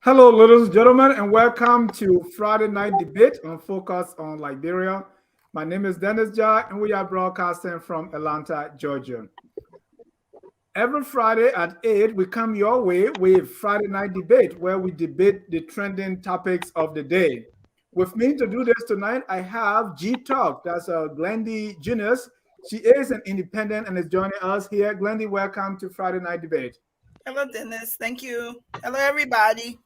Hello, ladies and gentlemen, and welcome to Friday Night Debate on Focus on Liberia. My name is Dennis Jai, and we are broadcasting from Atlanta, Georgia. Every Friday at 8, we come your way with Friday Night Debate, where we debate the trending topics of the day. With me to do this tonight, I have G Talk. That's Glendy Juniors. She is an independent and is joining us here. Glendy, welcome to Friday Night Debate. Hello, Dennis. Thank you. Hello, everybody.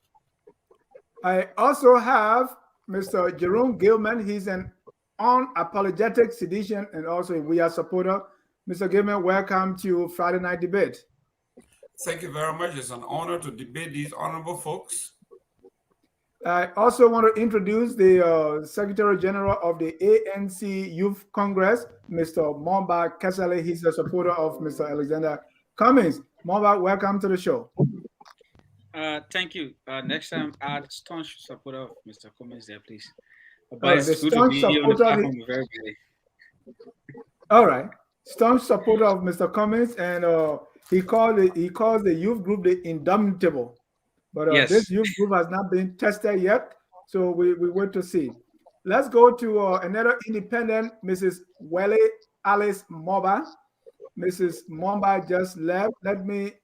I also have Mr. Jerome Gilman. He's an unapologetic sedition and also a We Are supporter. Mr. Gilman, welcome to Friday Night Debate. Thank you very much. It's an honor to debate these honorable folks. I also want to introduce the Secretary General of the ANC Youth Congress, Mr. Momba Kesale. He's a supporter of Mr. Alexander Cummings. Momba, welcome to the show. Thank you. Next time, add staunch supporter of Mr. Cummings there, please. But it's good to be on the platform with everybody. All right, staunch supporter of Mr. Cummings, and he calls the youth group the Indomitable. But yes, this youth group has not been tested yet, so we wait to see. Let's go to another independent, Mrs. Welle Alice Moba. Mrs. Momba just left. Let me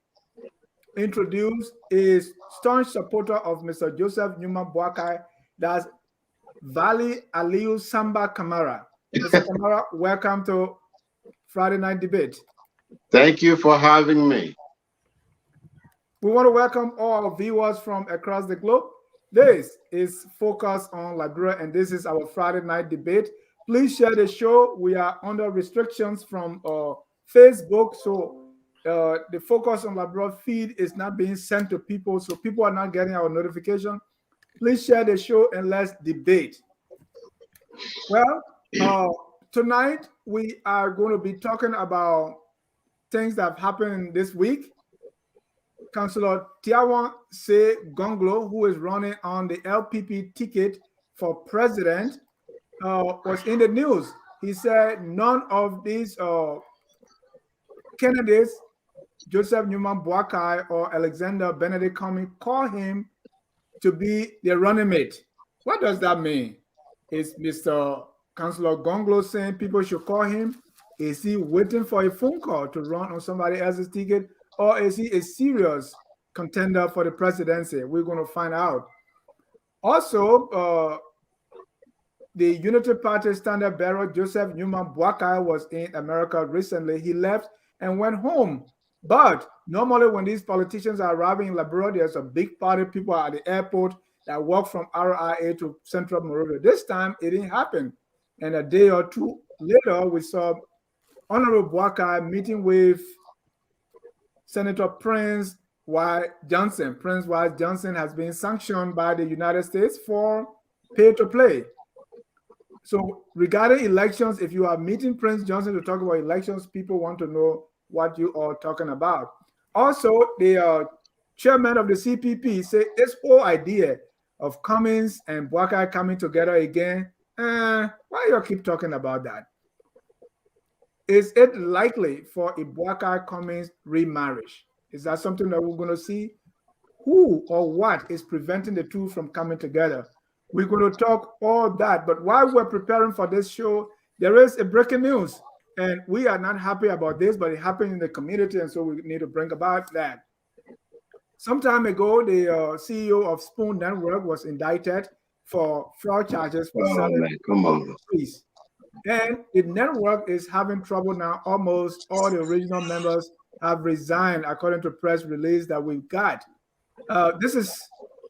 introduce a staunch supporter of Mr. Joseph Newman Boakai, that's Vali Aliu Samba Kamara. Mr. Kamara, welcome to Friday Night Debate. Thank you for having me. We want to welcome all our viewers from across the globe. This is Focus on Liberia, and this is our Friday Night Debate. Please share the show. We are under restrictions from Facebook, so the Focus on Liberia feed is not being sent to people, so people are not getting our notification. Please share the show and let's debate. Well, tonight we are going to be talking about things that have happened this week. Councillor Tiawan Se Gongloe, who is running on the LPP ticket for president, was in the news. He said none of these candidates, Joseph Newman Boakai or Alexander Benedict Cummings, call him to be their running mate. What does that mean? Is Mr. Councillor Gongloe saying people should call him? Is he waiting for a phone call to run on somebody else's ticket? Or is he a serious contender for the presidency? We're going to find out. Also, the Unity Party standard bearer, Joseph Newman Boakai, was in America recently. He left and went home. But normally when these politicians are arriving in Liberia, there's a big party. People are at the airport that walk from RIA to Central Monrovia. This time, it didn't happen. And a day or two later, we saw Honorable Boakai meeting with Senator Prince Y. Johnson. Prince Y. Johnson has been sanctioned by the United States for pay-to-play. So regarding elections, if you are meeting Prince Johnson to talk about elections, people want to know what you are talking about. Also, the chairman of the CPP said this whole idea of Cummings and Boakai coming together again, why you keep talking about that? Is it likely for a Boakai Cummings remarriage? Is that something that we're going to see? Who or what is preventing the two from coming together? We're going to talk all that. But while we're preparing for this show, there is a breaking news. And we are not happy about this, but it happened in the community, and so we need to bring about that. Some time ago, the CEO of Spoon Network was indicted for fraud charges for selling trees. And the network is having trouble now. Almost all the original members have resigned, according to press release that we got. This is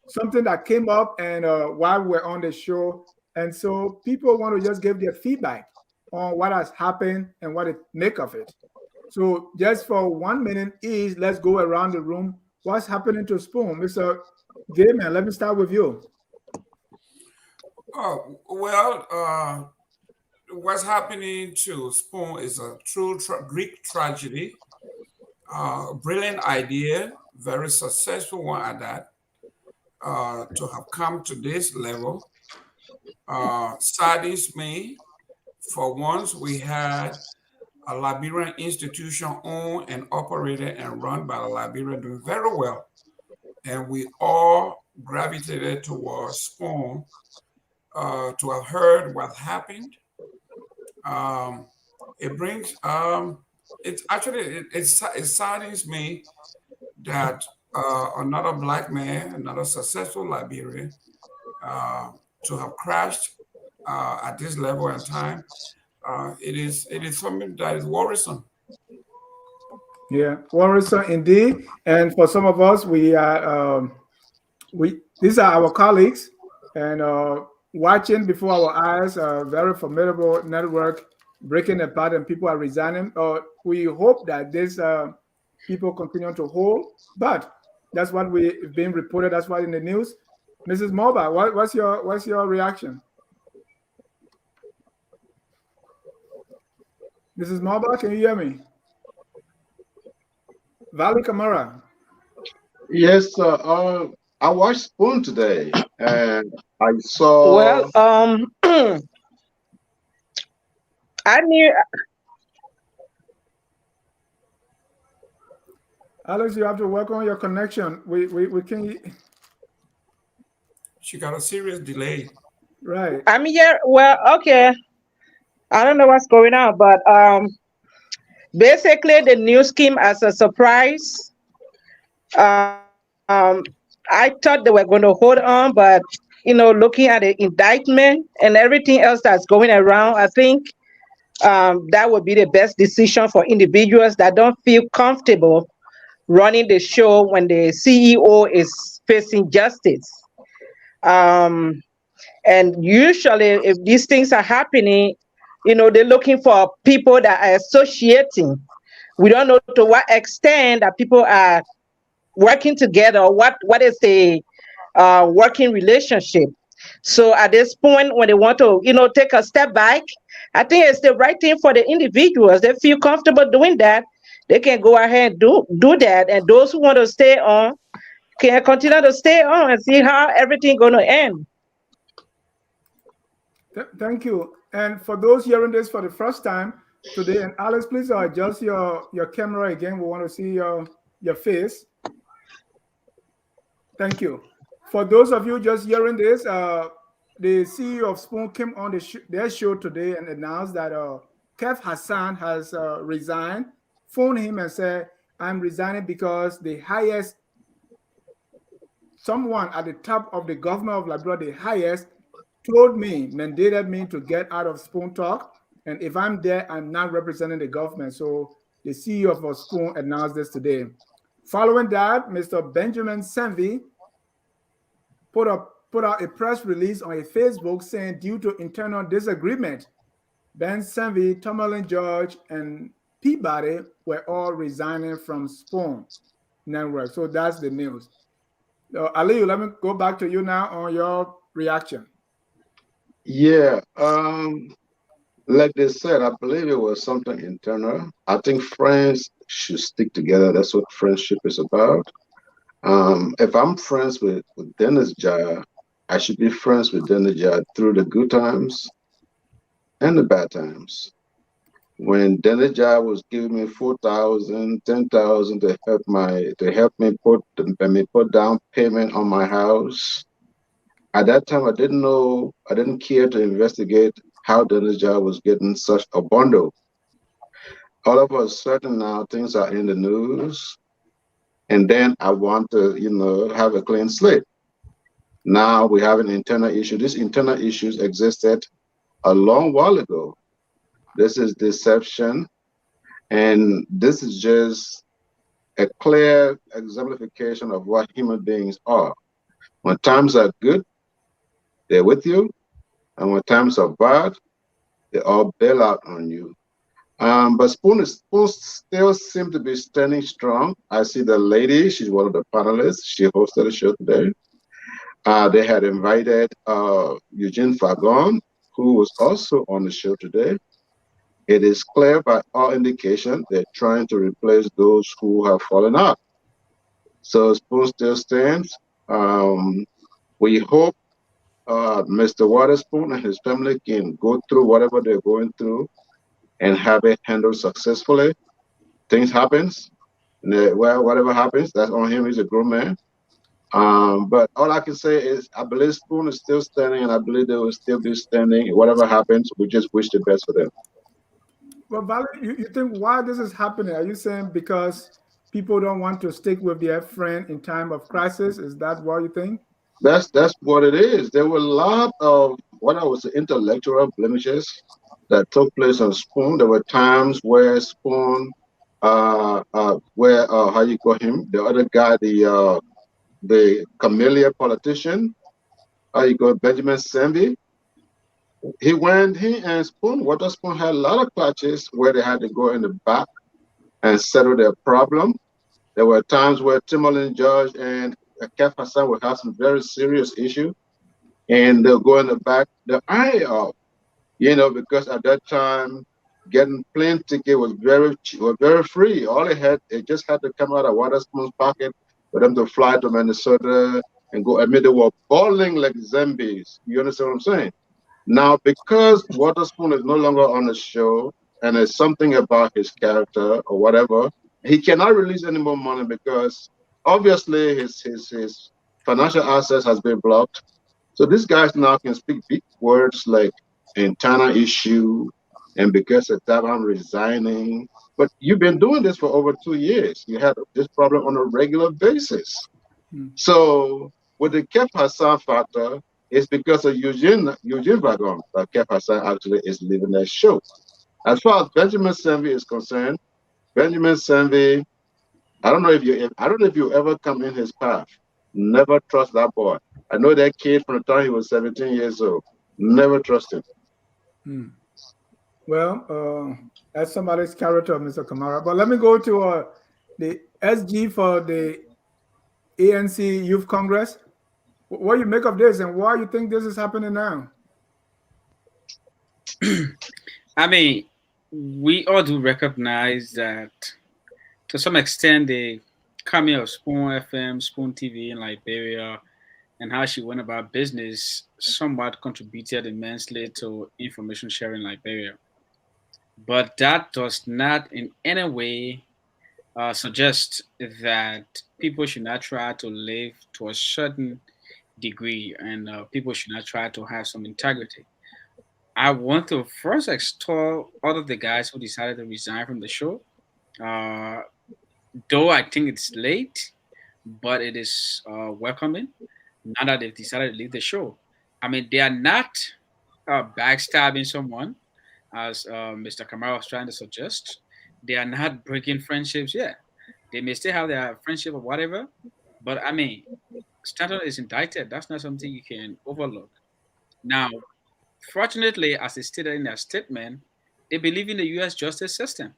something that came up and while we're on the show. And so people want to just give their feedback on what has happened and what to make of it. So just for 1 minute each, let's go around the room. What's happening to Spoon? Mr. Gayman, let me start with you. Oh, well, what's happening to Spoon is a true Greek tragedy. Brilliant idea, very successful one at that, to have come to this level. Saddens me. For once, we had a Liberian institution owned and operated and run by Liberia doing very well. And we all gravitated towards Spoon to have heard what happened. It brings, it actually, it saddens me that another Black man, another successful Liberian, to have crashed at this level and time, it is something that is worrisome. Yeah, worrisome indeed. And for some of us, we are these are our colleagues, and watching before our eyes a very formidable network breaking apart, and people are resigning. We hope that these people continue to hold, but that's what we've been reported. That's what in the news. Mrs. Moba, what's your reaction? Mrs. Moba, can you hear me? Valley Kamara. Yes, I watched Spoon today, and I saw. Well, I knew. Alex, you have to work on your connection. We can. She got a serious delay. Right. I'm here. Well, okay. I don't know what's going on, but basically the news came as a surprise. I thought they were going to hold on, but looking at the indictment and everything else that's going around, I think that would be the best decision for individuals that don't feel comfortable running the show when the CEO is facing justice. Um, and usually, if these things are happening, they're looking for people that are associating. We don't know to what extent that people are working together, or what is the working relationship. So at this point, when they want to, take a step back, I think it's the right thing for the individuals. They feel comfortable doing that. They can go ahead and do that. And those who want to stay on can continue to stay on and see how everything going to end. Thank you. And for those hearing this for the first time today, and Alex, please adjust your camera again. We want to see your face. Thank you. For those of you just hearing this, the CEO of Spoon came on their show today and announced that Kev Hassan has resigned, phoned him and said, I'm resigning because the highest, someone at the top of the government of Liberia, the highest, told me, mandated me to get out of Spoon Talk. And if I'm there, I'm not representing the government. So the CEO of Spoon announced this today. Following that, Mr. Benjamin Senvi put out a press release on a Facebook saying, due to internal disagreement, Ben Senvi, Tomalin George, and Peabody were all resigning from Spoon Network. So that's the news. So, Ali, let me go back to you now on your reaction. Yeah, like they said, I believe it was something internal. I think friends should stick together. That's what friendship is about. If I'm friends with Dennis Jaya, I should be friends with Dennis Jaya through the good times and the bad times. When Dennis Jaya was giving me 4,000, 10,000 to help me put down payment on my house. At that time, I didn't care to investigate how Dennis Jaya was getting such a bundle. All of a sudden now things are in the news, and then I want to, have a clean slate. Now we have an internal issue. These internal issues existed a long while ago. This is deception, and this is just a clear exemplification of what human beings are. When times are good, they're with you, and when times are bad, they all bail out on you. But Spoon still seems to be standing strong. I see the lady, she's one of the panelists. She hosted the show today. They had invited Eugene Fagon, who was also on the show today. It is clear by all indication they're trying to replace those who have fallen out. So Spoon still stands. We hope Mr. Waterspoon and his family can go through whatever they're going through and have it handled successfully. Things happens, whatever happens, that's on him. He's a grown man. But all I can say is I believe Spoon is still standing, and I believe they will still be standing. Whatever happens, we just wish the best for them. Well, Valerie, you think why this is happening? Are you saying because people don't want to stick with their friend in time of crisis? Is that what you think? That's what it is. There were a lot of what I was intellectual blemishes that took place on Spoon. There were times where Spoon, where how you call him, the other guy, the chameleon politician, how you call Benjamin Sambi. He and Spoon, Water Spoon had a lot of clutches where they had to go in the back and settle their problem. There were times where Timberland Judge and Kef Hassan would have some very serious issue, and they'll go in the back, the eye out, because at that time getting plane ticket was very free. All it just had to come out of Water Spoon's pocket for them to fly to Minnesota and go. I mean, they were balling like zombies. You understand what I'm saying? Now, because Waterspoon is no longer on the show and there's something about his character or whatever, he cannot release any more money because obviously his financial assets has been blocked. So these guys now can speak big words like internal issue and because of that I'm resigning. But you've been doing this for over 2 years. You had this problem on a regular basis. So with the Kef Hassan factor, it's because of Eugene Vagon that Kef Hassan actually is leaving that show. As far as Benjamin Sambi is concerned, Benjamin Sambi, I don't know if you ever come in his path. Never trust that boy. I know that kid from the time he was 17 years old. Never trust him. Well, that's somebody's character, Mr. Kamara. But let me go to the SG for the ANC Youth Congress. What do you make of this, and why you think this is happening now? I mean, we all do recognize that to some extent the coming of Spoon FM, Spoon TV in Liberia, and how she went about business somewhat contributed immensely to information sharing in Liberia. But that does not in any way suggest that people should not try to live to a certain degree and people should not try to have some integrity. I want to first extol all of the guys who decided to resign from the show. Uh, though I think it's late, but it is welcoming now that they've decided to leave the show. I mean, they are not backstabbing someone, as Mr. Kamara was trying to suggest. They are not breaking friendships. Yeah, they may still have their friendship or whatever, but I mean, Stanton is indicted. That's not something you can overlook. Now, fortunately, as they stated in their statement, they believe in the U.S. justice system.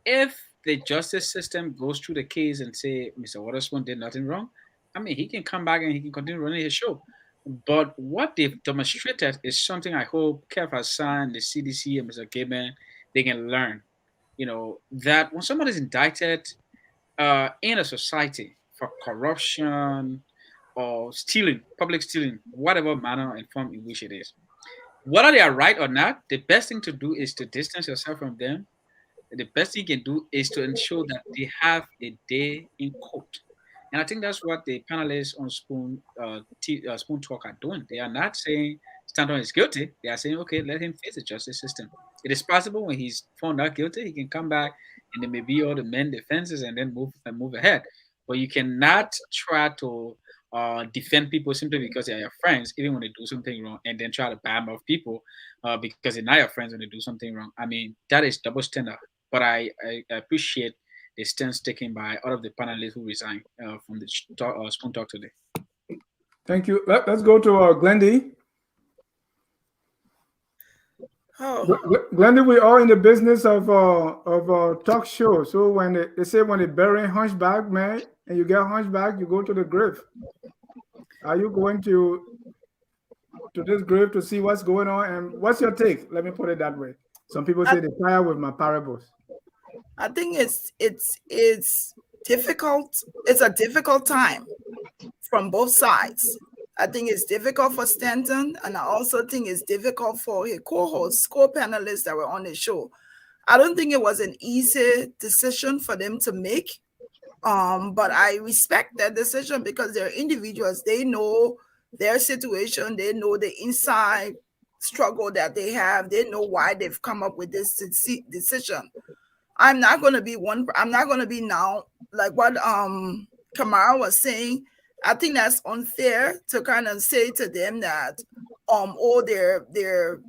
If the justice system goes through the case and say Mr. Waterspoon did nothing wrong, I mean, he can come back and he can continue running his show. But what they've demonstrated is something I hope Kev Hassan, the CDC, and Mr. Gaben, they can learn. That when someone is indicted in a society for corruption or stealing, public stealing, whatever manner and form in which it is, whether they are right or not, the best thing to do is to distance yourself from them. The best thing you can do is to ensure that they have a day in court. And I think that's what the panelists on Spoon Talk are doing. They are not saying Stanton is guilty. They are saying, okay, let him face the justice system. It is possible when he's found not guilty, he can come back and there may be all the men defenses and then move ahead. But you cannot try to defend people simply because they are your friends, even when they do something wrong, and then try to bam off people because they're not your friends when they do something wrong. I mean, that is double standard. But I appreciate the stance taken by all of the panelists who resigned from the Spoon Talk today. Thank you. Let's go to Glendy. Glendy, we are in the business of talk show. So when they say when they bury hunchback, man, and you get hunchback, you go to the grave. Are you going to this grave to see what's going on? And what's your take? Let me put it that way. Some people say they tire with my parables. I think it's difficult. It's a difficult time from both sides. I think it's difficult for Stanton, and I also think it's difficult for his co-hosts, co-panelists that were on the show. I don't think it was an easy decision for them to make. But I respect their decision because they're individuals. They know their situation. They know the inside struggle that they have. They know why they've come up with this decision. I'm not going to be now like what Kamara was saying. I think that's unfair to kind of say to them that oh, they're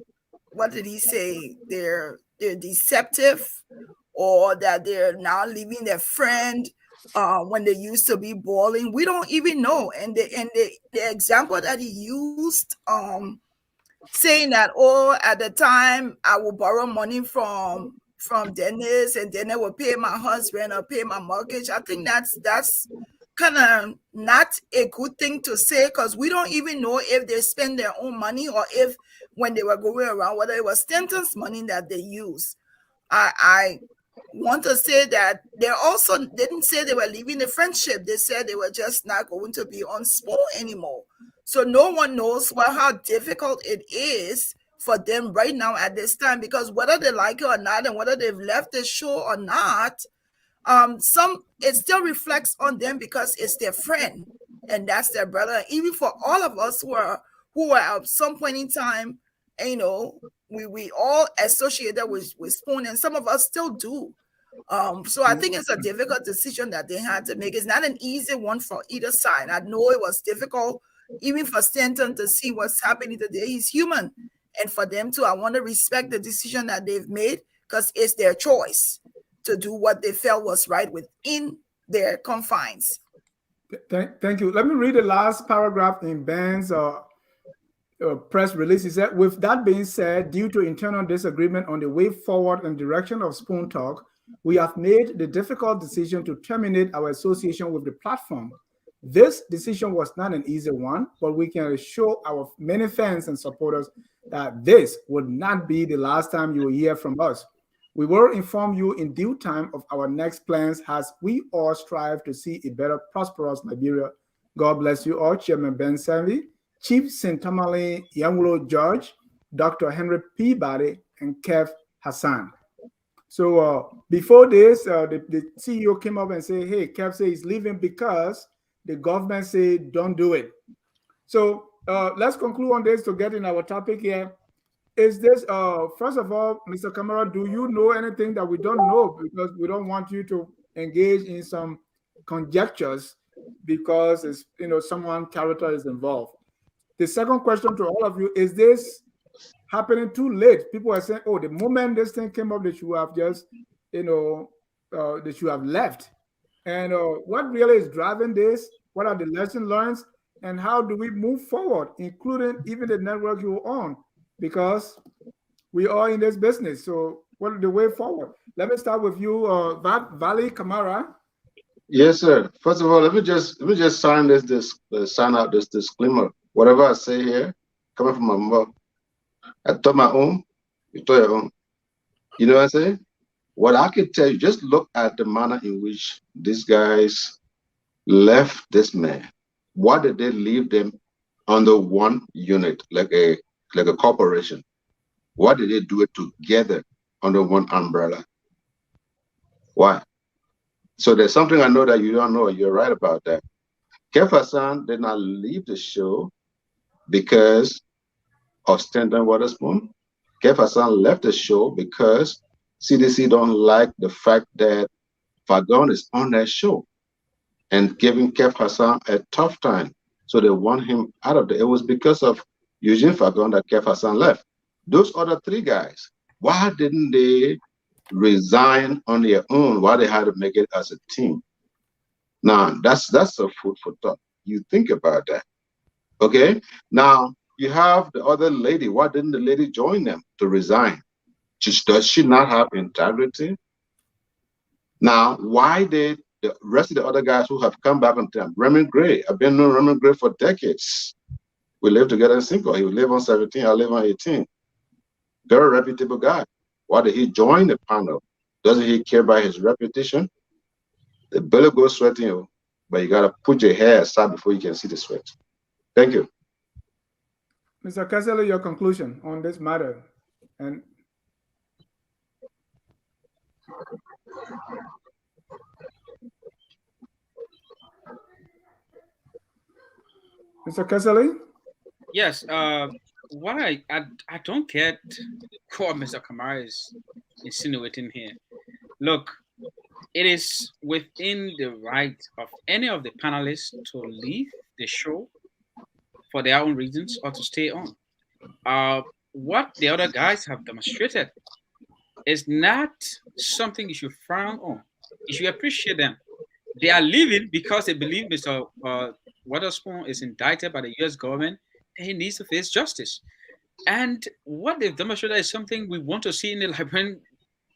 what did he say? They're deceptive, or that they're now leaving their friend when they used to be balling. We don't even know. And the example that he used, saying that, oh, at the time I will borrow money from Dennis, and Dennis will pay my husband or pay my mortgage. I think that's kind of not a good thing to say, because we don't even know if they spend their own money, or if when they were going around, whether it was Stanton's money that they used. I want to say that they also didn't say they were leaving the friendship. They said they were just not going to be on sport anymore. So no one knows how difficult it is for them right now at this time, because whether they like it or not, and whether they've left the show or not, it still reflects on them, because it's their friend and that's their brother. Even for all of us who are at some point in time, we all associated with Spoon, and some of us still do. So I think it's a difficult decision that they had to make. It's not an easy one for either side. I know it was difficult even for Stanton to see what's happening today. He's human. And for them to, I want to respect the decision that they've made, because it's their choice to do what they felt was right within their confines. Thank you. Let me read the last paragraph in Ben's press release. He said, with that being said, due to internal disagreement on the way forward and direction of Spoon Talk, we have made the difficult decision to terminate our association with the platform. This decision was not an easy one, but we can assure our many fans and supporters that this would not be the last time you will hear from us. We will inform you in due time of our next plans as we all strive to see a better, prosperous Liberia. God bless you all. Chairman Ben Sanvi, Chief Sintamale Yanglo George, Dr. Henry Peabody, and Kev Hassan. So before this, the CEO came up and said, hey, Kev says he's leaving because the government said don't do it. So let's conclude on this to get in our topic here. Is this, first of all, Mr. Kamara, do you know anything that we don't know? Because we don't want you to engage in some conjectures because it's, someone character is involved. The second question to all of you, is this happening too late? People are saying, oh, the moment this thing came up, they should have just, they should have left. And what really is driving this? What are the lessons learned? And how do we move forward, including even the network you own? Because we are in this business. So what is the way forward? Let me start with you, Vali Kamara. Yes, sir. First of all, let me just sign sign out this disclaimer. Whatever I say here, coming from my mouth, I told my own, you told your own. You know what I'm saying? What I can tell you, just look at the manner in which these guys left this man. Why did they leave them under one unit, like a corporation? Why did they do it together under one umbrella? Why? So there's something I know that you don't know. You're right about that. Kev Hassan did not leave the show because of Stanton Waterspoon. Kev Hassan left the show because CDC don't like the fact that Fagon is on that show and giving Kev Hassan a tough time. So they want him out of there. It was because of Eugene Fagon that Kev Hassan left. Those other three guys, why didn't they resign on their own? Why they had to make it as a team? Now, that's a food for thought. You think about that. Okay? Now, you have the other lady. Why didn't the lady join them to resign? Does she not have integrity? Now, why did the rest of the other guys who have come back on time? Raymond Gray. I've been knowing Raymond Gray for decades. We lived together in Cinco. He would live on 17, I live on 18. Very reputable guy. Why did he join the panel? Doesn't he care about his reputation? The belly goes sweating, but you gotta put your hair aside before you can see the sweat. Thank you. Mr. Kessler, your conclusion on this matter. And Mr. Kesselly? Yes. What I don't get what Mr. Kamara is insinuating here. Look, it is within the right of any of the panelists to leave the show for their own reasons or to stay on. What the other guys have demonstrated is not something you should frown on. You should appreciate them. They are leaving because they believe Mr. Witherspoon is indicted by the U.S. government and he needs to face justice. And what they've demonstrated is something we want to see in the Liberian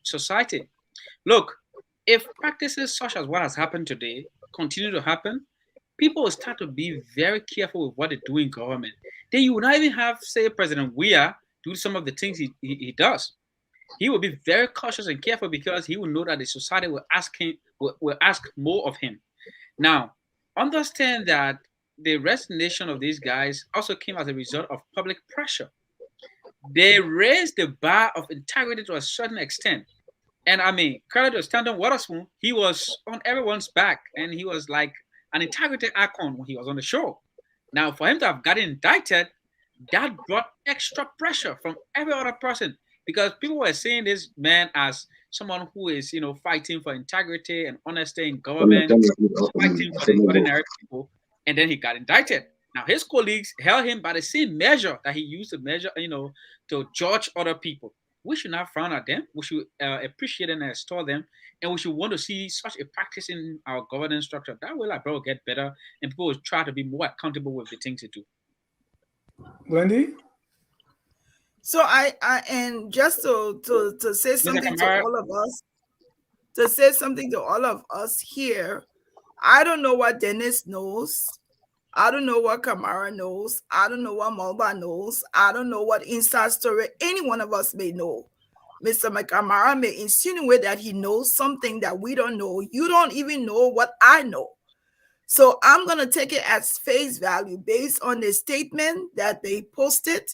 society. Look, if practices such as what has happened today continue to happen, people will start to be very careful with what they do in government. Then you will not even have, say, President Weah do some of the things he does. He will be very cautious and careful because he will know that the society will ask more of him. Now, understand that the resignation of these guys also came as a result of public pressure. They raised the bar of integrity to a certain extent. And I mean, credit to Stanton Waterspoon, he was on everyone's back and he was like an integrity icon when he was on the show. Now, for him to have gotten indicted, that brought extra pressure from every other person because people were seeing this man as someone who is, fighting for integrity and honesty in government, fighting for the ordinary people, and then he got indicted. Now, his colleagues held him by the same measure that he used to measure, to judge other people. We should not frown at them. We should appreciate and extol them, and we should want to see such a practice in our governance structure. That way, Liberia will get better, and people will try to be more accountable with the things they do. Wendy? So and just to say something to all of us, here, I don't know what Dennis knows. I don't know what Kamara knows. I don't know what Malba knows. I don't know what inside story any one of us may know. Mr. McCamara may insinuate that he knows something that we don't know. You don't even know what I know. So I'm going to take it as face value based on the statement that they posted.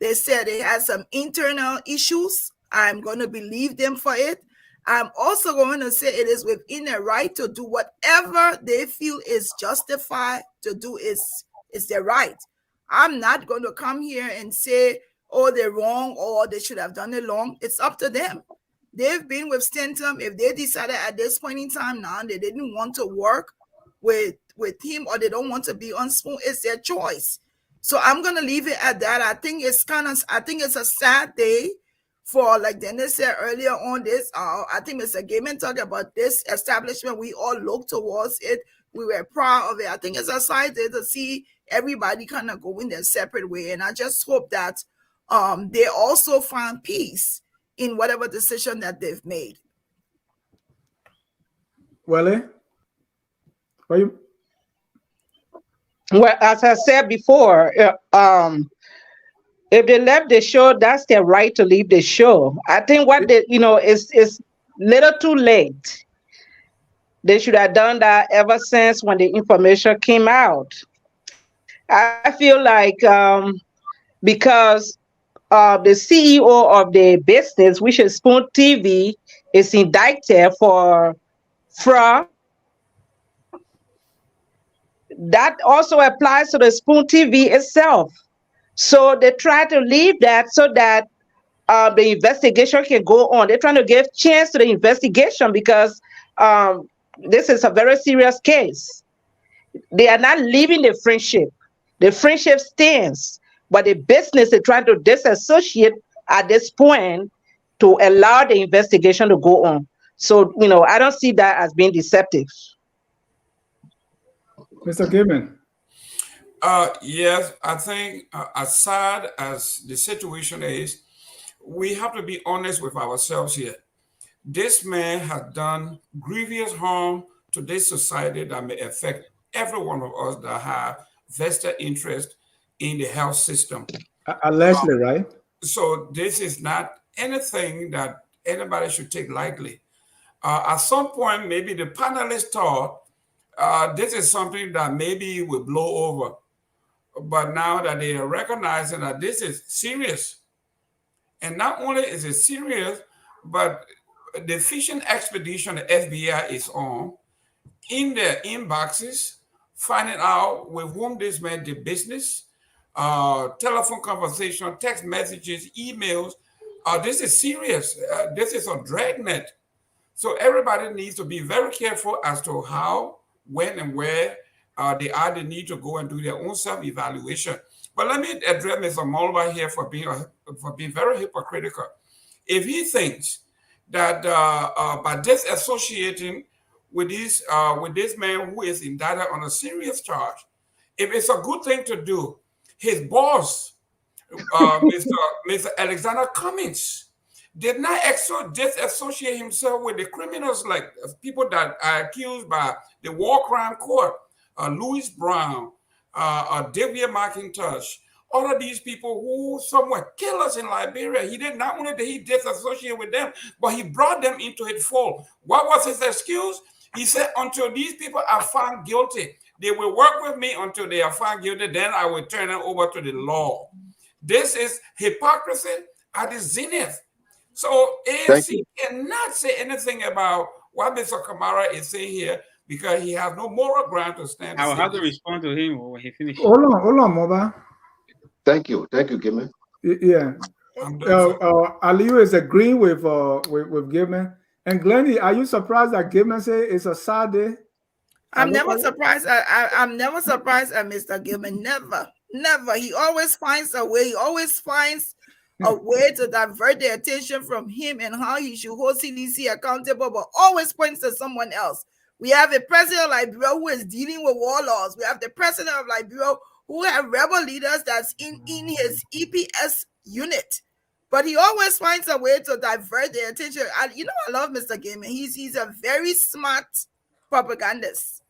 They said they had some internal issues. I'm going to believe them for it. I'm also going to say it is within their right to do whatever they feel is justified to do is their right. I'm not going to come here and say, oh, they're wrong or they should have done it wrong. It's up to them. They've been with Stenton. If they decided at this point in time now they didn't want to work with him or they don't want to be on Spoon, it's their choice. So I'm going to leave it at that. I think it's a sad day for, like Dennis said earlier on this. I think Mr. Gaiman talked about this establishment. We all look towards it. We were proud of it. I think it's a sad day to see everybody kind of going their separate way. And I just hope that they also find peace in whatever decision that they've made. Well, are you? Well, as I said before, if they left the show, that's their right to leave the show. I think what they, is little too late. They should have done that ever since when the information came out. I feel like because the CEO of the business, which is Spoon TV, is indicted for fraud. That also applies to the Spoon TV itself. So they try to leave that so that the investigation can go on. They're trying to give chance to the investigation because this is a very serious case. They are not leaving the friendship. The friendship stands, but the business is trying to disassociate at this point to allow the investigation to go on. So, I don't see that as being deceptive. Mr. Gaiman? Yes, I think as sad as the situation is, we have to be honest with ourselves here. This man has done grievous harm to this society that may affect every one of us that have vested interest in the health system. Allegedly, right? So this is not anything that anybody should take lightly. At some point, maybe the panelists thought this is something that maybe will blow over. But now that they are recognizing that this is serious, and not only is it serious, but the fishing expedition the FBI is on, in their inboxes finding out with whom this man did business, telephone conversation, text messages, emails. This is serious. This is a dragnet. So everybody needs to be very careful as to how, when, and where they need to go and do their own self-evaluation. But let me address Mr. Mulva here for being very hypocritical. If he thinks that by disassociating with this man who is indicted on a serious charge, if it's a good thing to do, his boss, Mr. Alexander Cummings, did not disassociate himself with the criminals like people that are accused by the War Crime Court, Louis Brown, Davia McIntosh, all of these people who somewhere kill us in Liberia. He did not only did he disassociate with them, but he brought them into his fold. What was his excuse? He said, until these people are found guilty, they will work with me until they are found guilty, then I will turn them over to the law. This is hypocrisy at its zenith. So ANC cannot say anything about what Mr. Kamara is saying here because he has no moral ground to stand. I will have to respond to him when he finishes. Hold on, Moba. Thank you, Gimmy. Yeah. Aliyu is agreeing with Gibman. And Glennie, are you surprised that Gibman say it's a sad day? I'm never surprised. I'm never surprised at Mr. Gilman. Never. He always finds a way. He always finds a way to divert the attention from him and how he should hold CDC accountable, but always points to someone else. We have a president of Liberia who is dealing with warlords. We have the president of Liberia who have rebel leaders that's in his EPS unit. But he always finds a way to divert the attention. I love Mr. Gilman. He's a very smart propagandist.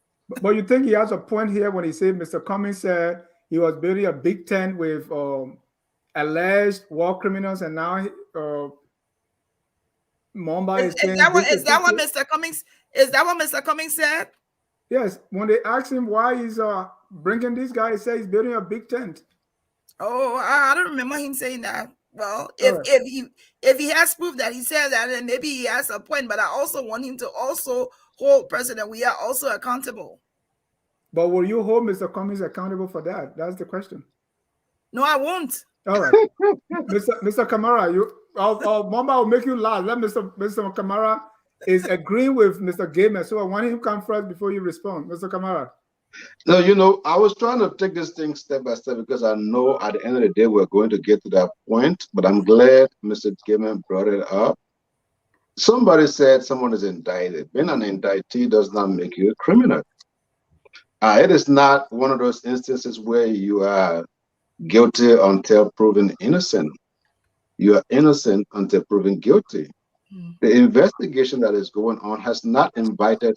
But you think he has a point here when he said Mr. Cummings said he was building a big tent with alleged war criminals, and now Mumbai is saying is that what Mr. Cummings? Is that what Mr. Cummings said? Yes. When they asked him why he's bringing this guy, he said he's building a big tent. Oh, I don't remember him saying that. Well, if he has proof that he said that, then maybe he has a point. But I also want him to also hold President. We are also accountable. But will you hold Mr. Cummings accountable for that? That's the question. No, I won't. All right, Mr. Kamara, Mama will make you laugh. Let Mr. Kamara is agreeing with Mr. Gaiman, so I want him to come first before you respond, Mr. Kamara. No, I was trying to take this thing step by step because I know at the end of the day we're going to get to that point. But I'm glad Mr. Gaiman brought it up. Somebody said someone is indicted. Being an indictee does not make you a criminal. It is not one of those instances where you are guilty until proven innocent. You are innocent until proven guilty. The investigation that is going on has not indicted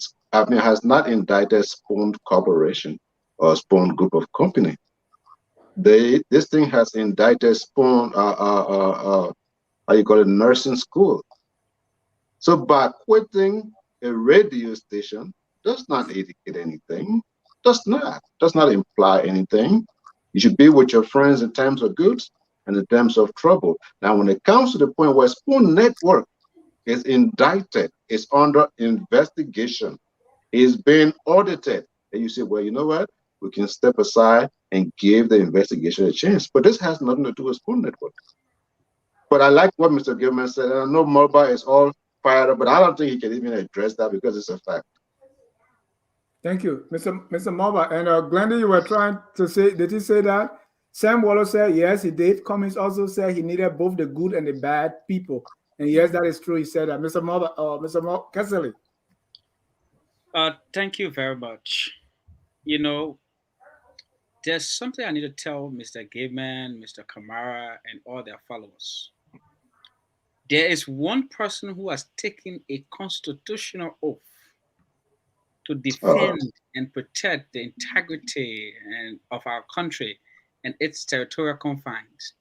Spoon Corporation or Spoon Group of Company. This thing has indicted Spoon, nursing school. So by quitting a radio station does not indicate anything. Does not imply anything. You should be with your friends in times of good and in times of trouble. Now, when it comes to the point where Spoon Network is indicted, is under investigation, is being audited, and you say, well, you know what? We can step aside and give the investigation a chance. But this has nothing to do with Spoon Network. But I like what Mr. Gilman said. And I know Mobile is all fired up, but I don't think he can even address that because it's a fact. Thank you, Mr. Mobile. And Glenda, you were trying to say, did he say that? Sam Wallace said, yes, he did. Cummings also said he needed both the good and the bad people. And yes, that is true. He said that. Mr. Kessley. Thank you very much. There's something I need to tell Mr. Gaiman, Mr. Kamara, and all their followers. There is one person who has taken a constitutional oath to defend and protect the integrity of our country and its territorial confines.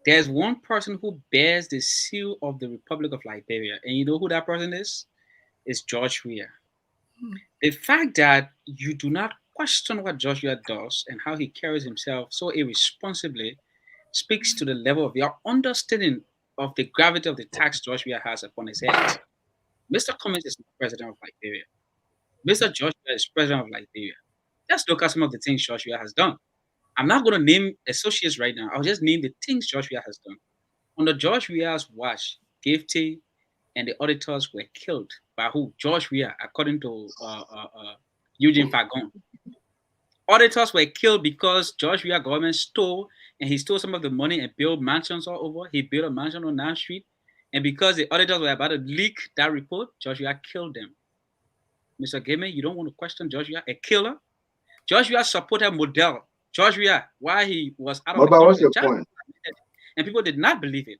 There's one person who bears the seal of the Republic of Liberia, and you know who that person is? It's George Weah. The fact that you do not question what George Weah does and how he carries himself so irresponsibly speaks to the level of your understanding of the gravity of the tax George Weah has upon his head. Mr. Cummings is the president of Liberia. Mr. George Weah is president of Liberia. Just look at some of the things Joshua has done. I'm not going to name associates right now. I'll just name the things Joshua has done. Under George Weah's watch, Gifty and the auditors were killed by who? George Weah, according to Eugene Fagon. Auditors were killed because George Weah government stole, and he stole some of the money and built mansions all over. He built a mansion on 9th Street, and because the auditors were about to leak that report, George Weah killed them. Mr. Gamer, you don't want to question George Weah, a killer? George Weah supported Model. George Weah, why he was out of the But what's your country, point? and people did not believe it.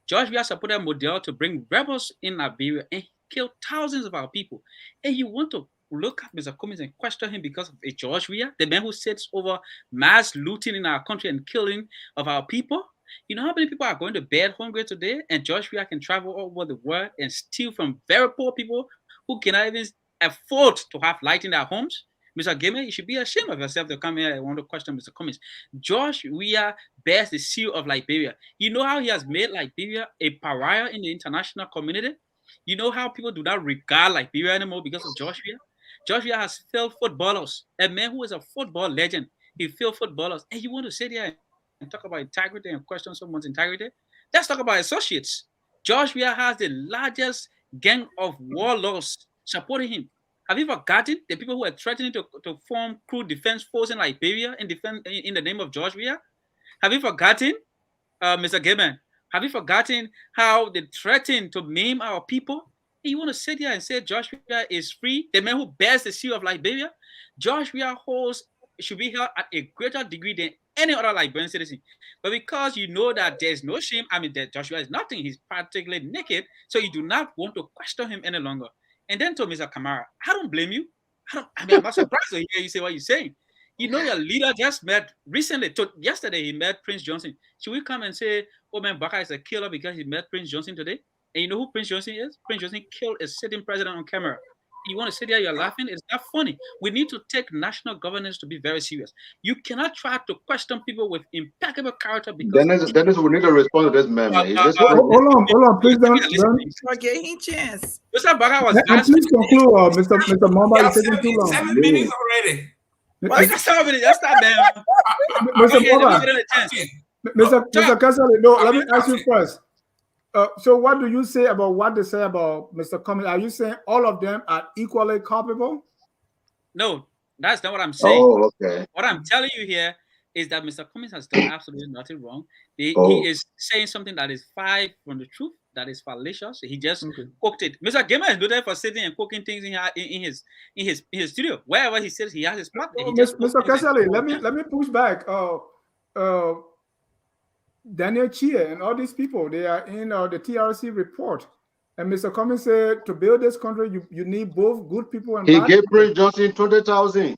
George Weah supported Model to bring rebels in Liberia and killed thousands of our people. And you want to look at Mr. Cummings and question him because of a George Weah, the man who sits over mass looting in our country and killing of our people? You know how many people are going to bed hungry today, and George Weah can travel all over the world and steal from very poor people who cannot even afford to have light in their homes? Mr. Gamer, you should be ashamed of yourself to come here and want to question Mr. Cummings. George Weah bears the seal of Liberia. You know how he has made Liberia a pariah in the international community? You know how people do not regard Liberia anymore because of George Weah? George Weah has failed footballers, a man who is a football legend. He failed footballers. And you want to sit here and talk about integrity and question someone's integrity? Let's talk about associates. George Weah has the largest gang of warlords supporting him. Have you forgotten the people who are threatening to form crew defense force in Liberia in the name of George Weah? Have you forgotten, Mr. Gamer? Have you forgotten how they threatened to maim our people? And you want to sit here and say George Weah is free, the man who bears the seal of Liberia? George Weah should be held at a greater degree than any other Liberian citizen. But because you know that there's no shame, I mean, that Joshua is nothing, he's practically naked, so you do not want to question him any longer. And then to Mr. Kamara, I don't blame you. I'm not surprised to hear you say what you're saying. You know, your leader just met recently. Yesterday, he met Prince Johnson. Should we come and say, oh man, Boakai is a killer because he met Prince Johnson today? And you know who Prince Johnson is? Prince Johnson killed a sitting president on camera. You want to sit there, you're laughing? It's not funny. We need to take national governance to be very serious. You cannot try to question people with impeccable character because Dennis, we need to respond to this man. Hold on, please don't. Give him chance. Mr. Boakai was And please conclude, Mr. Mamba is taking too long. 7 minutes already. Just stop, man. Mr. Mamba, Mr. Kasale, no, let me ask you first. So what do you say about what they say about Mr. Cummings? Are you saying all of them are equally culpable? No, that's not what I'm saying. Oh, okay. What I'm telling you here is that Mr. Cummings has done absolutely nothing wrong. He is saying something that is far from the truth, that is fallacious. He just cooked it. Mr. Gamer is noted for sitting and cooking things in his studio. Wherever he says he has his plot. Mr. Kasale, let me push back. Daniel Chia and all these people, they are in the TRC report. And Mr. Cummings said to build this country, you need both good people and bad people. He gave Prince Johnson 20,000.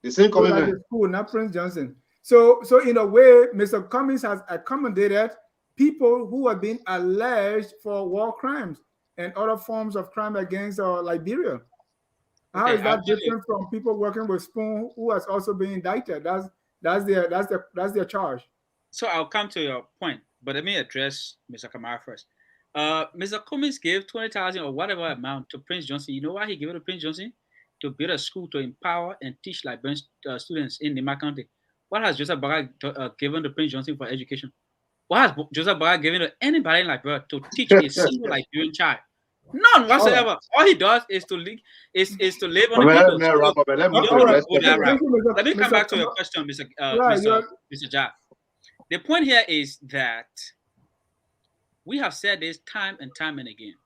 The same commitment. School, not Prince Johnson. So in a way, Mr. Cummings has accommodated people who have been alleged for war crimes and other forms of crime against Liberia. How is that different from people working with Spoon who has also been indicted? That's their charge. So I'll come to your point, but let me address Mr. Kamara first. Mr. Cummings gave 20,000 or whatever amount to Prince Johnson. You know why he gave it to Prince Johnson? To build a school to empower and teach Liberian students in Nima County. What has Joseph Boakai given to Prince Johnson for education? What has Joseph Boakai given to anybody in Liberia to teach a single Liberian child? None whatsoever. All he does is to live on the people. Let me come back to your question, Mr. Jah. The point here is that we have said this time and time and again.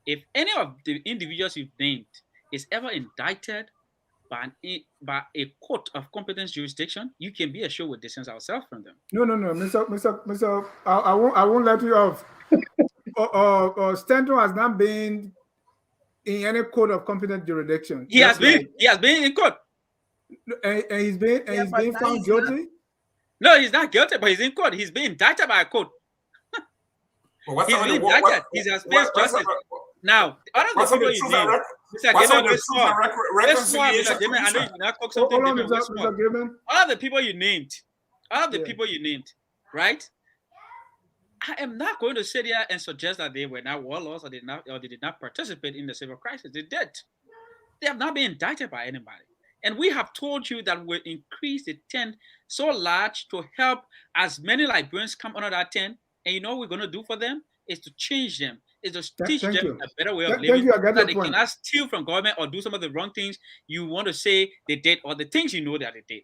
If any of the individuals you've named is ever indicted by a court of competent jurisdiction, you can be assured we'll distance ourselves from them. No, Mr. I won't let you off. Stanton has not been in any court of competent jurisdiction. He has been in court. And he's been found guilty. No, he's not guilty, but he's in court. He's being indicted by a court. He's being indicted. He's has faced justice. Now, other people you name, Mr. Gamer, I know you not cook something different. All of the people you named, right? I am not going to sit here and suggest that they were not warlords or they did not participate in the civil crisis. They did. They have not been indicted by anybody. And we have told you that we'll increase the tent so large to help as many Liberians come under that tent. And you know what we're going to do for them? Is to change them, is to teach Thank them you. a better way of Thank living you. I so get that your they point. cannot steal from government or do some of the wrong things you want to say they did or the things you know that they did.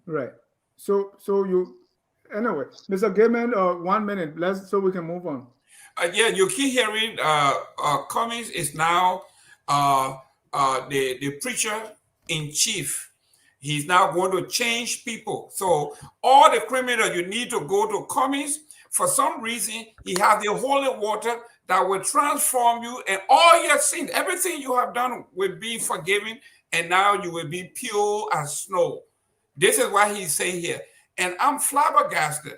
Right. So you anyway, Mr. Gaiman, 1 minute. So we can move on. Yeah, you keep hearing Cummings is now the preacher in chief. He's now going to change people. So all the criminals, you need to go to Cummings. For some reason, he has the holy water that will transform you, and all your sins, everything you have done will be forgiven, and now you will be pure as snow. This is what he's saying here. And I'm flabbergasted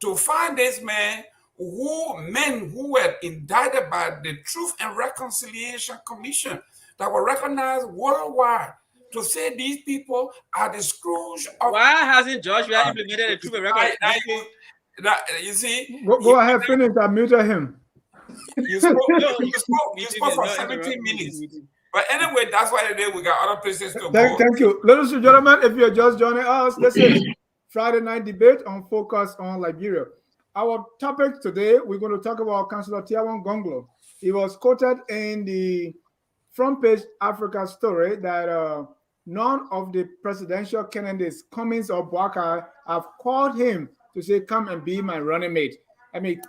to find this man men who were indicted by the Truth and Reconciliation Commission that were recognized worldwide, to say these people are the Scrooge of. Why hasn't Joshua implemented the Truth and Reconciliation? You see, go ahead, finish. I muted him. You spoke for 17 minutes. But anyway, that's why today we got other places to go. Thank you. Ladies and gentlemen, if you're just joining us, this is Friday Night Debate on Focus on Liberia. Our topic today, we're going to talk about Councillor Tiawan Gongloe. He was quoted in the front page Africa story that none of the presidential candidates, Cummings or Boakai, have called him to say, come and be my running mate. I mean,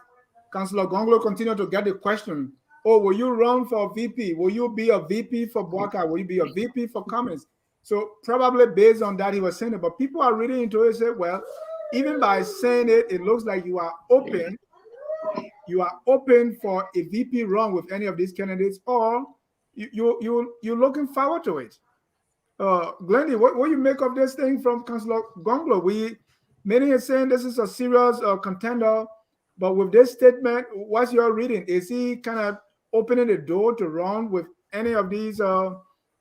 Councillor Gongloe continued to get the question, oh, will you run for VP? Will you be a VP for Boakai? Will you be a VP for Cummings? So probably based on that, he was saying it. But people are reading into it and say, well, even by saying it, it looks like you are open. You are open for a VP run with any of these candidates, or you're looking forward to it. Glendy, what you make of this thing from Councillor Gongloe? Many are saying this is a serious contender, but with this statement, what's your reading? Is he kind of opening the door to run with any of these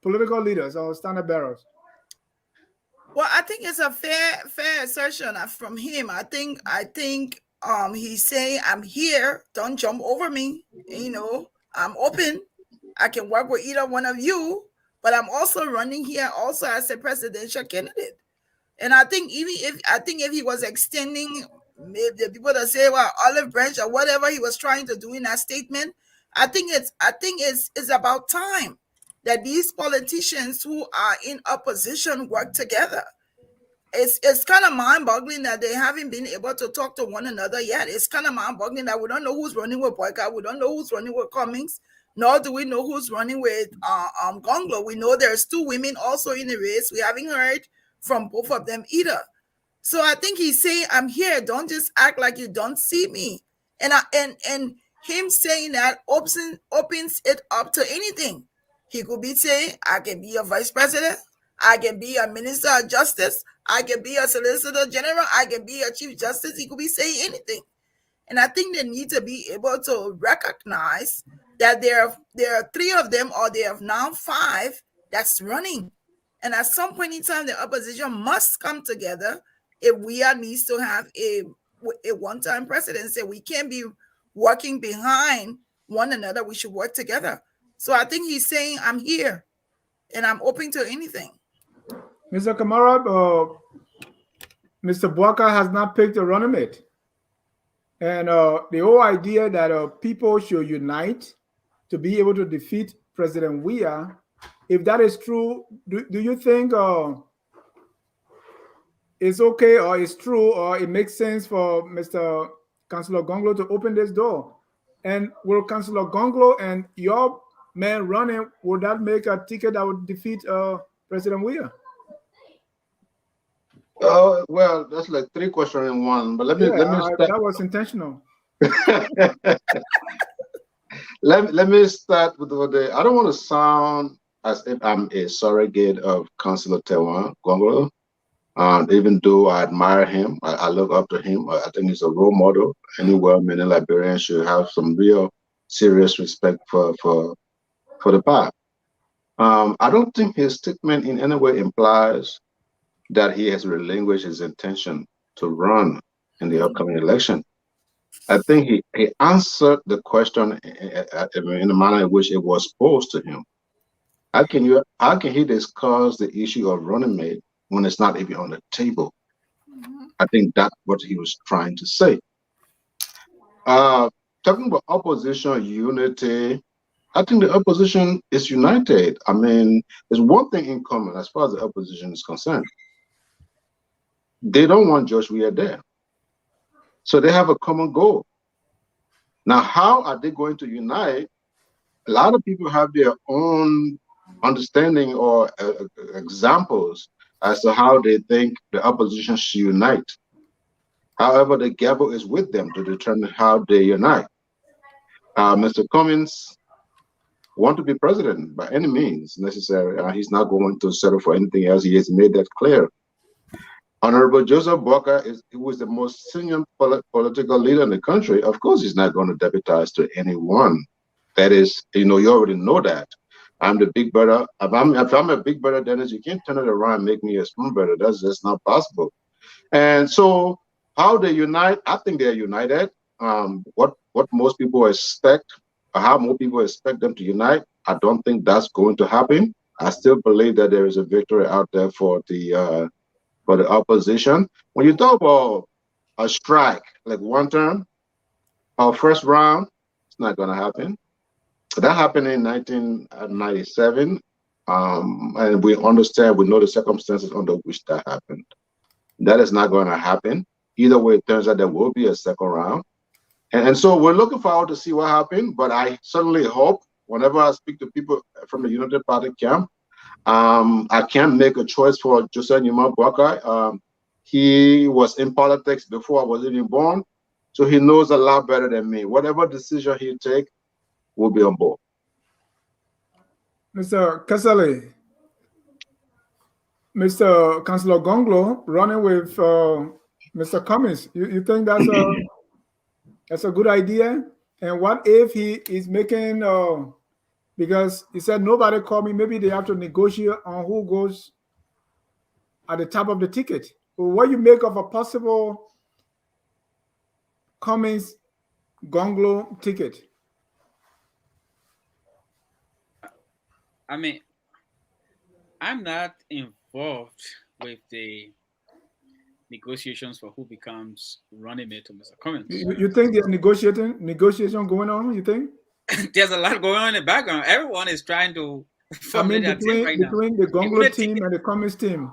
political leaders or standard bearers? Well, I think it's a fair assertion from him. I think he's saying, I'm here, don't jump over me. You know, I'm open. I can work with either one of you, but I'm also running here also as a presidential candidate. And I think if he was extending the people that say, well, olive branch or whatever he was trying to do in that statement, I think it's about time that these politicians who are in opposition work together. It's kind of mind-boggling that they haven't been able to talk to one another yet. It's kind of mind-boggling that we don't know who's running with Boakai, we don't know who's running with Cummings, nor do we know who's running with Gongloe. We know there's two women also in the race. We haven't heard from both of them either. So I think he's saying, I'm here. Don't just act like you don't see me. And him saying that opens it up to anything. He could be saying, I can be a vice president. I can be a minister of justice. I can be a solicitor general. I can be a chief justice. He could be saying anything. And I think they need to be able to recognize that there are three of them, or there are now five that's running. And at some point in time, the opposition must come together if we needs to have a one-time presidency. We can't be working behind one another. We should work together. So I think he's saying, I'm here and I'm open to anything. Mr. Kamara, Mr. Boakai has not picked a running mate. And the whole idea that people should unite to be able to defeat President Weah, if that is true, do you think it's okay, or it's true, or it makes sense for Mr. Councillor Gongloe to open this door? And will Councillor Gongloe and your man running, would that make a ticket that would defeat President Weah? Well, that's like three questions in one. But let me start. That was intentional. let me start with the. I don't want to sound as if I'm a surrogate of Councillor Tiawan Gongloe. Even though I admire him, I look up to him. I think he's a role model. Anywhere many Liberians should have some real serious respect for the path. I don't think his statement in any way implies that he has relinquished his intention to run in the upcoming election. I think he answered the question in the manner in which it was posed to him. How can he discuss the issue of running mate when it's not even on the table? I think that's what he was trying to say. Uh, Talking about opposition unity, I think the opposition is united. I mean, there's one thing in common as far as the opposition is concerned. They don't want Joshua there. So they have a common goal. Now, how are they going to unite? A lot of people have their own understanding or examples as to how they think the opposition should unite. However, the gavel is with them to determine how they unite. Mr. Cummings want to be president by any means necessary. He's not going to settle for anything else. He has made that clear. Honorable Joseph Boakai who was the most senior political leader in the country. Of course, he's not going to deputize to anyone. That is, you already know that. I'm the big brother. If I'm a big brother, Dennis, you can't turn it around and make me a spoon brother. That's not possible. And so, how they unite, I think they're united. What most people expect, or how most people expect them to unite, I don't think that's going to happen. I still believe that there is a victory out there for the opposition. When you talk about a strike, like one term, our first round, it's not going to happen. That happened in 1997, and we understand, we know the circumstances under which that happened. That is not going to happen. Either way, it turns out there will be a second round. And so we're looking forward to see what happens, but I certainly hope, whenever I speak to people from the United Party camp, I can't make a choice for Joseph Numa Boakai. He was in politics before I was even born, so he knows a lot better than me. Whatever decision he take, we'll be on board. Mr. Kasale, Mr. Councillor Gongloe running with Mr. Cummings. You think that's a good idea? And what if he is making because he said nobody called me, maybe they have to negotiate on who goes at the top of the ticket. Well, what you make of a possible Cummings Gongloe ticket? I mean, I'm not involved with the negotiations for who becomes running mate to Mr. Cummings. You think there's negotiation going on? You think? There's a lot going on in the background. Everyone is trying to formulate their team right now. Between the Gongloe team and the Cummings team.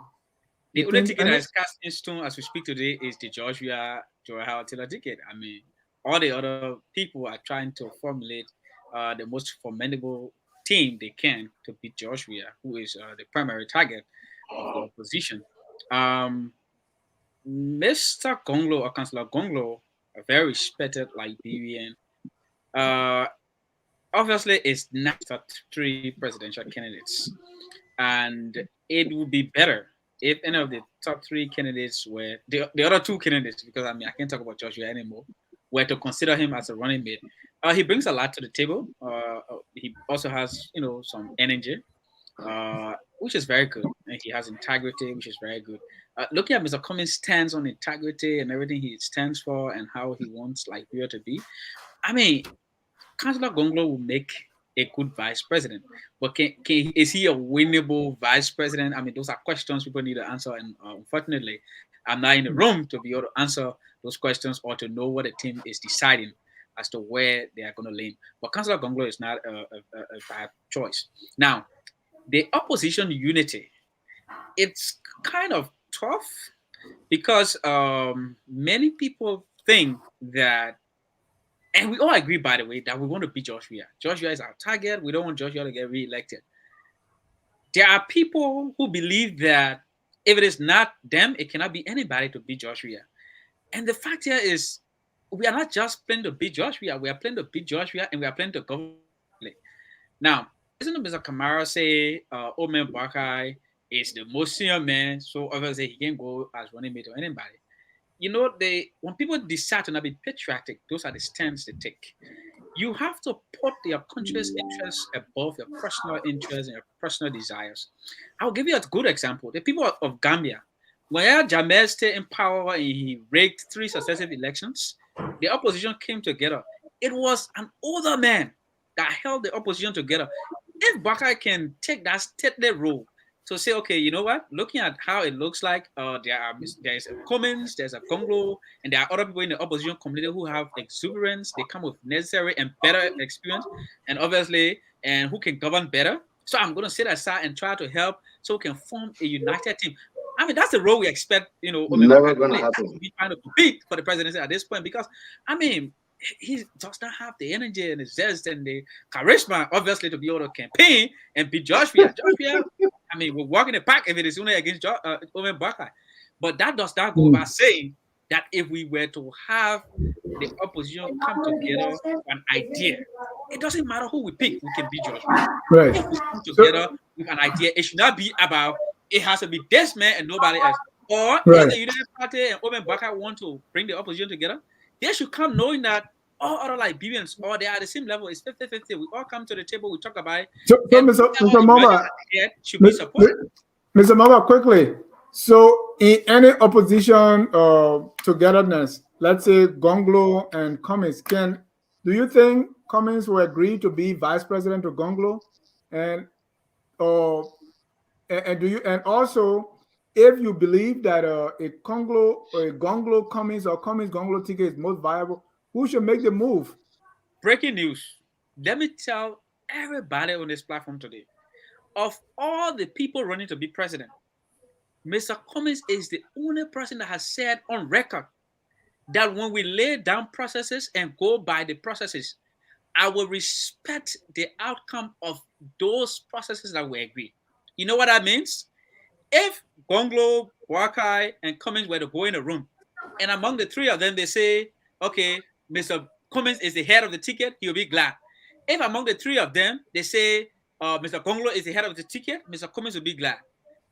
The only ticket that is cast in stone as we speak today is the Joshua Taylor ticket. I mean, all the other people are trying to formulate the most formidable team they can to beat Joshua, who is the primary target of the opposition. Mr. Gongloe or Councillor Gongloe, a very respected Liberian, obviously is not top 3 presidential candidates, and it would be better if any of the top 3 candidates were the other 2 candidates, because I mean I can't talk about Joshua anymore, were to consider him as a running mate. He brings a lot to the table. He also has some energy, which is very good, and he has integrity, which is very good. Looking at Mr. Cummings' stance on integrity and everything he stands for and how he wants Liberia to be, I mean, Councillor Gongloe will make a good vice president, but is he a winnable vice president? I mean, those are questions people need to answer, and unfortunately, I'm not in the room to be able to answer those questions or to know what the team is deciding as to where they are going to lean. But Councillor Gongloe is not a bad choice. Now, the opposition unity, it's kind of tough because many people think that, and we all agree, by the way, that we want to beat Joshua. Joshua is our target. We don't want Joshua to get re-elected. There are people who believe that if it is not them, it cannot be anybody to beat Joshua. And the fact here is, we are not just playing to beat Joshua. We are playing to beat Joshua, and we are playing to govern. Now, isn't Mr. Kamara say, old man Boakai is the most senior man, so obviously he can go as running mate to anybody. When people decide to not be patriotic, those are the stands they take. You have to put your country's interests above your personal interests and your personal desires. I'll give you a good example. The people of Gambia, when Jammeh stayed in power and he rigged 3 successive elections, the opposition came together. It was an older man that held the opposition together. if Boakai can take that role to say, okay, you know what? Looking at how it looks like, there's a Cummings, there's a Gongloe, and there are other people in the opposition community who have exuberance. They come with necessary and better experience, and obviously, and who can govern better. So I'm going to sit aside and try to help so we can form a united team. I mean, that's the role we expect, Never gonna happen. He's trying to compete for the presidency at this point because, I mean, he does not have the energy and the zest and the charisma, obviously, to be able to campaign and beat Joshua. I mean, we're walking the pack if it is only against Boakai. But that does not go by saying that if we were to have the opposition come together with an idea, it doesn't matter who we pick, we can beat Joshua. Right. If we come together with an idea, it should not be about it has to be this man and nobody else. Or if the United Party and Boakai want to bring the opposition together, they should come knowing that all other Liberians, or they are at the same level, it's 50-50. We all come to the table, we talk about it. So Mr. Mama, should be supported. Mr. Mama, quickly. So in any opposition togetherness, let's say Gongloe and Cummings, do you think Cummings will agree to be vice president of Gongloe? And also, if you believe that a Gongloe Cummings or Cummings Gongloe ticket is most viable, who should make the move? Breaking news. Let me tell everybody on this platform today. Of all the people running to be president, Mr. Cummings is the only person that has said on record that when we lay down processes and go by the processes, I will respect the outcome of those processes that we agree. You know what that means? If Gongloe, Boakai, and Cummings were to go in a room, and among the three of them, they say, okay, Mr. Cummings is the head of the ticket, he'll be glad. If among the three of them, they say Mr. Gongloe is the head of the ticket, Mr. Cummings will be glad.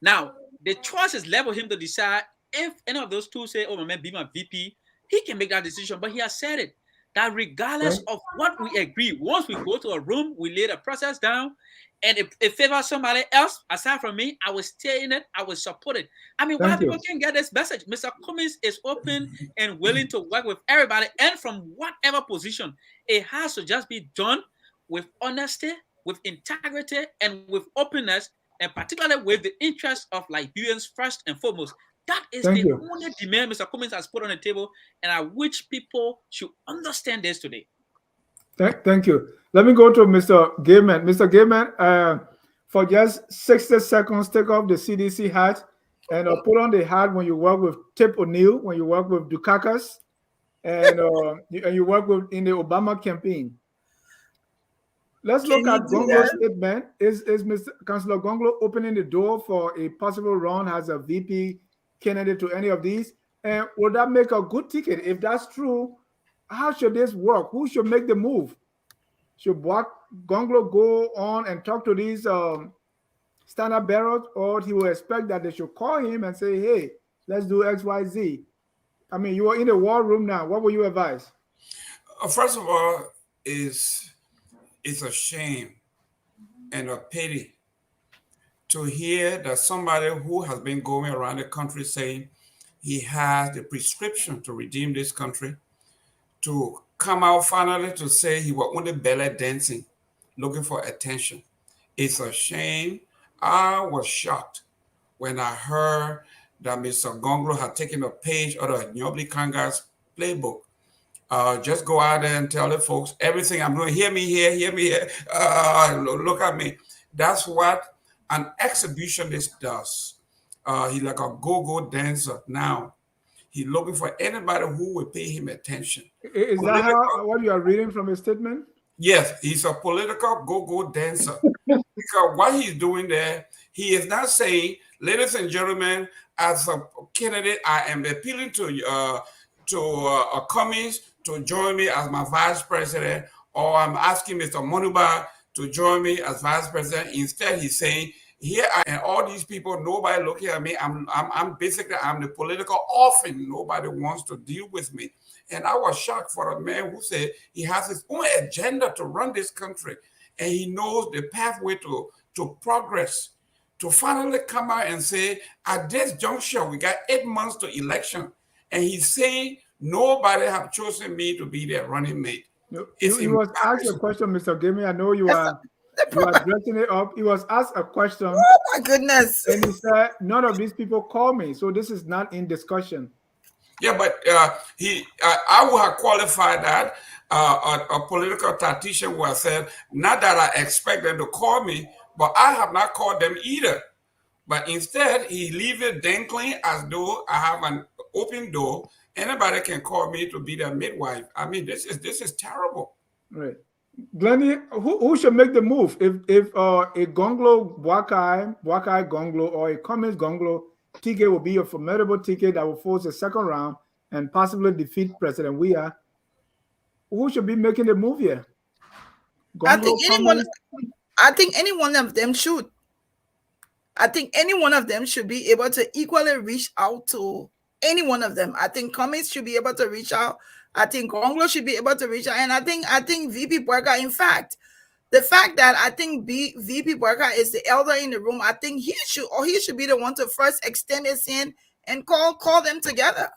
Now, the choice is left for him to decide. If any of those two say, oh, my man, be my VP, he can make that decision. But he has said it, that regardless of what we agree, once we go to a room, we lay the process down, and if it favors somebody else, aside from me, I will stay in it, I will support it. I mean, why people can get this message? Mr. Cummings is open and willing to work with everybody, and from whatever position, it has to just be done with honesty, with integrity, and with openness, and particularly with the interests of Liberians first and foremost. That is the only demand Mr. Cummings has put on the table, and I wish people should understand this today. Thank you. Let me go to Mr. Gaiman. Mr. Gaiman, for just 60 seconds, take off the CDC hat and put on the hat when you work with Tip O'Neill, when you work with Dukakis, and you work with in the Obama campaign. Let's look at Gongloe's statement. Is Mr. Councillor Gongloe opening the door for a possible run as a VP candidate to any of these? And would that make a good ticket? If that's true, how should this work? Who should make the move? Should Gongloe go on and talk to these standard bearers, or he will expect that they should call him and say, hey, let's do X, Y, Z? I mean, you are in the war room now. What will you advise? First of all, it's a shame and a pity to hear that somebody who has been going around the country saying he has the prescription to redeem this country, to come out finally to say he was only belly dancing, looking for attention. It's a shame. I was shocked when I heard that Mr. Gongloe had taken a page out of Nyobli Kanga's playbook. Just go out there and tell the folks everything I'm doing. Hear me here, hear me here. Look at me. That's what an exhibitionist does. He's like a go-go dancer now. He's looking for anybody who will pay him attention. Is that what you are reading from his statement? Yes, he's a political go-go dancer. Because what he's doing there, he is not saying, ladies and gentlemen, as a candidate, I am appealing to Cummings to join me as my vice president, or I'm asking Mr. Monuba to join me as vice president. Instead, he's saying, here I am, all these people, nobody looking at me. I'm the political orphan. Nobody wants to deal with me. And I was shocked for a man who said he has his own agenda to run this country, and he knows the pathway to progress, to finally come out and say, at this juncture, we got 8 months to election, and he's saying nobody have chosen me to be their running mate. You was asked a question, Mr. Gaiman. I know you are You are dressing it up. He was asked a question, Oh my goodness. and he said, "None of these people call me, so this is not in discussion." Yeah, but I would have qualified that a political tactician would have said, not that I expect them to call me, but I have not called them either. But instead, he leave it dangling as though I have an open door. Anybody can call me to be their midwife. I mean, this is terrible. Right. Glennie, who should make the move? If a Gongloe Boakai Gongloe or a Cummings Gongloe ticket will be a formidable ticket that will force a second round and possibly defeat President Weah, who should be making the move here? Gongloe, I think any one of them should. I think any one of them should be able to equally reach out to any one of them. I think Cummings should be able to reach out. I think Gongloe should be able to reach out. And I think VP Boakai, in fact, the fact that I think VP Boakai is the elder in the room, I think he should be the one to first extend his hand and call them together.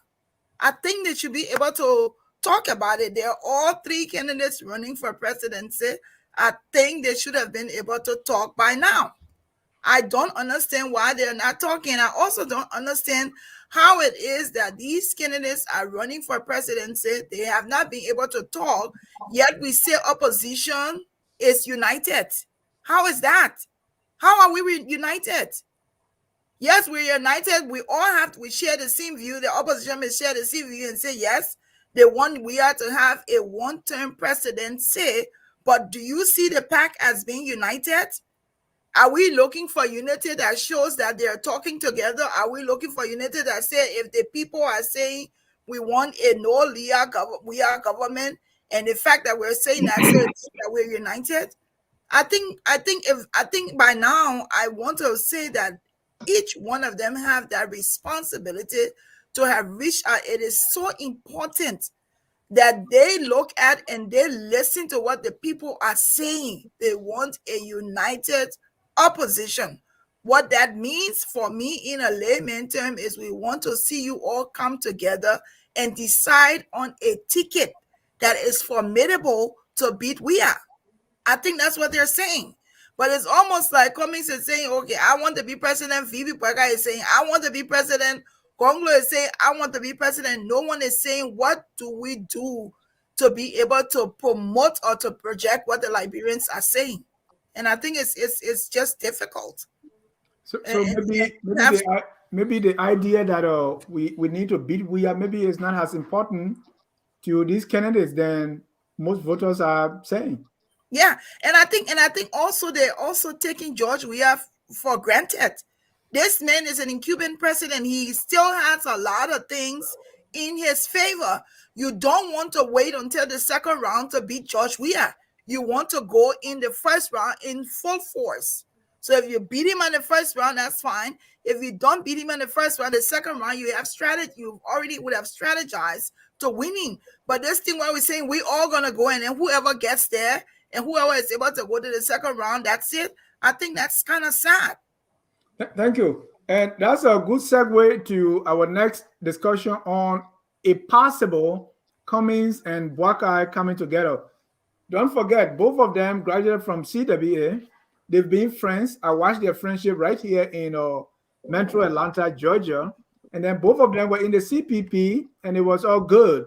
I think they should be able to talk about it. They're all three candidates running for presidency. I think they should have been able to talk by now. I don't understand why they're not talking. I also don't understand how it is that these candidates are running for presidency. They have not been able to talk, yet we say opposition is united. How is that? How are we united? Yes, we're united. We share the same view. The opposition may share the same view and say, yes, we are to have a one-term presidency. But do you see the pack as being united? Are we looking for unity that shows that they're talking together? Are we looking for unity that say if the people are saying we want a no-Weah government, and the fact that we're saying that says that we're united? I think by now I want to say that each one of them have that responsibility to have reached out. It is so important that they look at and they listen to what the people are saying. They want a united opposition. What that means for me in a layman term is we want to see you all come together and decide on a ticket that is formidable to beat Weah. I think that's what they're saying. But it's almost like Cummings is saying, okay, I want to be president. VP Boakai is saying, I want to be president. Gongloe is saying, I want to be president. No one is saying, what do we do to be able to promote or to project what the Liberians are saying? And I think it's just difficult. So maybe the idea that we need to beat Weah maybe is not as important to these candidates than most voters are saying. Yeah, and I think also they're also taking George Weah for granted. This man is an incumbent president. He still has a lot of things in his favor. You don't want to wait until the second round to beat George Weah. You want to go in the first round in full force. So if you beat him in the first round, that's fine. If you don't beat him in the first round, the second round, you already would have strategized to winning. But this thing where we're saying we all gonna go in and whoever gets there and whoever is able to go to the second round, that's it. I think that's kind of sad. Thank you. And that's a good segue to our next discussion on a possible Cummings and Boakai coming together. Don't forget, both of them graduated from CWA. They've been friends. I watched their friendship right here in Metro Atlanta, Georgia. And then both of them were in the CPP, and it was all good.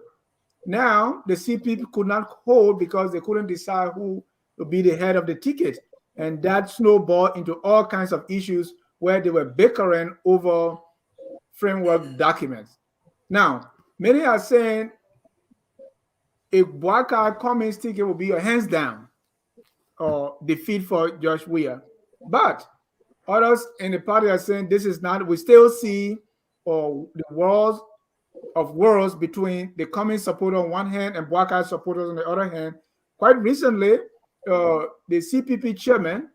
Now, the CPP could not hold because they couldn't decide who would be the head of the ticket. And that snowballed into all kinds of issues where they were bickering over framework documents. Now, many are saying a Boakai Cummings ticket will be a hands down defeat for George Weah. But others in the party are saying this is not. We still see the wars of worlds between the Cummings supporter on one hand and Boakai supporters on the other hand. Quite recently, the CPP chairman,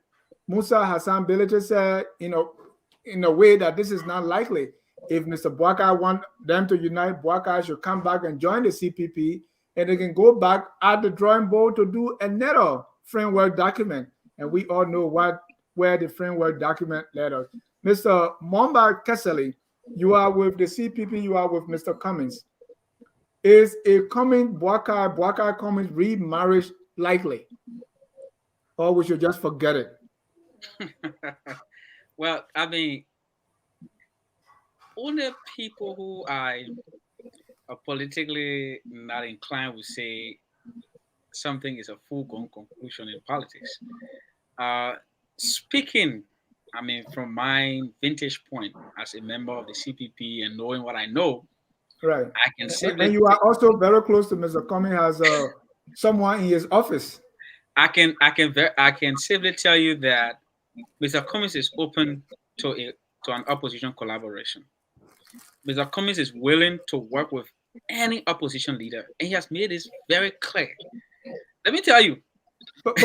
Musa Hassan Bilete, said, in a way that this is not likely. If Mr. Boakai wants them to unite, Boakai should come back and join the CPP, and they can go back at the drawing board to do another framework document. And we all know where the framework document led us. Mr. Momba Keseli, you are with the CPP, you are with Mr. Cummings. Is a Cummings Boakai Cummings remarriage likely? or we should just forget it? Well, I mean, only people who are politically not inclined would say something is a foregone conclusion in politics. Uh, Speaking, I mean, from my vintage point as a member of the CPP and knowing what I know, Right. I can And safely you are also very close to Mr. Cummings as someone in his office. I can safely tell you that Mr. Cummings is open to an opposition collaboration. Mr. Cummings is willing to work with any opposition leader, and he has made this very clear. Let me tell you. But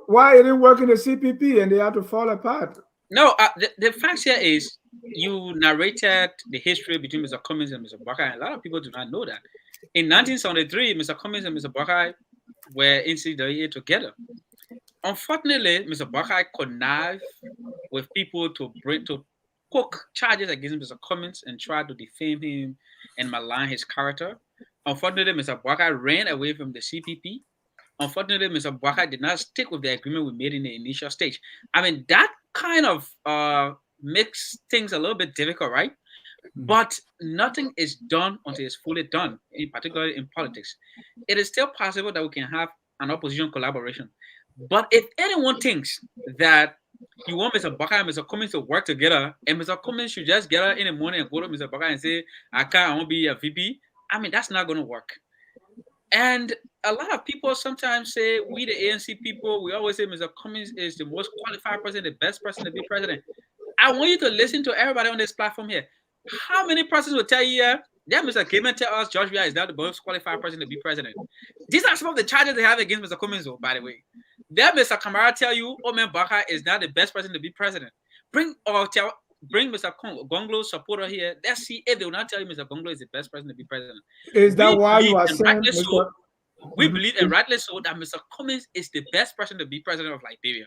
why it didn't work in the CPP and they had to fall apart? No, the fact here is you narrated the history between Mr. Cummings and Mr. Boakai. A lot of people do not know that. In 1973, Mr. Cummings and Mr. Boakai were in CWA together. Unfortunately, Mr. Boakai connived with people to cook charges against Mr. Cummings and try to defame him and malign his character. Unfortunately, Mr. Boakai ran away from the CPP. Unfortunately, Mr. Boakai did not stick with the agreement we made in the initial stage. I mean, that kind of makes things a little bit difficult, right? But nothing is done until it's fully done, in particular in politics. It is still possible that we can have an opposition collaboration. But if anyone thinks that you want Mr. Boakai and Mr. Cummings to work together, and Mr. Cummings should just get up in the morning and go to Mr. Boakai and say, I won't be a VP, I mean, that's not going to work. And a lot of people sometimes say, we the ANC people, we always say Mr. Cummings is the most qualified person, the best person to be president. I want you to listen to everybody on this platform here. How many persons will tell you, that Mr. Gaiman tell us George Weah is not the most qualified person to be president? These are some of the charges they have against Mr. Cummings, though, by the way. Then Mr. Kamara tell you, man, Boakai is not the best person to be president. Bring Mr. Gongloe supporter here. Let's see if they will not tell you Mr. Gongloe is the best person to be president. Is that why you are saying, Mr. We believe, and rightly so, that Mr. Cummings is the best person to be president of Liberia.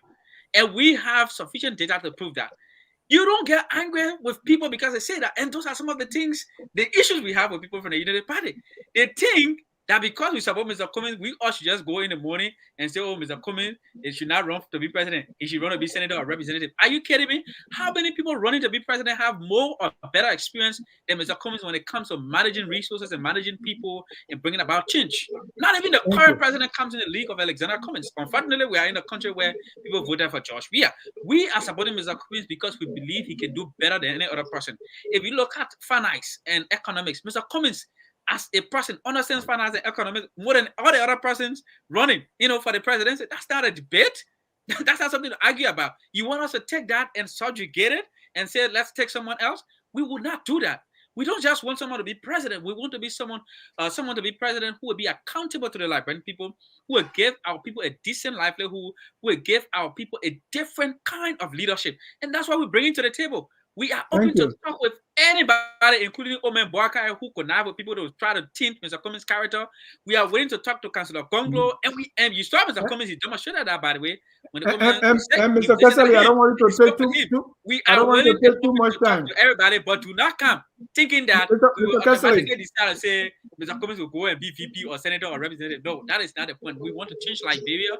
And we have sufficient data to prove that. You don't get angry with people because they say that. And those are some of the things, the issues we have with people from the United Party. They think that because we support Mr. Cummings, we all should just go in the morning and say, oh, Mr. Cummings, he should not run to be president. He should run to be senator or representative. Are you kidding me? How many people running to be president have more or better experience than Mr. Cummings when it comes to managing resources and managing people and bringing about change? Not even the current president comes in the league of Alexander Cummings. Unfortunately, we are in a country where people voted for George Weah. We are supporting Mr. Cummings because we believe he can do better than any other person. If you look at finance and economics, Mr. Cummings, as a person, understands finance and economics more than all the other persons running, for the presidency. That's not a debate. That's not something to argue about. You want us to take that and subjugate it and say, let's take someone else? We will not do that. We don't just want someone to be president. We want to be someone to be president who will be accountable to the Liberian people, who will give our people a decent livelihood, who will give our people a different kind of leadership. And that's what we bring to the table. We are open to talk with anybody, including Omen Boakai, who connive with people to try to tint Mr. Cummings' character. We are willing to talk to Councillor Gongloe, and you saw Mr. Cummings. He demonstrated that, by the way. When the and Mr. Kasali, I don't want you to take too much time. To everybody, but do not come thinking that we will automatically decide to say Mr. Cummings will go and be VP or senator or representative. No, that is not the point. We want to change Liberia,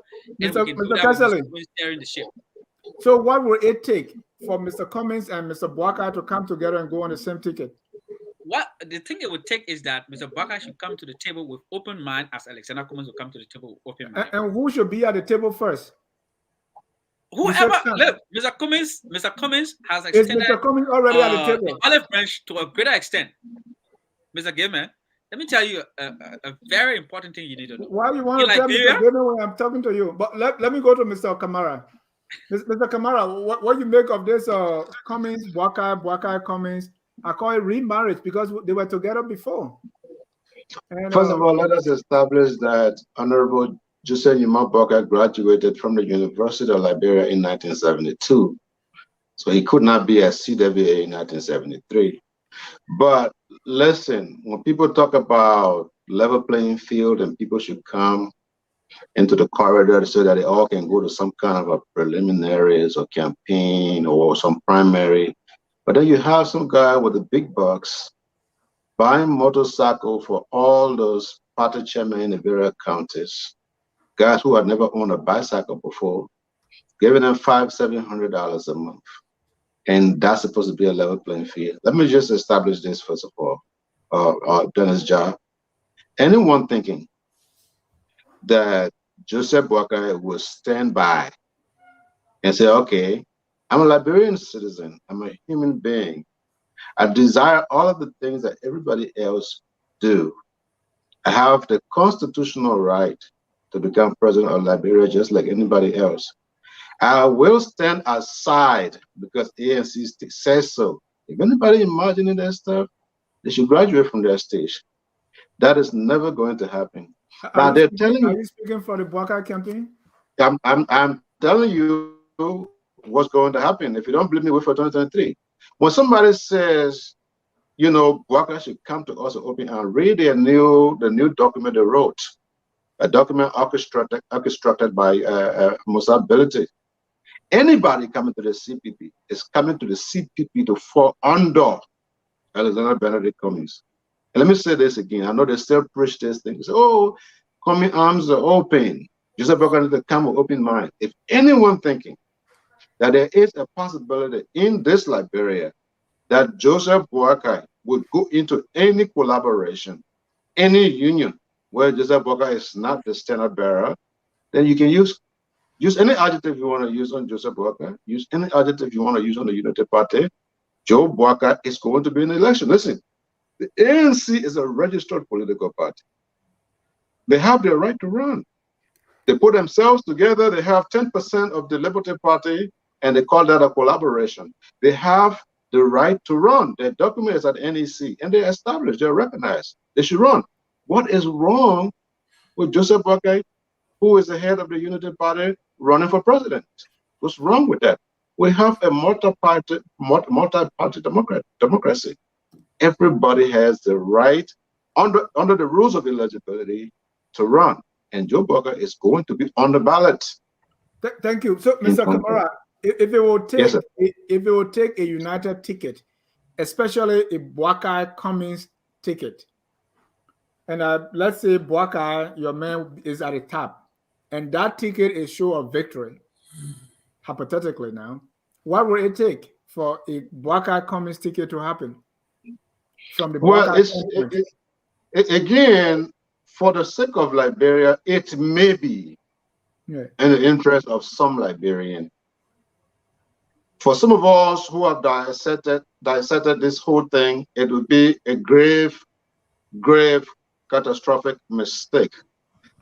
and we can do that with Mr. Cummings steering the ship. So what will it take for Mr. Cummings and Mr. Boakai to come together and go on the same ticket? What the thing it would take is that Mr. Boakai should come to the table with open mind, as Alexander Cummings will come to the table with open mind. And who should be at the table first? Whoever, look, Mr. Cummings has extended Mr. Cummings already at the table? The olive branch to a greater extent. Mr. Gaiman, let me tell you a very important thing you need to know. Why you want to tell Mr. Gaiman when I'm talking to you? But let me go to Mr. Kamara. Mr. Kamara, what you make of this Cummings, Boakai Cummings? I call it remarriage because they were together before. And, first of all, let us establish that Honorable Joseph Nyuma Boakai graduated from the University of Liberia in 1972. So he could not be a CWA in 1973. But listen, when people talk about level playing field and people should come into the corridor so that they all can go to some kind of a preliminaries or campaign or some primary. But then you have some guy with the big bucks buying motorcycle for all those party chairmen in the various counties, guys who had never owned a bicycle before, giving them $500-700 a month. And that's supposed to be a level playing field. Let me just establish this first of all, Dennis job. Anyone thinking that Joseph Boakai will stand by and say, okay, I'm a Liberian citizen, I'm a human being, I desire all of the things that everybody else do. I have the constitutional right to become president of Liberia just like anybody else. I will stand aside because ANC says so. If anybody imagining that stuff, they should graduate from their stage. That is never going to happen. Now they're telling you. Are you speaking for the Boakai campaign? I'm telling you what's going to happen. If you don't believe me, wait for 2023. When somebody says, you know, Boakai should come to us open and read the new document they wrote, a document orchestrated by Musa Belite. Anybody coming to the CPP is coming to the CPP to fall under Alexander Benedict Cummings. And let me say this again. I know they still preach this thing. Say, oh, Cummings arms are open. Joseph Boakai needs to come with open mind. If anyone thinking that there is a possibility in this Liberia that Joseph Boakai would go into any collaboration, any union where Joseph Boakai is not the standard bearer, then you can use any adjective you want to use on Joseph Boakai. Use any adjective you want to use on the United Party. Joe Boakai is going to be in the election. Listen, the ANC is a registered political party. They have their right to run. They put themselves together. They have 10% of the Liberty Party, and they call that a collaboration. They have the right to run. Their document is at NEC, and they're established. They're recognized. They should run. What is wrong with Joseph Boakai, who is the head of the Unity Party, running for president? What's wrong with that? We have a multi-party democracy. Everybody has the right, under the rules of eligibility, to run. And Joe Boakai is going to be on the ballot. Thank you. So, Mr. Kamara, if it will take, yes, if it will take a united ticket, especially a Boakai Cummings ticket, and let's say Boakai, your man is at the top, and that ticket is show of victory, hypothetically now, what will it take for a Boakai Cummings ticket to happen? From the Boakai again, for the sake of Liberia, it may be in the interest of some Liberian. For some of us who have dissected this whole thing, it would be a grave, catastrophic mistake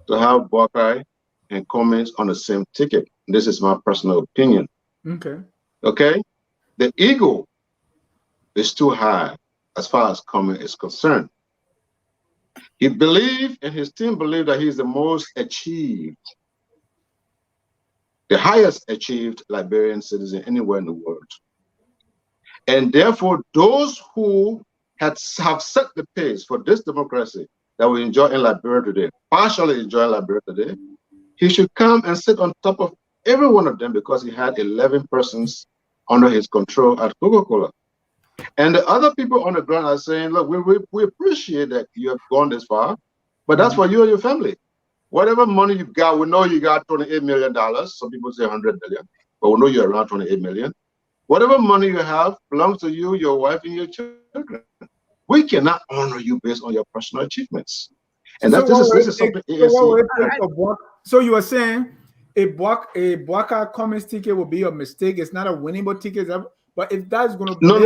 to have Boakai and Cummings on the same ticket. This is my personal opinion. Okay? The ego is too high as far as Cummings is concerned. He believed, and his team believed, that he's the most achieved, the highest achieved Liberian citizen anywhere in the world. And therefore, those who have set the pace for this democracy that we enjoy in Liberia today, partially enjoy Liberia today, he should come and sit on top of every one of them because he had 11 persons under his control at Coca-Cola. And the other people on the ground are saying, look, we appreciate that you have gone this far, but that's for you and your family. Whatever money you've got, we know you got $28 million. Some people say 100 million, but we know you're around 28 million. Whatever money you have belongs to you, your wife, and your children. We cannot honor you based on your personal achievements. And this is something ANC. So you are saying a Boakai Cummings ticket will be a mistake. It's not a winnable ticket. But if that's going to no,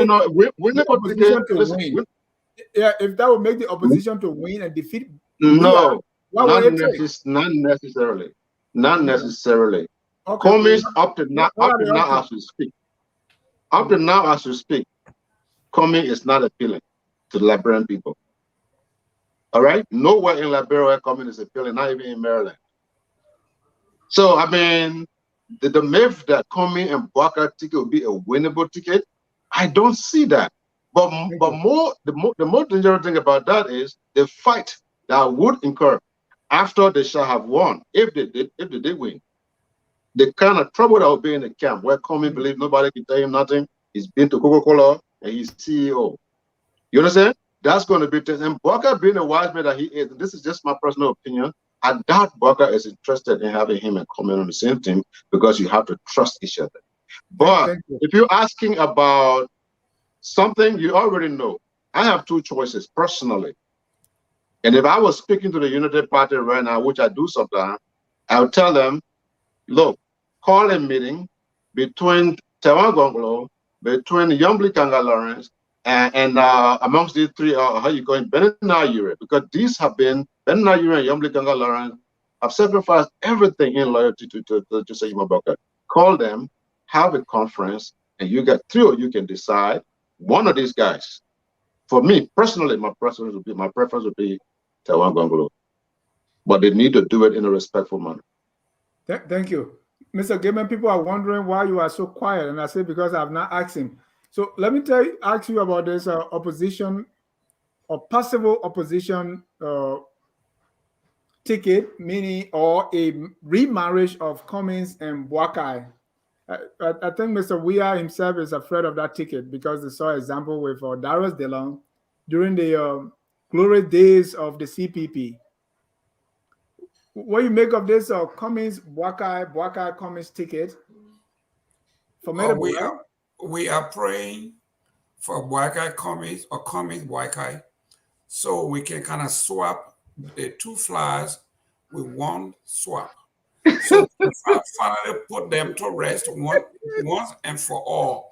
winnable ticket, yeah, if that will make the opposition to win and defeat, not necessarily. Not necessarily. Okay. Cummings up to now as we speak. Up to now as we speak, Cummings is not appealing to the Liberian people. All right, nowhere in Liberia Cummings is appealing, not even in Maryland. So I mean, the myth that Cummings and Boakai ticket will be a winnable ticket, I don't see that. But the more dangerous thing about that is the fight that would incur after they shall have won, if they did win. The kind of trouble that will be in the camp where Cummings believes nobody can tell him nothing. He's been to Coca-Cola and he's CEO. You understand? That's going to be, and Boakai being a wise man that he is, and this is just my personal opinion, I doubt Boakai is interested in having him and Cummings on the same team because you have to trust each other. But if you're asking about something you already know, I have two choices personally. And if I was speaking to the United Party right now, which I do sometimes, I would tell them, look, call a meeting between Tewan Gongloe, between Yombli Kanga Lawrence, and amongst these three, how you call it, Benina, because these have been, Benina and Yombli Kanga Lawrence have sacrificed everything in loyalty to Joseph Boakai. Call them, have a conference, and you get three of you can decide one of these guys. For me, personally, my preference would be Tewan Gongloe. But they need to do it in a respectful manner. Thank you. Mr. Gaiman, people are wondering why you are so quiet, and I say because I have not asked him. So let me ask you about this opposition or possible opposition ticket, meaning or a remarriage of Cummings and Boakai. I think Mr. Weah himself is afraid of that ticket because they saw example with Darius DeLong during the glory days of the CPP. What do you make of this Cummings Boakai Cummings ticket? Formidable, we are praying for Boakai Cummings or Cummings Boakai, so we can kind of swap the two flags with one swap. So finally put them to rest once and for all.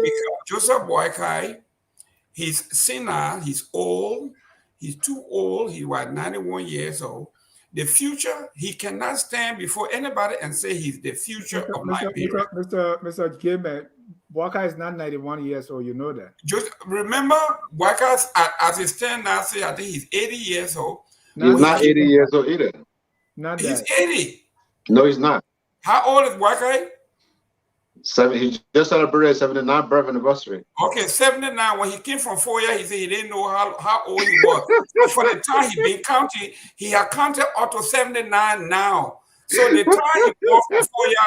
Because Joseph Boakai, he's senile, he's old, he's too old, he was 91 years old. The future, he cannot stand before anybody and say he's the future of Liberia. Mr. Gaiman, Boakai is not 91 years old, you know that. Just remember, Boakai, as he stands now, say I think he's 80 years old. He's not 80 years old either. Not he's that. 80. No, he's not. How old is Boakai? He just celebrated 79th birth anniversary. Okay, 79. When he came from 4 years, he said he didn't know how old he was. But for the time he been counting, he had counted up to 79 now. So the time he walked from 4 years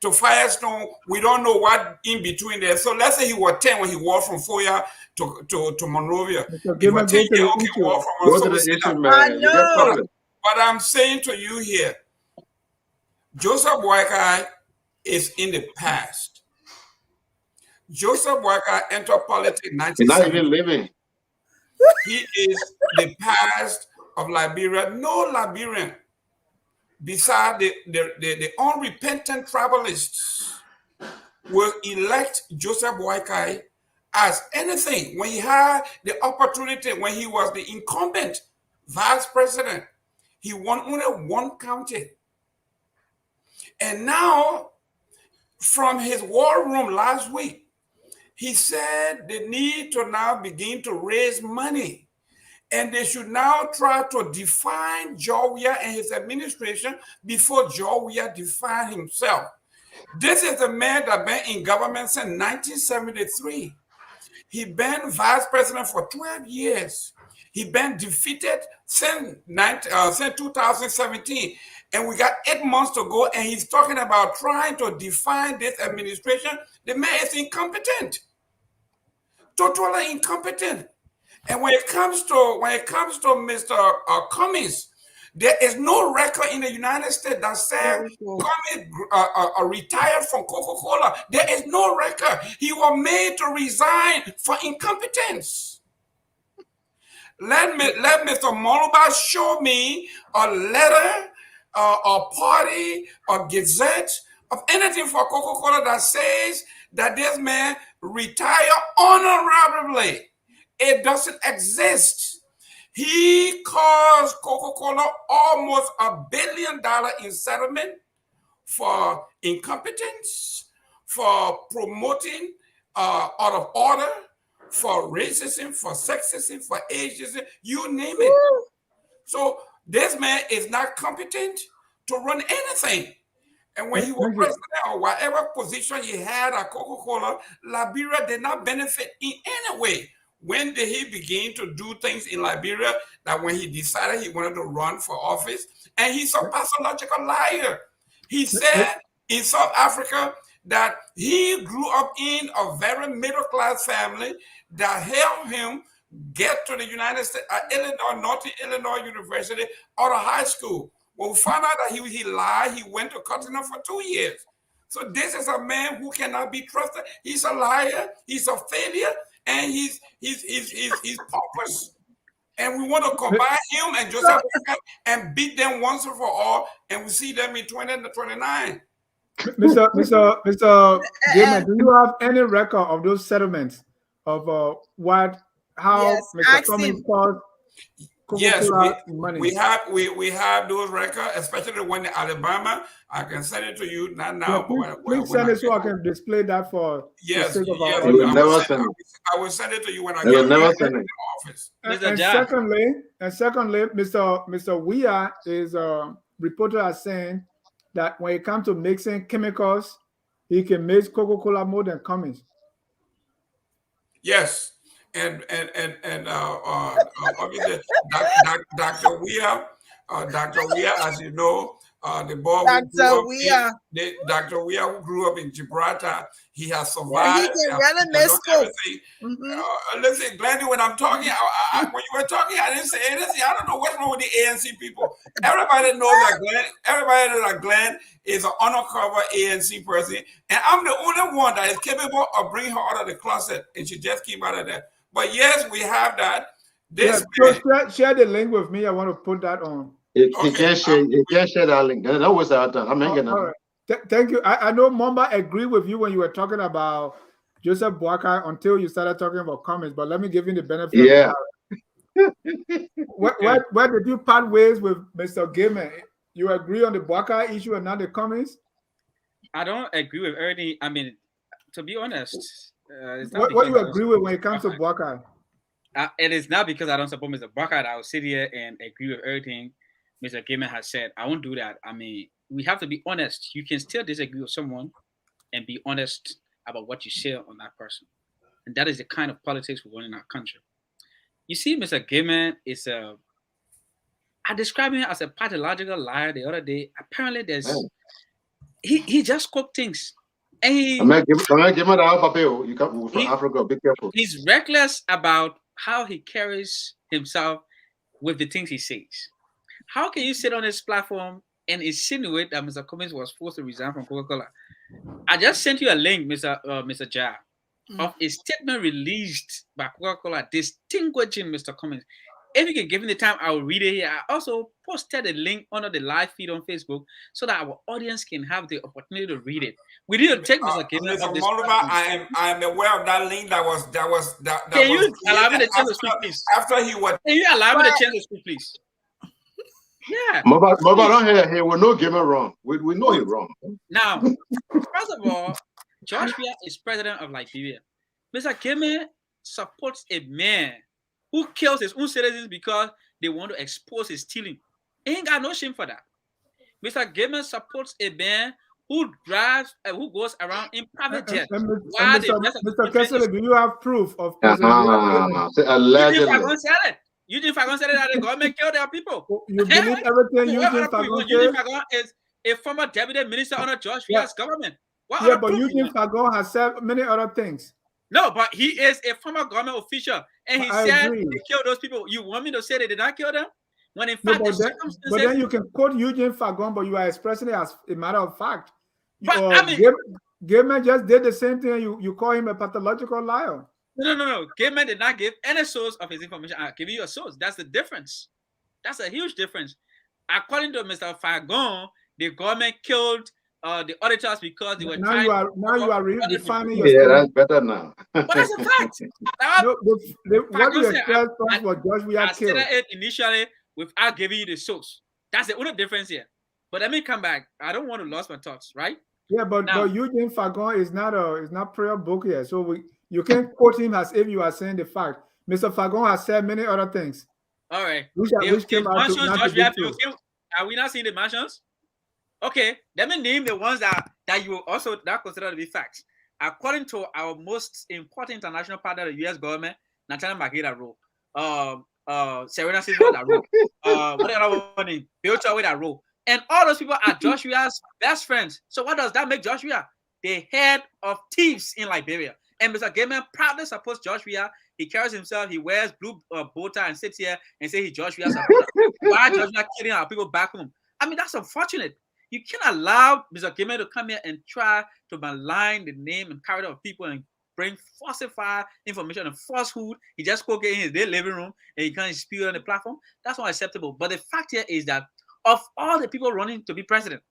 to Firestone, we don't know what in between there. So let's say he was 10 when he walked from 4 years to Monrovia. He was 10 years, okay, walk from Monrovia. I know. But I'm saying to you here, Joseph Boakai is in the past. Joseph Boakai entered politics in 1970. He's not even living. He is the past of Liberia. No Liberian, beside the unrepentant tribalists, will elect Joseph Boakai as anything. When he had the opportunity, when he was the incumbent vice president, he won only one county. And now, from his war room last week, he said they need to now begin to raise money. And they should now try to define Joe Weah and his administration before Joe Weah defined himself. This is the man that been in government since 1973. He been vice president for 12 years. He been defeated since 2017. And we got 8 months to go, and he's talking about trying to define this administration. The man is incompetent, totally incompetent. And when it comes to Mr. Cummings, there is no record in the United States that said Cummings retired from Coca-Cola. There is no record. He was made to resign for incompetence. Let Mr. Moluba show me a letter, a party, a gazette of anything for Coca-Cola that says that this man retired honorably. It doesn't exist. He caused Coca-Cola almost $1 billion in settlement for incompetence, for promoting out of order, for racism, for sexism, for ageism, you name it. So this man is not competent to run anything. And when he was president or whatever position he had at Coca-Cola, Liberia did not benefit in any way. When did he begin to do things in Liberia that when he decided he wanted to run for office? And he's a pathological liar. He said in South Africa that he grew up in a very middle-class family that helped him get to the United States, Illinois, Northern Illinois University, or a high school. When we found out that he lied, he went to Cotton for 2 years. So this is a man who cannot be trusted. He's a liar. He's a failure, and he's pompous. And we want to combine him and Joseph and beat them once and for all, and we see them in 2029. Mr. Gaiman, do you have any record of those settlements of how Yes, Mr. Cummings caused Yes, money? we have those records, especially the one in Alabama. I can send it to you not now. Yeah, please send it so I can display that for yes, the sake of our yes. audience. I will send it to you when I get back to the office. And secondly, Mr. Weah is reported as saying that when it comes to mixing chemicals, he can mix Coca-Cola more than Cummings. Yes, and obviously, Dr. Weah, as you know, the boy Dr. Weah who grew up in Gibraltar, he has survived. He can really miss Coke. Listen, Glendy, when I'm talking, when you were talking, I didn't say anything. I don't know what's wrong with the ANC people. Everybody knows that Glenn is an undercover ANC person, and I'm the only one that is capable of bringing her out of the closet, and she just came out of there. But yes, we have that. Share the link with me. I want to put that on. He can't share that link. That was our time. I'm hanging all right. Thank you. I know Mamba agreed with you when you were talking about Joseph Boakai until you started talking about Cummings, but let me give you the benefit. Yeah. Where did you part ways with Mr. Gaiman? You agree on the Boakai issue and not the Cummings? I don't agree with everything. I mean, to be honest, what you agree with when it comes to Boakai? It is not because I don't support Mr. Boakai that I will sit here and agree with everything Mr. Gaiman has said. I won't do that. I mean, we have to be honest. You can still disagree with someone and be honest about what you say on that person. And that is the kind of politics we want in our country. You see, Mr. Gaiman is I described him as a pathological liar the other day. Apparently, he just cooked things. And you come from Africa, be careful. He's reckless about how he carries himself with the things he says. How can you sit on this platform and insinuate that Mr. Cummings was forced to resign from Coca-Cola? I just sent you a link, Mr. Jha, of a statement released by Coca-Cola distinguishing Mr. Cummings. If you can give me the time, I will read it here. I also posted a link under the live feed on Facebook so that our audience can have the opportunity to read it. We didn't take Mr. Cummings. Mr. Moluba, I am aware of that link that was. Can you allow me the chance to speak, please? After he was. Can you allow me the chance to speak, please? Yeah. Mama don't hear. We know Gaiman wrong. We know he's wrong. Now, first of all, George Weah is president of Liberia. Mr. Gaiman supports a man who kills his own citizens because they want to expose his stealing. He ain't got no shame for that. Mr. Gaiman supports a man who drives, who goes around in private jets. Mr. Kessler, do you have proof of allegedly? Eugene Fagon said that the government killed their people. You believe everything Eugene Fagon said? Eugene Fagon is a former deputy minister under George Weah's government. But Eugene Fagon has said many other things. No, but he is a former government official, and he said they killed those people. You want me to say they did not kill them? When in fact, but then you can quote Eugene Fagon, but you are expressing it as a matter of fact. But Gaiman just did the same thing. You call him a pathological liar. No. Gaiman did not give any source of his information. I'm giving you a source. That's the difference. That's a huge difference. According to Mr. Fagon, the government killed the auditors because they were trying. Now you are refining your statement. That's better now. But that's a fact. What you express was George Weah killed. I said it initially without giving you the source. That's the only difference here. But let me come back. I don't want to lose my thoughts, right? Yeah, but Eugene Fagon is not prayer book here, so you can't quote him as if you are saying the fact. Mr. Fagon has said many other things. All right. Which came out to not be true. Are we not seeing the mansions? Okay, let me name the ones that you also consider to be facts. According to our most important international partner, the U.S. government, Nathaniel Magida wrote, Serena Silva that wrote, what the other one name? Bill Choway that wrote. And all those people are Joshua's best friends. So what does that make Joshua? The head of thieves in Liberia. And Mr. Gaiman proudly supports George Weah. He carries himself, he wears blue bow tie and sits here and says he's George Weah supporter. Why George Weah killing our people back home? I mean, that's unfortunate. You can't allow Mr. Gaiman to come here and try to malign the name and character of people and bring falsified information and falsehood. He just cook it in his living room and he can't spew on the platform. That's not acceptable. But the fact here is that of all the people running to be president,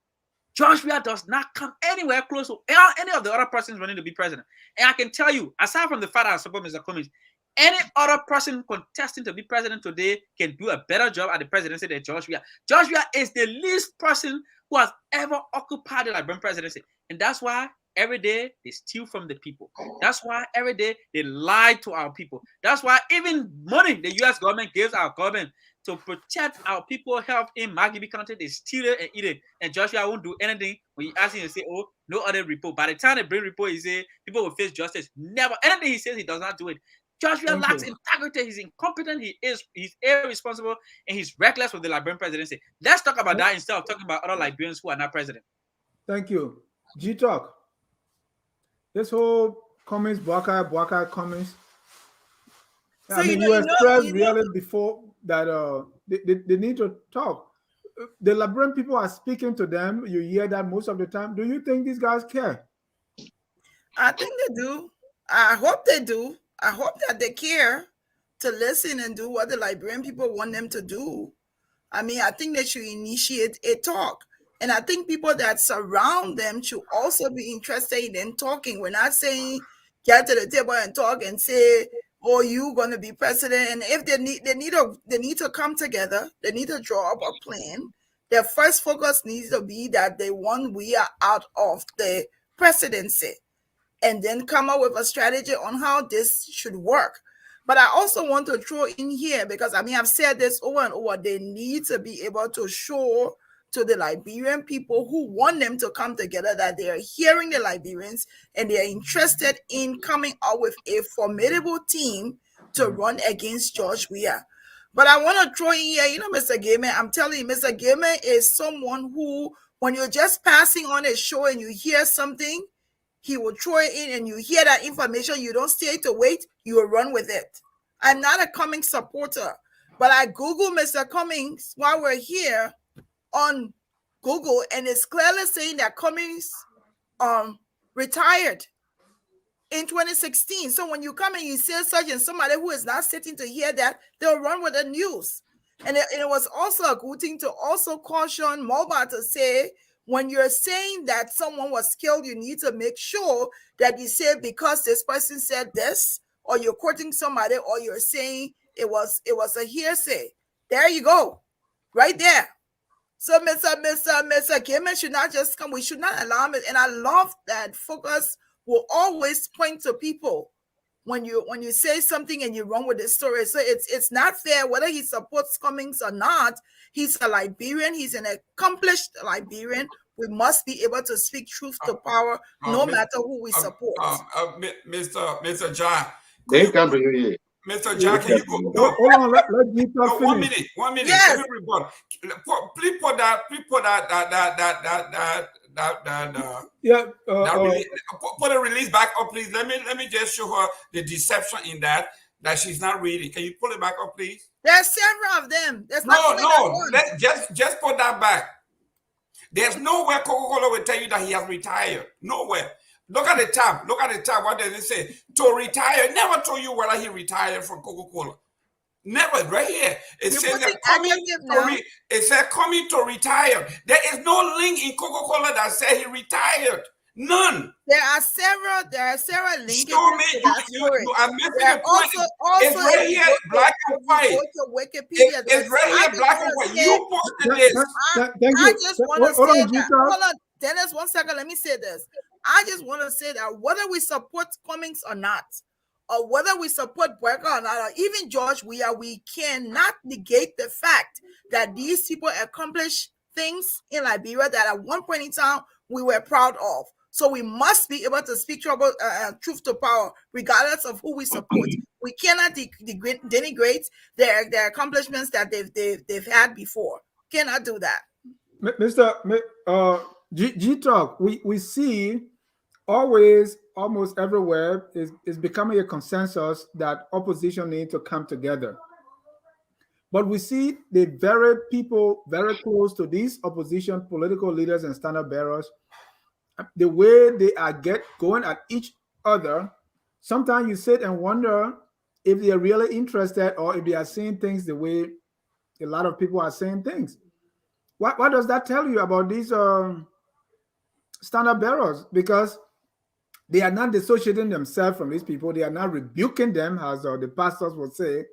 George Weah does not come anywhere close to any of the other persons running to be president. And I can tell you, aside from the fact that I support Mr. Cummings, any other person contesting to be president today can do a better job at the presidency than George Weah. George Weah is the least person who has ever occupied the Liberian presidency. And that's why every day they steal from the people. That's why every day they lie to our people. That's why even money the U.S. government gives our government to protect our people's health in Magibi County, they steal it and eat it. And Joshua won't do anything when you ask him to say, oh, no other report. By the time they bring report, he say people will face justice. Never. Anything he says, he does not do it. Joshua lacks integrity. He's incompetent. He's irresponsible, and he's reckless with the Liberian presidency. Let's talk about that instead of talking about other Liberians who are not president. Thank you. G-Talk. This whole Cummings, Boakai Cummings. So I mean, you expressed really before that they need to talk. The Liberian people are speaking to them. You hear that most of the time. Do you think these guys care? I think they do. I hope they do. I hope that they care to listen and do what the Liberian people want them to do. I mean, I think they should initiate a talk. And I think people that surround them should also be interested in them talking. We're not saying get to the table and talk and say, oh, you going to be president. And if they need to come together, they need to draw up a plan. Their first focus needs to be that they want Weah out of the presidency, and then come up with a strategy on how this should work. But I also want to throw in here, because I mean, I've said this over and over, they need to be able to show to the Liberian people who want them to come together that they are hearing the Liberians and they are interested in coming out with a formidable team to run against George Weah. But I want to throw in here, Mr. Gaiman, I'm telling you, Mr. Gaiman is someone who, when you're just passing on a show and you hear something, he will throw it in and you hear that information. You don't stay to wait. You will run with it. I'm not a Cummings supporter, but I Googled Mr. Cummings while we're here on Google, and it's clearly saying that Cummings retired in 2016. So when you come and you say such, and somebody who is not sitting to hear that, they'll run with the news. And it was also a good thing to also caution Mulba to say, when you're saying that someone was killed, you need to make sure that you say because this person said this, or you're quoting somebody, or you're saying it was a hearsay. There you go, right there. So Mr. Gaiman should not just come. We should not allow it. And I love that Focus will always point to people when you say something and you run with the story. So it's not fair whether he supports Cummings or not. He's a Liberian. He's an accomplished Liberian. We must be able to speak truth to power, no matter who we support. Mr. John. They come to you. Mr. John, can you go? No, hold on, let me talk. 1 minute. Yes. Let me report. Please put that put a release back up, please. Let me just show her the deception in that she's not reading. Can you pull it back up, please? There's several of them. There's just put that back. There's nowhere Coca-Cola will tell you that he has retired. Nowhere. Look at the tab. What does it say? To retire. Never told you whether he retired from Coca-Cola. Never. Right here. It says that coming to retire. There is no link in Coca-Cola that says he retired. None. There are several links. Show me. You are missing the point. It's right here, black and white. Wikipedia. It's right here, black and white. You posted this. I just want to say that. Hold on, Dennis, 1 second. Let me say this. I just want to say that whether we support Cummings or not, or whether we support Boakai or not, or even George Weah, we cannot negate the fact that these people accomplished things in Liberia that at one point in time we were proud of. So we must be able to speak truth to power, regardless of who we support. We cannot denigrate their accomplishments that they've had before. Cannot do that. Mr. G-Talk, we see always, almost everywhere, is becoming a consensus that opposition need to come together. But we see the very people very close to these opposition political leaders and standard bearers, the way they are get going at each other. Sometimes you sit and wonder if they are really interested or if they are seeing things the way a lot of people are saying things. What does that tell you about these standard bearers? Because they are not dissociating themselves from these people. They are not rebuking them, as the pastors would say.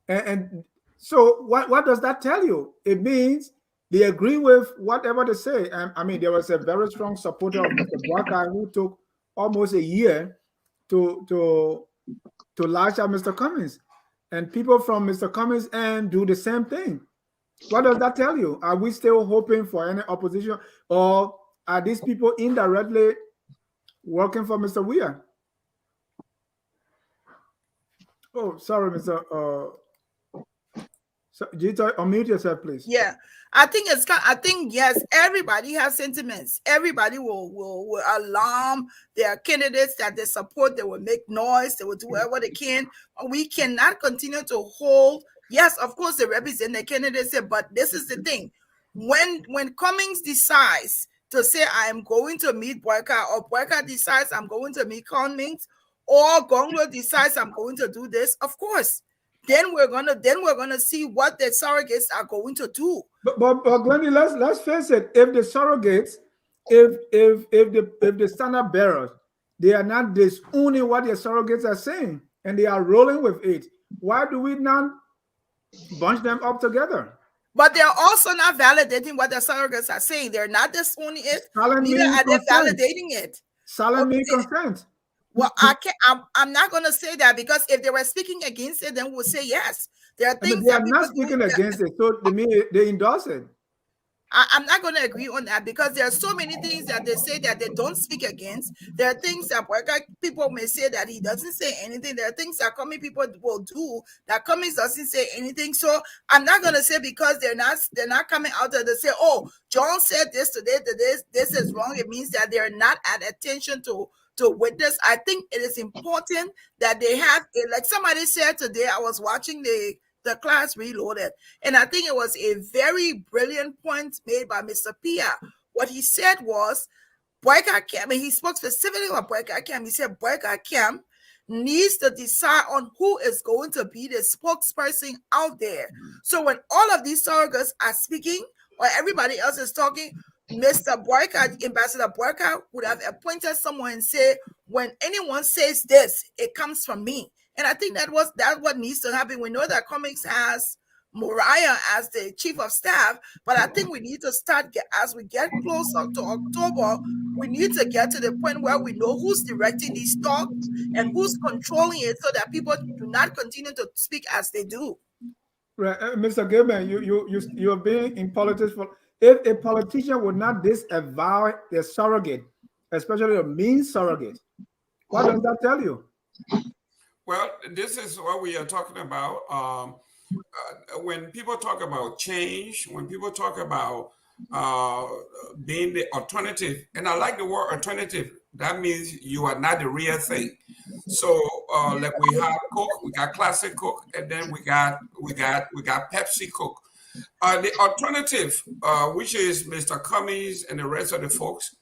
And so, what does that tell you? It means they agree with whatever they say. I mean, there was a very strong supporter of Mr. Boakai who took almost a year to lash out Mr. Cummings, and people from Mr. Cummings and do the same thing. What does that tell you? Are we still hoping for any opposition, or are these people indirectly working for Mr. Weir? Oh, sorry, Mr. So, Jita, unmute yourself, please. Yeah, I think yes, everybody has sentiments. Everybody will alarm their candidates that they support. They will make noise. They will do whatever they can. We cannot continue to hold. Yes, of course, they represent the candidates, but this is the thing: when Cummings decides to say I am going to meet Boakai, or Boakai decides I'm going to meet Cummings, or Gongloe decides I'm going to do this, of course. Then we're gonna see what the surrogates are going to do. But Glendy, let's face it. If the surrogates, if the standard bearers, they are not disowning what the surrogates are saying, and they are rolling with it, why do we not bunch them up together? But they're also not validating what the surrogates are saying. They're not disowning it. Neither are they validating it. Silent means consent. Well, I'm not going to say that, because if they were speaking against it, then we'll say yes. There are things they are not speaking against it, so they endorse it. I'm not going to agree on that, because there are so many things that they say that they don't speak against. There are things that people may say that he doesn't say anything. There are things that Cummings people will do that Cummings doesn't say anything. So I'm not going to say because they're not coming out there to say, oh, John said this today, this is wrong. It means that they're not at attention to witness. I think it is important that they have it. Like somebody said today, I was watching the Class Reloaded, and I think it was a very brilliant point made by Mr. Pia. What he said was, Boakai Camp, and he spoke specifically about Boakai Camp. He said Boakai Camp needs to decide on who is going to be the spokesperson out there. So when all of these surrogates are speaking, or everybody else is talking, Mr. Boakai, Ambassador Boakai, would have appointed someone and say, when anyone says this, it comes from me. And I think that's what needs to happen. We know that Cummings has Mariah as the chief of staff, but I think we need to start, as we get closer to October, we need to get to the point where we know who's directing these talks and who's controlling it, so that people do not continue to speak as they do. Right, Mr. Gilman, you're being in politics for. If a politician would not disavow their surrogate, especially a mean surrogate, what does that tell you? Well, this is what we are talking about. When people talk about change, when people talk about being the alternative, and I like the word alternative, that means you are not the real thing. So like we have Coke, we got classic Coke, and then we got Pepsi Coke. The alternative, which is Mr. Cummings and the rest of the folks,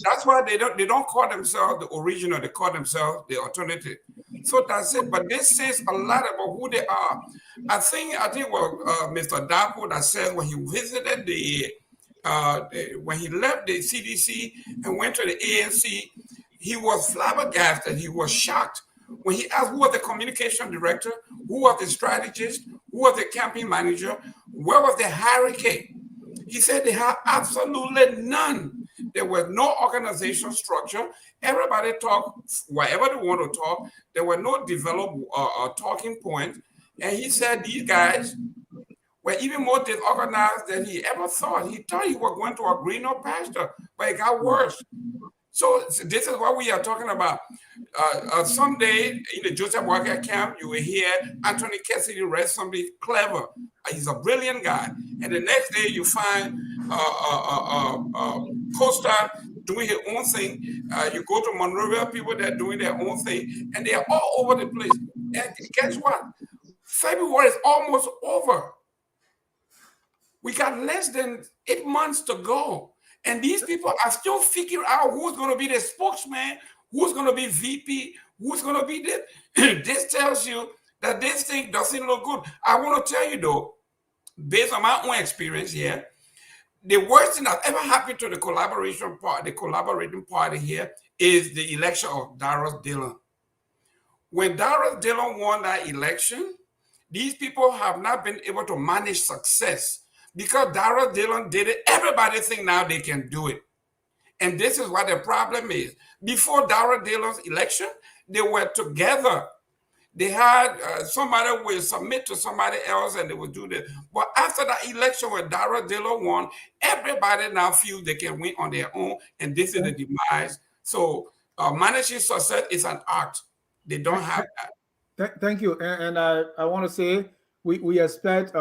that's why they don't call themselves the original, they call themselves the alternative. So that's it. But this says a lot about who they are. I think what Mr. Dapo that said when he visited when he left the CDC and went to the ANC, he was flabbergasted. He was shocked when he asked who was the communication director, who was the strategist, who was the campaign manager, where was the hierarchy. He said they had absolutely none. There was no organizational structure. Everybody talked whatever they want to talk. There were no developed talking points. And he said these guys were even more disorganized than he ever thought. He thought he was going to a greener pasture, but it got worse. So this is what we are talking about. Someday in the Joseph Boakai camp, you will hear Anthony Cassidy read somebody clever. He's a brilliant guy. And the next day you find Costa doing his own thing. You go to Monrovia, people that are doing their own thing, and they are all over the place. And guess what? February is almost over. We got less than 8 months to go. And these people are still figuring out who's going to be the spokesman, who's going to be VP, who's going to be this. This tells you that this thing doesn't look good. I want to tell you, though, based on my own experience here, the worst thing that ever happened to the collaborating party here is the election of Darius Dillon. When Darius Dillon won that election, these people have not been able to manage success because Darius Dillon did it. Everybody think now they can do it. And this is what the problem is. Before Darius Dillon's election, they were together. They had somebody will submit to somebody else and they will do this. But after that election where Darius Dillon won, everybody now feels they can win on their own. And this is the demise. So managing success is an art. They don't have that. Thank you. And I want to say we expect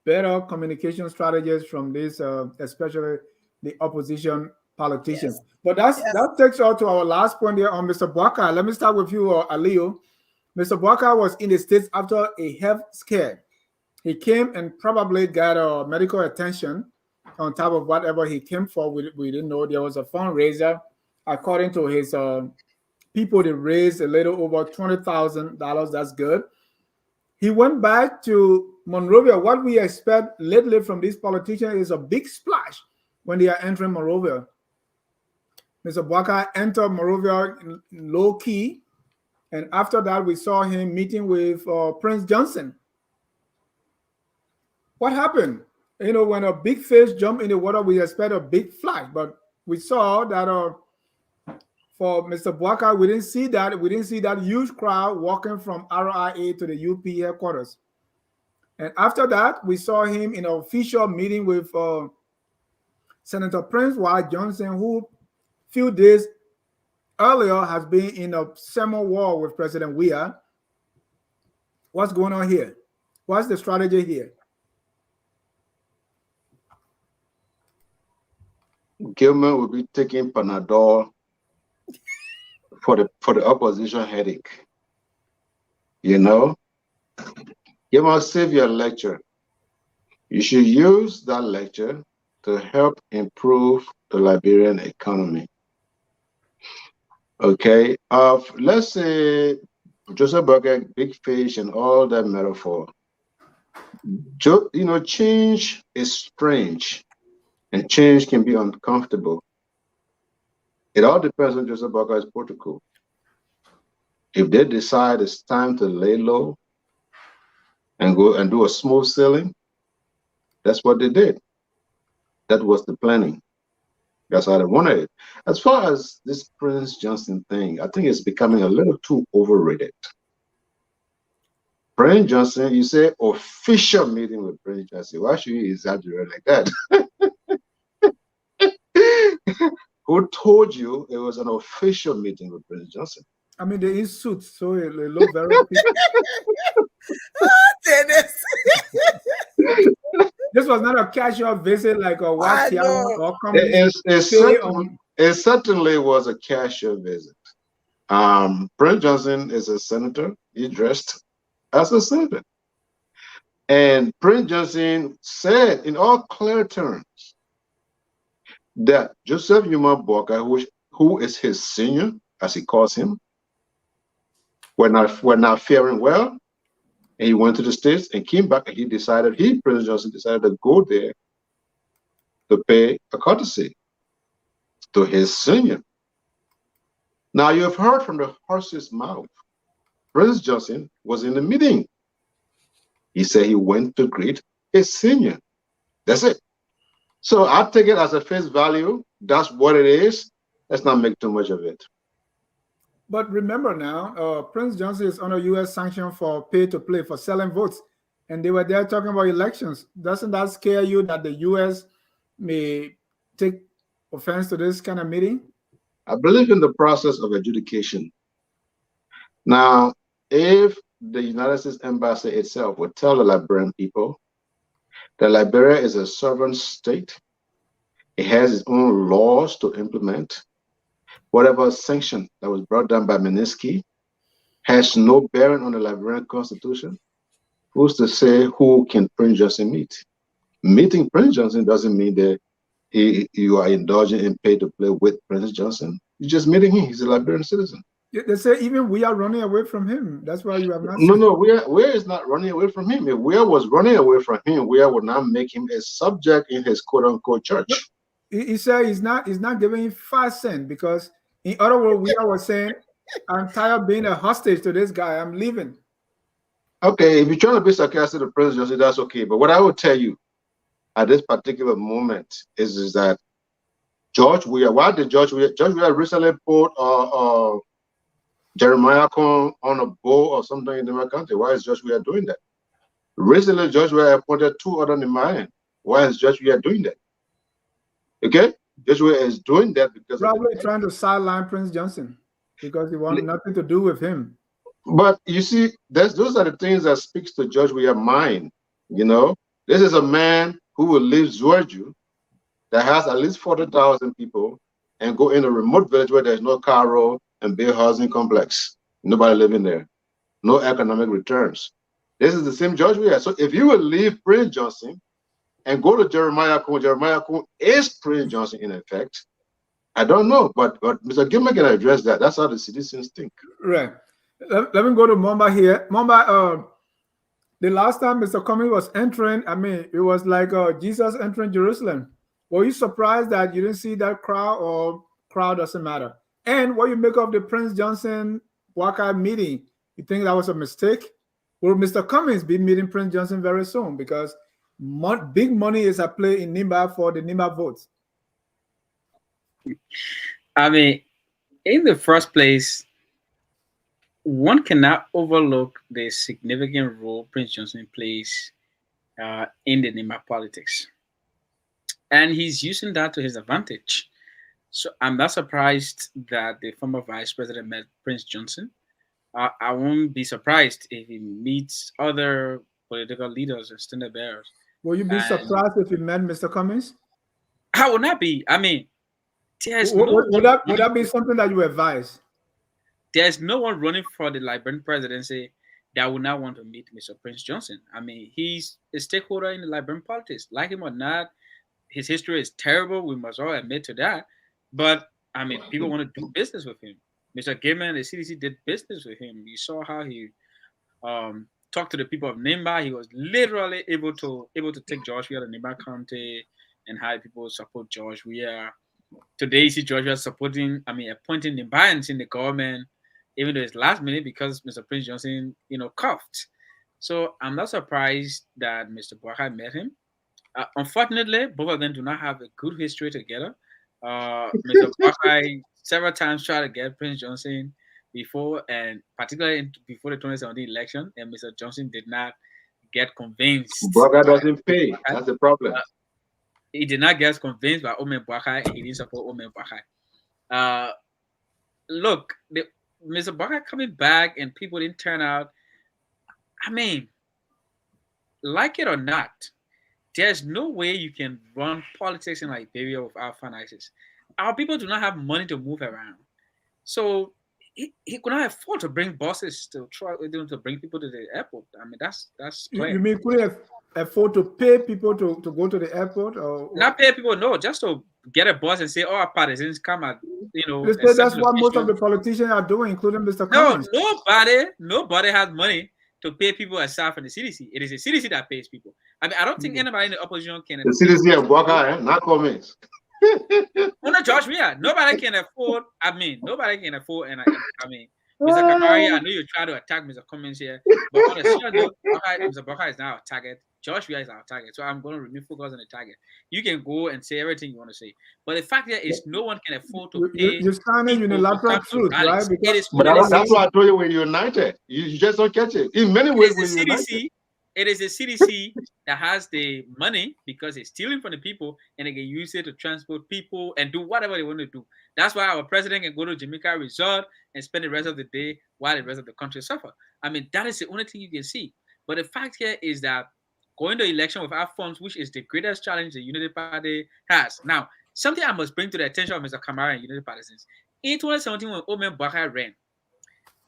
better communication strategies from this, especially the opposition politicians. Yes. But that takes us to our last point here on Mr. Boakai. Let me start with you, Aliyu. Mr. Boakai was in the States after a health scare. He came and probably got medical attention on top of whatever he came for. We didn't know there was a fundraiser. According to his people, they raised a little over $20,000. That's good. He went back to Monrovia. What we expect lately from these politicians is a big splash when they are entering Monrovia. Mr. Boakai entered Monrovia low key, and after that, we saw him meeting with Prince Johnson. What happened? You know, when a big fish jump in the water, we expect a big flash, but we saw that for Mr. Boakai, we didn't see that. We didn't see that huge crowd walking from RIA to the UP headquarters. And after that, we saw him in an official meeting with Senator Prince White Johnson, who few days earlier has been in a similar war with President Weah. What's going on here? What's the strategy here? Gilman will be taking Panadol for the opposition headache. You know, you must save your lecture. You should use that lecture to help improve the Liberian economy. Okay, let's say Joseph Boakai, big fish, and all that metaphor. You know, change is strange, and change can be uncomfortable. It all depends on Joseph Boakai's protocol. If they decide it's time to lay low and go and do a smooth sailing, that's what they did. That was the planning. That's how they wanted it. As far as this Prince Johnson thing, I think it's becoming a little too overrated. Prince Johnson, you say official meeting with Prince Johnson. Why should you exaggerate like that? Who told you it was an official meeting with Prince Johnson? I mean, they're in suits, so they look very. Dennis. This was not a casual visit like a watch or coming. It certainly was a casual visit. Prince Johnson is a senator. He dressed as a senator. And Prince Johnson said in all clear terms that Joseph Yuma Boakai, who is his senior, as he calls him, were not faring well. And he went to the States and came back, and Prince Johnson decided to go there to pay a courtesy to his senior. Now, you have heard from the horse's mouth. Prince Johnson was in the meeting. He said he went to greet his senior. That's it. So I take it as a face value. That's what it is. Let's not make too much of it. But remember now, Prince Johnson is under U.S. sanction for pay-to-play, for selling votes. And they were there talking about elections. Doesn't that scare you that the U.S. may take offense to this kind of meeting? I believe in the process of adjudication. Now, if the United States Embassy itself would tell the Liberian people that Liberia is a sovereign state It has its own laws to implement. Whatever sanction that was brought down by Minsky has no bearing on the Liberian Constitution. Who's to say who can Prince Johnson meet? Meeting Prince Johnson doesn't mean that you are indulging in pay to play with Prince Johnson. You're just meeting him. He's a Liberian citizen. They say even we are running away from him. That's why you have not. No, Where is not running away from him. If Where was running away from him, Where would not make him a subject in his quote unquote church. He said he's not giving him 5 cents because, in other words, we was saying, I'm tired of being a hostage to this guy. I'm leaving. Okay, if you're trying to be sarcastic to Prince Johnson, that's okay. But what I will tell you at this particular moment is that George Weah, why did George Weah recently put Jeremiah Cohn on a board or something in the country? Why is George Weah doing that? Recently, George Weah appointed 2 other Nemayan. Why is George Weah doing that? Okay, George Weah is doing that because probably trying to sideline Prince Johnson because he wanted nothing to do with him. But you see, those are the things that speaks to George Weah's mind. You know, this is a man who will leave Georgia that has at least 40,000 people and go in a remote village where there's no car road and build housing complex. Nobody living there. No economic returns. This is the same George Weah. So if you will leave Prince Johnson and go to Jeremiah Cohn is Prince Johnson in effect. I don't know, but Mr. Gilman can address that. That's how the citizens think. Right. Let me go to Momba here. Momba, the last time Mr. Cummings was entering, I mean, it was like Jesus entering Jerusalem. Were you surprised that you didn't see that crowd, or crowd doesn't matter? And what you make of the Prince Johnson Boakai meeting? You think that was a mistake? Will Mr. Cummings be meeting Prince Johnson very soon? Because big money is at play in Nimba for the Nimba votes. I mean, in the first place, one cannot overlook the significant role Prince Johnson plays in the Nimba politics. And he's using that to his advantage. So I'm not surprised that the former vice president met Prince Johnson. I won't be surprised if he meets other political leaders and standard bearers. Will you be surprised if you met Mr. Cummings? I would not be. I mean, would that be something that you advise? There's no one running for the Liberian presidency that would not want to meet Mr. Prince Johnson. I mean, he's a stakeholder in the Liberian politics. Like him or not, his history is terrible. We must all admit to that. But, I mean, people want to do business with him. Mr. Gilman, the CDC did business with him. You saw how he talked to the people of Nimba. He was literally able to take George Weah to Nimba County and how people support George Weah. Today, you see George Weah appointing Nimbans in the government, even though it's last minute because Mr. Prince Johnson, coughed. So I'm not surprised that Mr. Boakai met him. Unfortunately, both of them do not have a good history together. Mr. Boakai several times tried to get Prince Johnson before, and particularly before the 2017 election, and Mr. Johnson did not get convinced. Boakai doesn't pay. That's the problem. He did not get convinced by Omen Boakai, and he didn't support Omen Boakai. Look, Mr. Boakai coming back and people didn't turn out. I mean, like it or not, there's no way you can run politics in Liberia without finances. Our people do not have money to move around. So he could not afford to bring buses to bring people to the airport. I mean, that's clear. You mean couldn't afford to pay people to go to the airport? Or not pay people, no, just to get a bus and say, oh, our partisans come at, That's what most of the politicians are doing, including Mr. Cummings. No, nobody has money to pay people aside from the CDC. It is the CDC that pays people. I mean, I don't think anybody in the opposition can. The CDC and Boakai, not Cummings. No, George Weah. Nobody can afford. And I mean, Mr. Kamari, I know you try to attack Mr. Cummings here, but on a serious note, Mr. Boakai is now our target. George Weah is our target, so I'm going to remain focused on the target. You can go and say everything you want to say, but the fact that is no one can afford to pay. You're signing unilateral truth, right? But that's why I told you we're united. You just don't catch it. In many ways, we're united. It is the CDC that has the money because it's stealing from the people, and they can use it to transport people and do whatever they want to do. That's why our president can go to Jamaica Resort and spend the rest of the day while the rest of the country suffer. I mean, that is the only thing you can see. But the fact here is that going to election without funds, which is the greatest challenge the Unity Party has. Now, something I must bring to the attention of Mr. Kamara and United Partisans. In 2017, when Omen Boakai ran,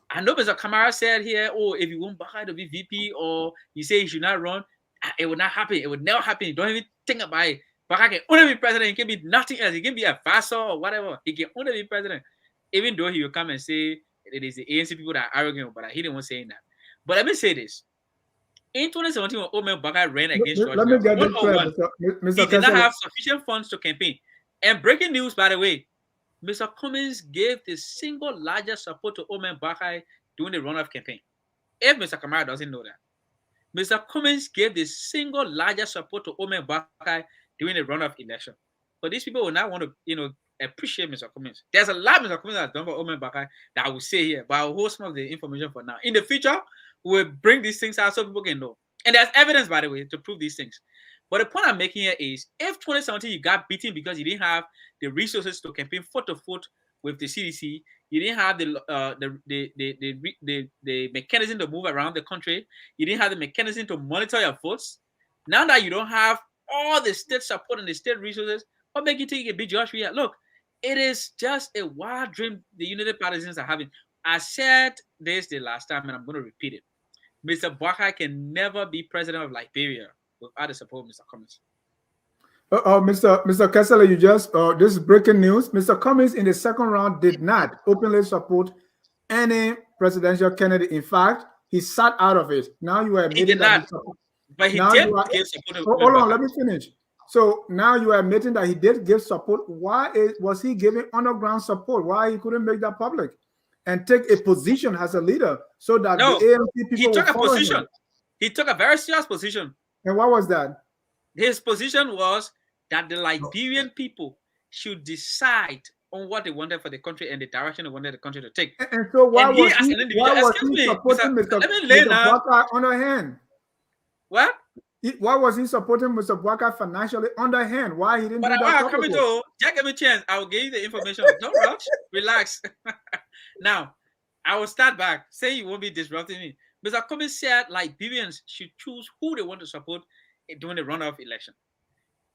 I know Mr. Kamara said here, oh, if you want Boakai to be VP or you say he should not run, it would not happen. It would never happen. Don't even think about it. Boakai can only be president. He can be nothing else. He can be a vassal or whatever. He can only be president. Even though he will come and say it is the ANC people that are arrogant, but he didn't want saying that. But let me say this. In 2017, when Omen Boakai ran against George, let me get this clear, Mr. He did not have sufficient funds to campaign. And breaking news, by the way, Mr. Cummings gave the single largest support to Omen Boakai during the runoff campaign. If Mr. Kamara doesn't know that, Mr. Cummings gave the single largest support to Omen Boakai during the runoff election. But these people will not want to, appreciate Mr. Cummings. There's a lot Mr. Cummings has done for Omen Boakai that I will say here, but I'll hold some of the information for now. In the future, we'll bring these things out so people can know. And there's evidence, by the way, to prove these things. But the point I'm making here is, if 2017 you got beaten because you didn't have the resources to campaign foot to foot with the CDC, you didn't have the mechanism to move around the country, you didn't have the mechanism to monitor your votes. Now that you don't have all the state support and the state resources, what make you think you can beat Josh Weah? Look, it is just a wild dream the United Partisans are having. I said this the last time, and I'm going to repeat it. Mr. Boakai can never be president of Liberia without the support of Mr. Cummings. Mr. Kessler, you just this is breaking news. Mr. Cummings in the second round did not openly support any presidential candidate. In fact, he sat out of it. Now you are admitting he did that not, but he did give support. Hold on, let me finish. So now you are admitting that he did give support. Why was he giving underground support? Why he couldn't make that public and take a position as a leader so that the ANC people he took a position. Him? He took a very serious position. And what was that? His position was that the Liberian people should decide on what they wanted for the country and the direction they wanted the country to take. And so why was he supporting Mr. Boakai underhand? What? Why was he supporting Mr. Boakai financially underhand? Why he didn't do that? Jack, give me a chance. I will give you the information. Don't rush. Relax. Now, I will start back. Say you won't be disrupting me. Mr. Cummings said Liberians should choose who they want to support during the runoff election.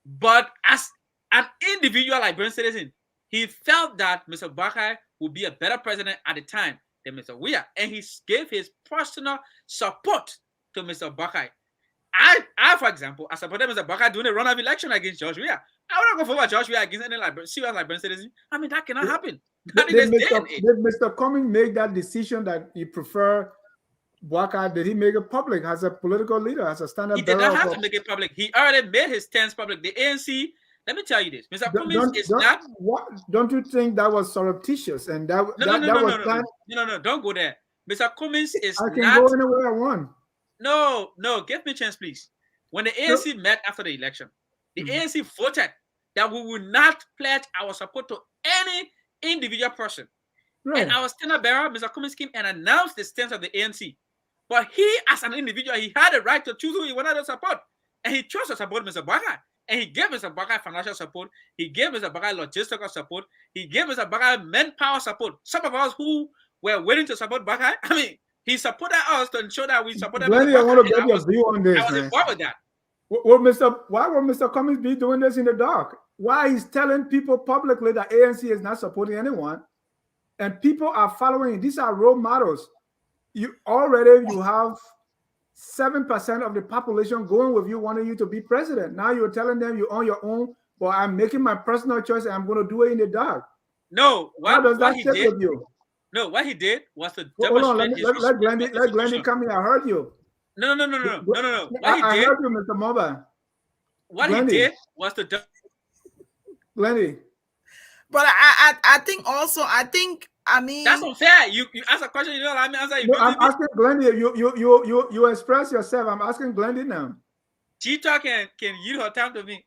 But as an individual Liberian citizen, he felt that Mr. Boakai would be a better president at the time than Mr. Weah, and he gave his personal support to Mr. Boakai. I, for example, I supported Mr. Boakai during the runoff election against George Weah. I would not go for George Weah against any serious Liberian citizen. I mean, that cannot happen. Did Mr. Cummings make that decision that he prefer Boakai? Did he make it public as a political leader, as a standard? He did not have to make it public. He already made his stance public. The ANC, let me tell you this, Mr. Cummings is not. Don't you think that was surreptitious and that No, don't go there. Mr. Cummings is I can go anywhere I want. No, give me a chance, please. When the ANC met after the election, the ANC voted that we will not pledge our support to any individual person. Right. And our standard bearer, Mr. Cummings, came and announced the stance of the ANC. But he, as an individual, he had a right to choose who he wanted to support. And he chose to support Mr. Boakai. And he gave Mr. Boakai financial support. He gave Mr. Boakai logistical support. He gave Mr. Boakai manpower support. Some of us who were willing to support Boakai, I mean, he supported us to ensure that we supported Mr. Boakai. I want to get your view on this. I was involved with that. Why would Mr. Cummings be doing this in the dark? Why he's telling people publicly that ANC is not supporting anyone, and people are following? These are role models. You have 7% of the population going with you, wanting you to be president. Now you're telling them you're on your own, but I'm making my personal choice and I'm going to do it in the dark. No, how does that sit with you? No, what he did was to demonstrate. Let Glendy come here. I heard you. No. I heard you, Mr. Moba. What Glendy. He did was to Glendy. But I think that's unfair. You ask a question, you don't let me answer. I'm asking Glendy. You express yourself. I'm asking Glendy now. Cheetah can yield her time to me.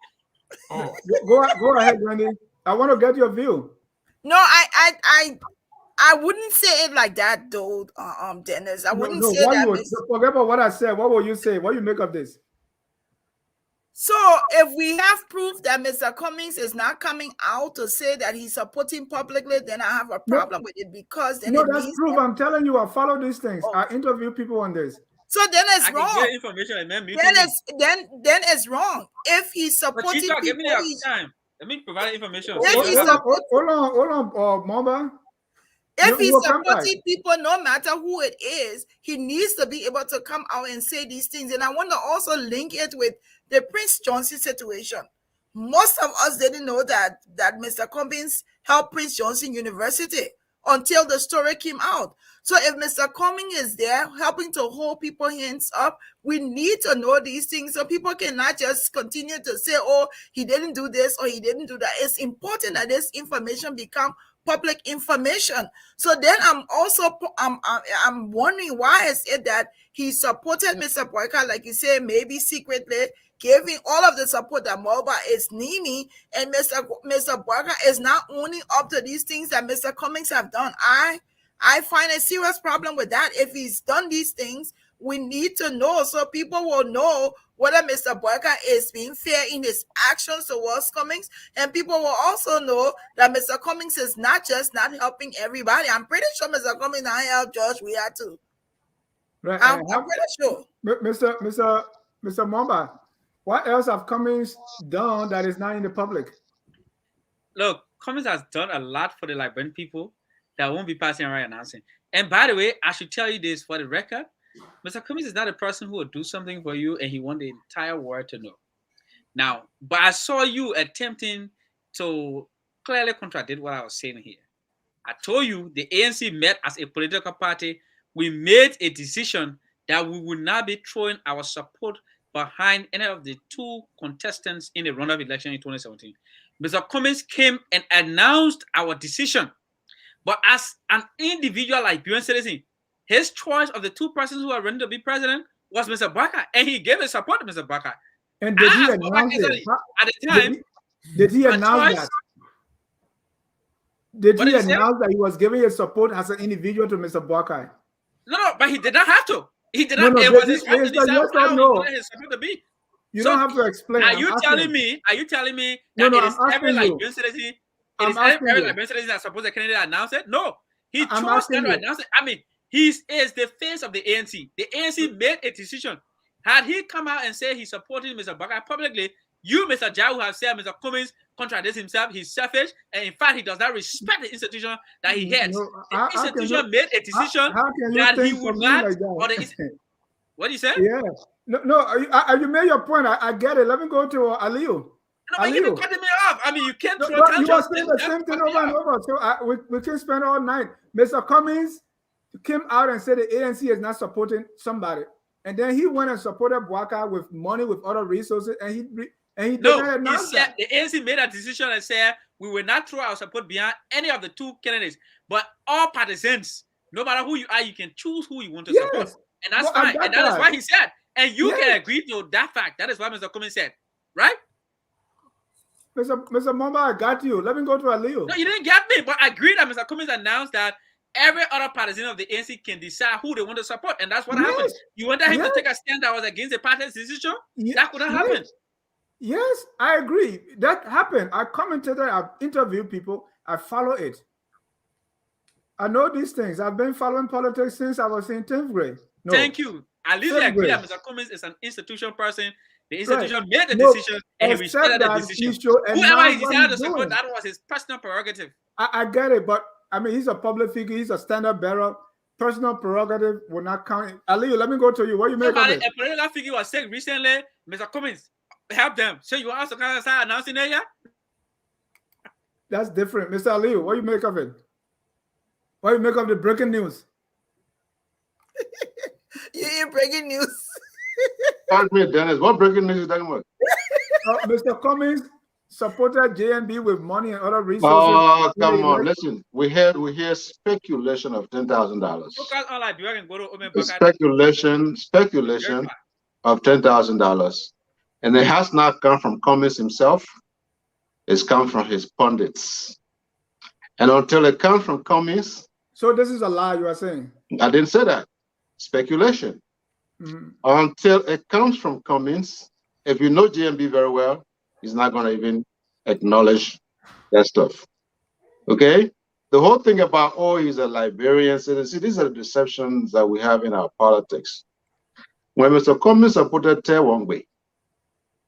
Oh, go ahead, Glendy. I want to get your view. No, I wouldn't say it like that, though, Dennis. I wouldn't say that. Forget about what I said. What will you say? What do you make of this? So, if we have proof that Mr. Cummings is not coming out to say that he's supporting publicly, then I have a problem with it, because then that's proof. I'm telling you, I follow these things. I interview people on this. So then it's wrong. Get information and then it's wrong. If he's supporting people, give me the time. Let me provide information. If he's hold on, Mamba. If he's supporting people, no matter who it is, he needs to be able to come out and say these things. And I want to also link it with the Prince Johnson situation. Most of us didn't know that Mr. Cummings helped Prince Johnson University until the story came out. So if Mr. Cummings is there helping to hold people's hands up, we need to know these things so people cannot just continue to say, oh, he didn't do this or he didn't do that. It's important that this information become public information. So then I'm wondering why is it that he supported Mr. Boakai, like you say, maybe secretly giving all of the support that Moba is needing, and Mr. Boakai is not owning up to these things that Mr. Cummings have done. I find a serious problem with that. If he's done these things, we need to know so people will know whether Mr. Boakai is being fair in his actions towards Cummings, and people will also know that Mr. Cummings is not just not helping everybody. I'm pretty sure Mr. Cummings not help George we had to. Right. I'm pretty sure. Mr. Mamba, what else have Cummings done that is not in the public? Look, Cummings has done a lot for the Liberian people that won't be passing around announcing. And by the way, I should tell you this for the record. Mr. Cummings is not a person who will do something for you and he wants the entire world to know. Now, but I saw you attempting to clearly contradict what I was saying here. I told you the ANC met as a political party. We made a decision that we will not be throwing our support behind any of the two contestants in the runoff election in 2017. Mr. Cummings came and announced our decision. But as an individual Liberian citizen, his choice of the two persons who are running to be president was Mr. Boakai, and he gave his support to Mr. Boakai. And did he announce it? At the time, did he announce that? Did he announce that he was giving his support as an individual to Mr. Boakai? No, but he did not have to. He did not. No, it was his right to decide how he wanted his support to be. You don't have to explain. Are you telling me that it is every Liberian citizen? It is every Liberian citizen that supposed the candidate announced it? No, he chose them to announce it. I mean, he is the face of the ANC. The ANC made a decision. Had he come out and said he supported Mr. Boakai publicly, you, Mr. Jai, would have said Mr. Cummings contradicts himself, he's selfish, and in fact, he does not respect the institution that he heads. The institution made a decision that he would not. What do you say? Yeah. No, you made your point. I get it. Let me go to Aliyu. No, but you keep cutting me off. I mean, you can't throw you are saying the same thing over and over. So we can spend all night. Mr. Cummings came out and said the ANC is not supporting somebody. And then he went and supported Boakai with money, with other resources, and he said the ANC made a decision and said we will not throw our support behind any of the two candidates, but all partisans, no matter who you are, you can choose who you want to support, and that's fine. And that is why he said, and you can agree to that fact. That is what Mr. Cummings said, right? Mr. Mamba, I got you. Let me go to Aliyu. No, you didn't get me, but I agree that Mr. Cummings announced that every other partisan of the ANC can decide who they want to support, and that's what happened. You wanted him to take a stand that was against the party's decision? That couldn't happen. Yes, I agree. That happened. I commented, I've interviewed people, I follow it. I know these things. I've been following politics since I was in 10th grade. No, thank you. At least I agree that Mr. Cummings is an institution person. The institution made the decision, and he respected the decision. Whoever he decided to support, that was his personal prerogative. I get it, but I mean, he's a public figure. He's a standard bearer. Personal prerogative will not count. Aliyu, let me go to you. What do you make of it? A political figure was sick recently. Mr. Cummings, help them. So you also kind of start announcing it, yeah? That's different. Mr. Aliyu, what do you make of it? What do you make of the breaking news? You hear breaking news? Pardon me, Dennis. What breaking news is that about? Mr. Cummings supported JNB with money and other resources. Oh, come on. Listen, we hear speculation of $10,000. Speculation of $10,000. And it has not come from Cummings himself. It's come from his pundits. And until it comes from Cummings. So this is a lie you are saying? I didn't say that. Speculation. Until it comes from Cummings, if you know GMB very well, he's not going to even acknowledge that stuff. Okay? The whole thing about, oh, he's a Liberian citizen, these are the deceptions that we have in our politics. When Mr. Cummings supported Tewongwe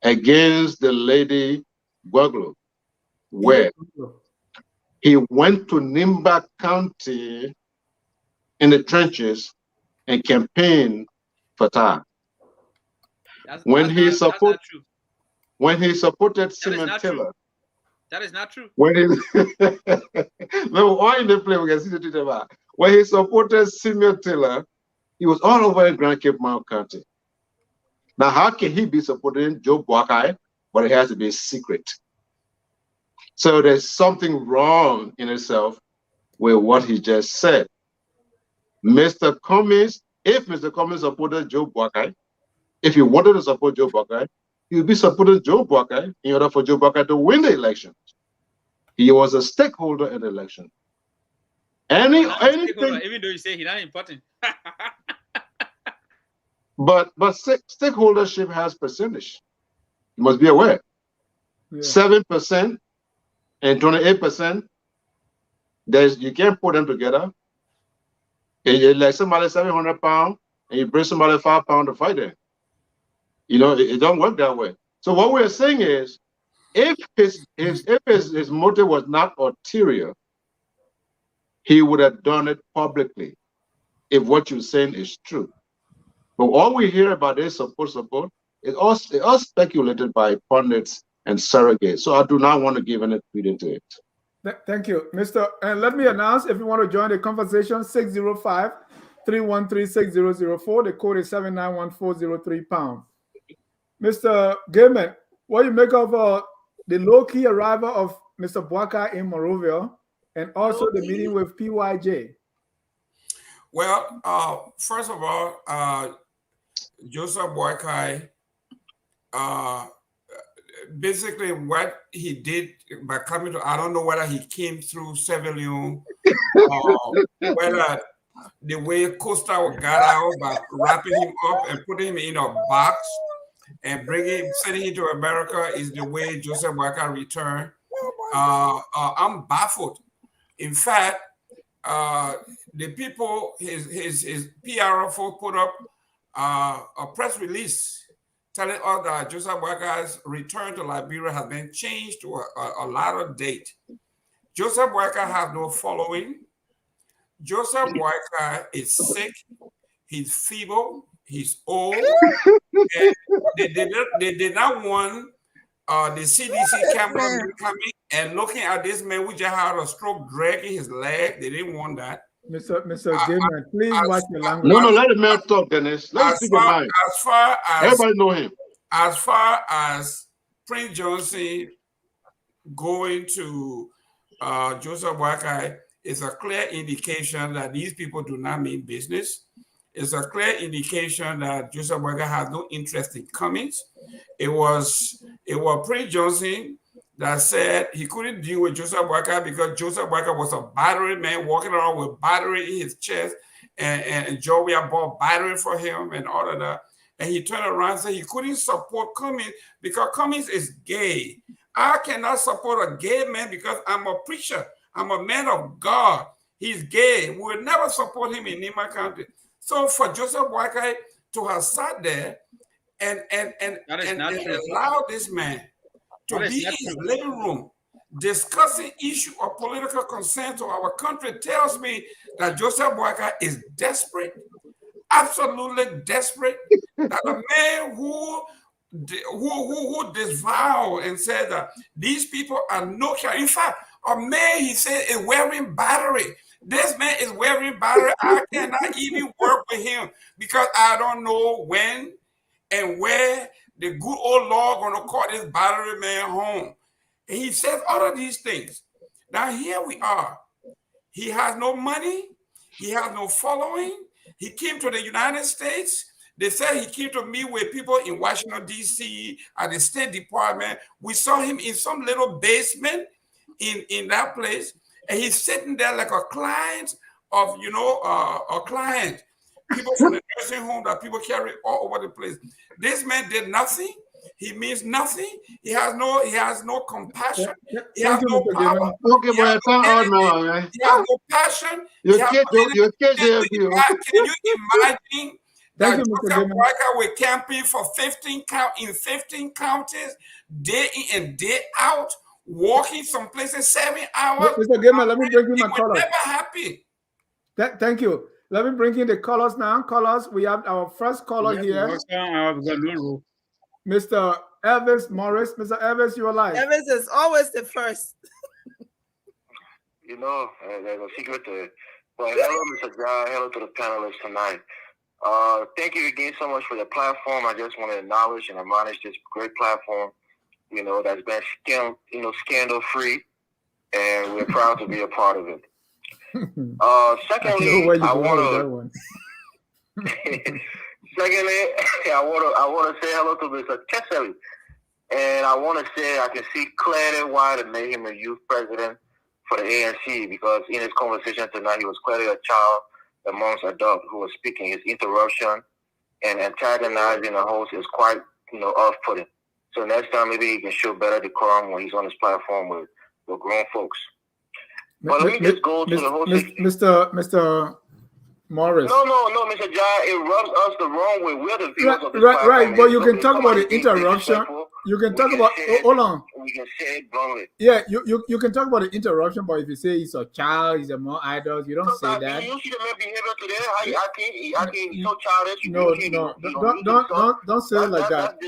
against the lady Gongloe, Where? He went to Nimba County in the trenches and campaigned for Tar. When he supported Simon Taylor. That is not true. When he no, why in the play we can see the detail about. When he supported Simon Taylor, he was all over in Grand Cape Mount County. Now, how can he be supporting Joe Boakai, but it has to be a secret? So there's something wrong in itself with what he just said. Mr. Cummings, if Mr. Cummings supported Joe Boakai, if he wanted to support Joe Boakai, he would be supporting Joe Boakai in order for Joe Boakai to win the election. He was a stakeholder in the election. Even though you say he's not important. but stakeholdership has percentage. You must be aware. 7% and 28%. You can't put them together. It's like somebody 700 pounds and you bring somebody 5 pounds to fight them. You know, it don't work that way. So what we're saying is, if his motive was not ulterior, he would have done it publicly. If what you're saying is true, but all we hear about is support, it's all speculated by pundits and surrogates. So I do not want to give any credence to it. Thank you, Mr. And let me announce, if you want to join the conversation, 605-313-6004. The code is 791403#. Mr. Gaiman, what do you make of the low-key arrival of Mr. Boakai in Monrovia and also the meeting with PYJ? Well, first of all, Joseph Boakai, basically what he did by coming to, I don't know whether he came through Sierra Leone, whether the way Costa got out by wrapping him up and putting him in a box and sending him to America is the way Joseph Boakai returned. I'm baffled. In fact, the people, his PR folks put up a press release telling us that Joseph Boakai's return to Liberia has been changed to a later date. Joseph Boakai has no following. Joseph Boakai is sick. He's feeble. He's old. And they did not want the CDC camera coming and looking at this man who just had a stroke dragging his leg. They didn't want that. Mr. Gaiman, please watch your language. No, let the man talk, Dennis. Let him speak your mind. Everybody know him. As far as Prince Johnson going to Joseph Boakai, is a clear indication that these people do not mean business. It's a clear indication that Joseph Boakai has no interest in Cummings. It was Prince Johnson that said he couldn't deal with Joseph Boakai because Joseph Boakai was a battery man walking around with battery in his chest, and Joey bought battery for him and all of that. And he turned around and said he couldn't support Cummings because Cummings is gay. I cannot support a gay man because I'm a preacher. I'm a man of God. He's gay. We will never support him in Nimba County. So for Joseph Boakai to have sat there and allow this man to be in his living room discussing issue of political concern to our country tells me that Joseph Boakai is desperate, absolutely desperate, that a man who disavowed and said that these people are no care. In fact, a man, he said, is wearing battery. This man is wearing battery. I cannot even work with him because I don't know when and where the good old Lord going to call this battery man home. And he says all of these things. Now here we are. He has no money. He has no following. He came to the United States. They said he came to meet with people in Washington, D.C., at the State Department. We saw him in some little basement in that place. And he's sitting there like a client of, a client. People from the nursing home that people carry all over the place. This man did nothing. He means nothing. He has no compassion. He has no power. Okay, but it's not hard now, man. He has no passion. Can you imagine that Joseph Boakai were camping for 15 counties, day in and day out, walking some places 7 hours. Mr. Gamer, let me bring in He my was callers. never happy. Thank you. Let me bring in the callers now. Callers, we have our first caller here. Mr. Elvis Morris. Mr. Elvis, you're live. Evans is always the first. You know, there's a secret to it. But hello, Mr. John. Hello to the panelists tonight. Thank you again so much for the platform. I just want to acknowledge and admonish this great platform, you know, that's been scandal free, and we're proud to be a part of it. Secondly, I want to say hello to Mr. Kessely, and I want to say I can see clearly why they made him a youth president for the ANC, because in his conversation tonight, he was clearly a child amongst adults who was speaking. His interruption and antagonizing the host is quite, off-putting. So next time, maybe he can show better decorum when he's on his platform with grown folks. But let me just go to the whole Mr. Morris. No, Mr. John. It rubs us the wrong way. We're the viewers of this right. But you can talk about the interruption. You can talk about. Hold on. We can say it bluntly. Yeah, you can talk about the interruption, but if you say he's a child, he's a more adult, you don't say that. You see the man behavior today. I think he's so childish. Don't say it like that.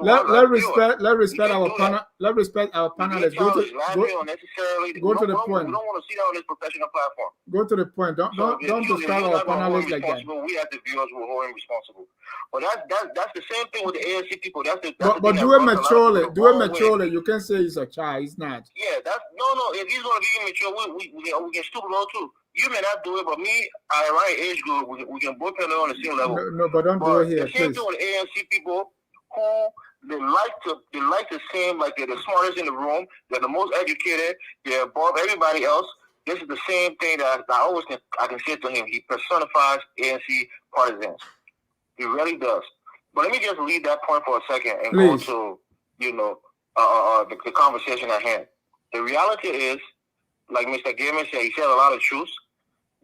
Let respect our panel. Let respect our panelists. Go to the point. We don't want to see that on this professional platform. Go to the point. Don't describe our panelists like that. We as the viewers will hold him responsible. But that's the same thing with the ANC people. But do it maturely. Do it maturely. You can say he's a child. He's not. Yeah, no. If he's gonna be immature, we can stoop low too. You may not do it, but me, at the right age group, we can both play on the same level. No, but don't do it here, the same please. thing with ANC people who they like to seem like they're the smartest in the room. They're the most educated. They're above everybody else. This is the same thing that I can say to him. He personifies ANC partisans. He really does. But let me just leave that point for a second and go to, the conversation at hand. The reality is, like Mr. Gaiman said, he said a lot of truths.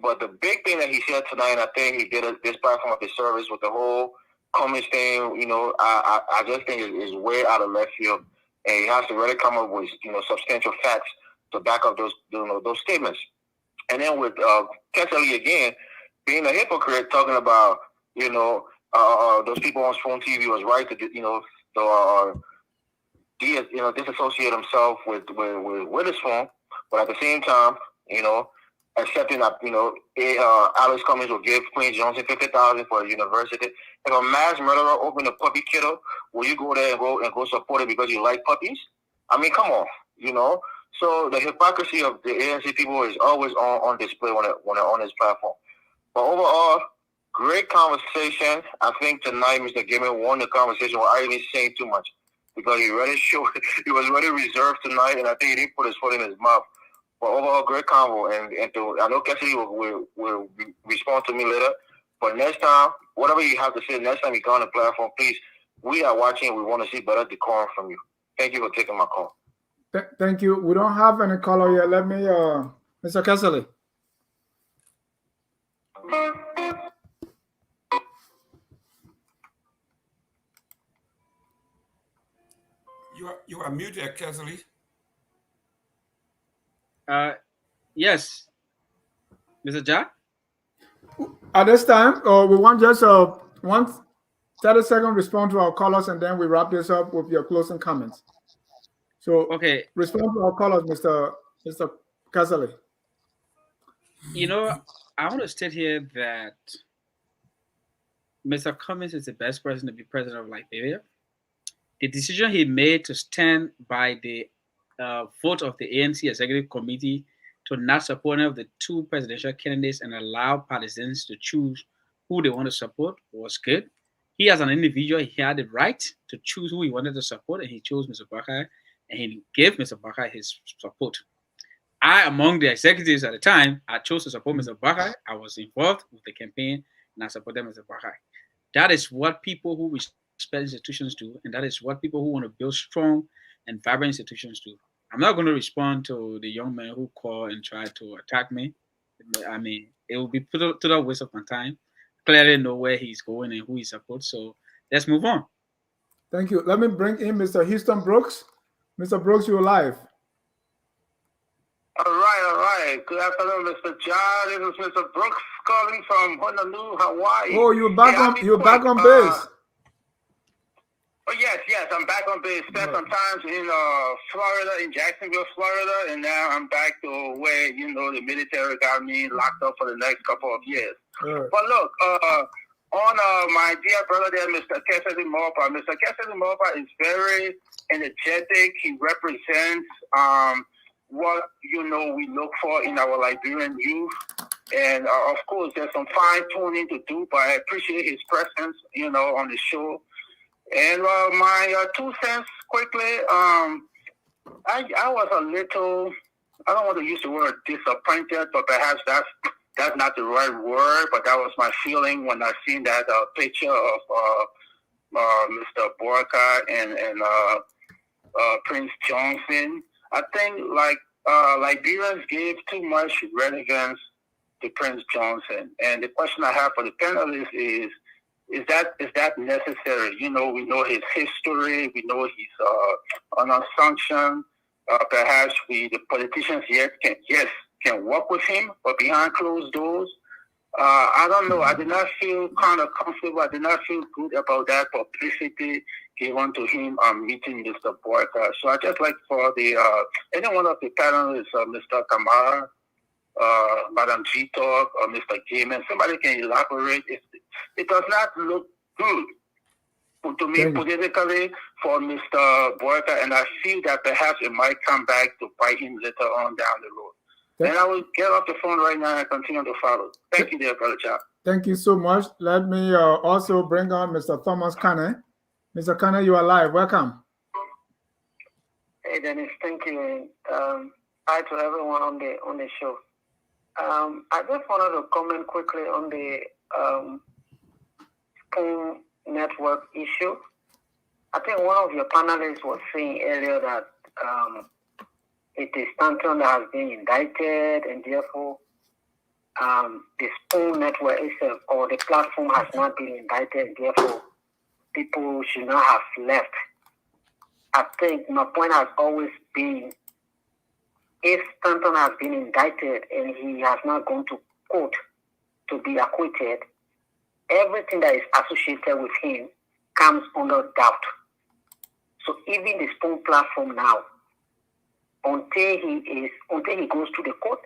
But the big thing that he said tonight, and I think he did this platform of his service with the whole Cummings thing, I just think is way out of left field. And he has to really come up with, substantial facts to back up those statements. And then with Kessely again, being a hypocrite, talking about, those people on Spoon TV was right to disassociate himself with his phone, but at the same time, accepting that Alex Cummings will give Queen Johnson $50,000 for a university. If a mass murderer opened a puppy kennel, will you go there and go support it because you like puppies? I mean, come on, So the hypocrisy of the ANC people is always on display when they're on this platform. But overall, great conversation. I think tonight Mr. Gaiman won the conversation without even saying too much, because he was really reserved tonight, and I think he didn't put his foot in his mouth. But overall, great convo, I know Cassidy will respond to me later. But next time, whatever you have to say, next time you go on the platform, please, we are watching. We want to see better decorum from you. Thank you for taking my call. Thank you. We don't have any caller yet. Let me, Mr. Cassidy. You are muted, Cassidy. Yes, Mr. Jack. At this time, we want just 30-second response to our callers, and then we wrap this up with your closing comments. So, okay, respond to our callers, Mr. Cassidy. I want to state here that Mr. Cummings is the best person to be president of Liberia. The decision he made to stand by the vote of the ANC Executive Committee to not support any of the two presidential candidates and allow partisans to choose who they want to support was good. He, as an individual, he had the right to choose who he wanted to support, and he chose Mr. Boakai, and he gave Mr. Boakai his support. Among the executives at the time, I chose to support Mr. Boakai. I was involved with the campaign, and I supported Mr. Boakai. That is what people who respect institutions do, and that is what people who want to build strong and vibrant institutions do. I'm not going to respond to the young man who called and tried to attack me. I mean, it will be total waste of my time. Clearly know where he's going and who he supports. So let's move on. Thank you. Let me bring in Mr. Houston Brooks. Mr. Brooks, you're live. All right. Good afternoon, Mr. John. This is Mr. Brooks calling from Honolulu, Hawaii. Oh, you're back on base. Oh yes, I'm back on base. Spent some time in Florida, in Jacksonville, Florida, and now I'm back to where the military got me locked up for the next couple of years. But look, on my dear brother there, Mr. Kesedi Mopa. Mr. Kesedi Mopa is very energetic. He represents what we look for in our Liberian youth. And of course, there's some fine tuning to do, but I appreciate his presence, on the show. And my 2 cents quickly, I was a little, I don't want to use the word disappointed, but perhaps that's not the right word, but that was my feeling when I seen that picture of Mr. Boakai and Prince Johnson. I think Liberians gave too much relevance to Prince Johnson. And the question I have for the panelists is that necessary? We know his history. We know he's an assumption. Perhaps the politicians can work with him, but behind closed doors, I don't know. I did not feel kind of comfortable. I did not feel good about that publicity given to him meeting Mr. Boakai. So I just like for the any one of the panelists, Mr. Kamara, Madam G Talk, or Mr. Gaiman, somebody can elaborate. It does not look good to me politically for Mr. Boakai, and I feel that perhaps it might come back to bite him later on down the road. And I will get off the phone right now and continue to follow. Thank you, dear brother Chuck. Thank you so much. Let me also bring on Mr. Thomas Kane. Mr. Kane, you are live. Welcome. Hey, Dennis. Thank you. Hi to everyone on the show. I just wanted to comment quickly on the Spoon Network issue. I think one of your panelists was saying earlier that it is Stanton that has been indicted, and therefore the Spoon Network itself or the platform has not been indicted, and therefore people should not have left. I think my point has always been, if Stanton has been indicted and he has not gone to court to be acquitted, everything that is associated with him comes under doubt. So even the Spoon platform now, until he goes to the court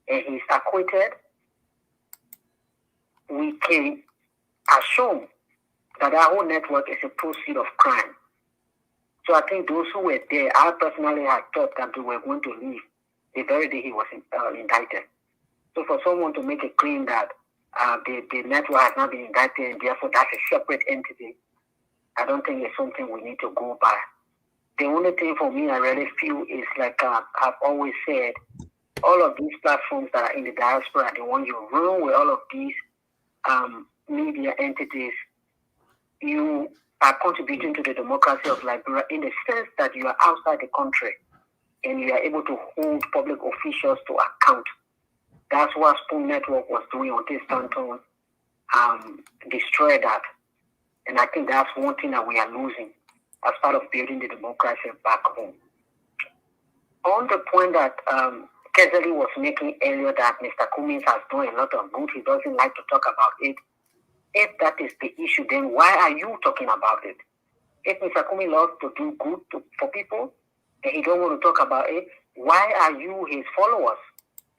and he's acquitted, we can assume that our whole network is a proceed of crime. So I think those who were there, I personally had thought that they were going to leave the very day he was indicted. So for someone to make a claim that the network has not been indicted and therefore that's a separate entity, I don't think it's something we need to go by. The only thing for me I really feel is like I've always said, all of these platforms that are in the diaspora, the ones you run with all of these media entities, you are contributing to the democracy of Liberia in the sense that you are outside the country and you are able to hold public officials to account. That's what Spoon Network was doing until Stanton destroyed that. And I think that's one thing that we are losing as part of building the democracy back home. On the point that Kesedi was making earlier that Mr. Cummings has done a lot of good, he doesn't like to talk about it. If that is the issue, then why are you talking about it? If Mr. Cummings loves to do good for people and he don't want to talk about it, why are you, his followers,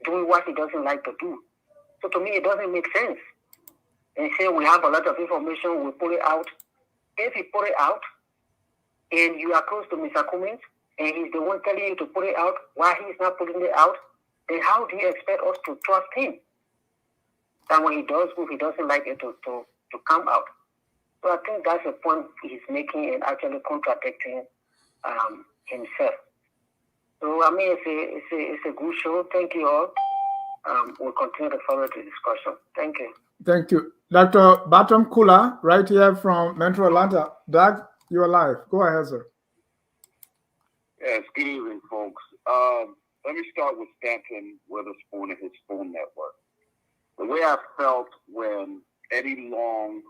doing what he doesn't like to do? So to me, it doesn't make sense. And say we have a lot of information, we put it out. If he put it out and you are close to Mr. Cummings and he's the one telling you to put it out, why he's not putting it out, then how do you expect us to trust him? That when he does move, he doesn't like it to come out. So I think that's the point he's making and actually contradicting himself. So I mean, it's a good show. Thank you all. We'll continue to follow the discussion. Thank you. Thank you. Dr. Batom Kula, right here from Metro Atlanta. Doug, you're live. Go ahead, sir. Yes, good evening, folks. Let me start with Stanton Witherspoon and his Spoon Network. The way I felt when Eddie Long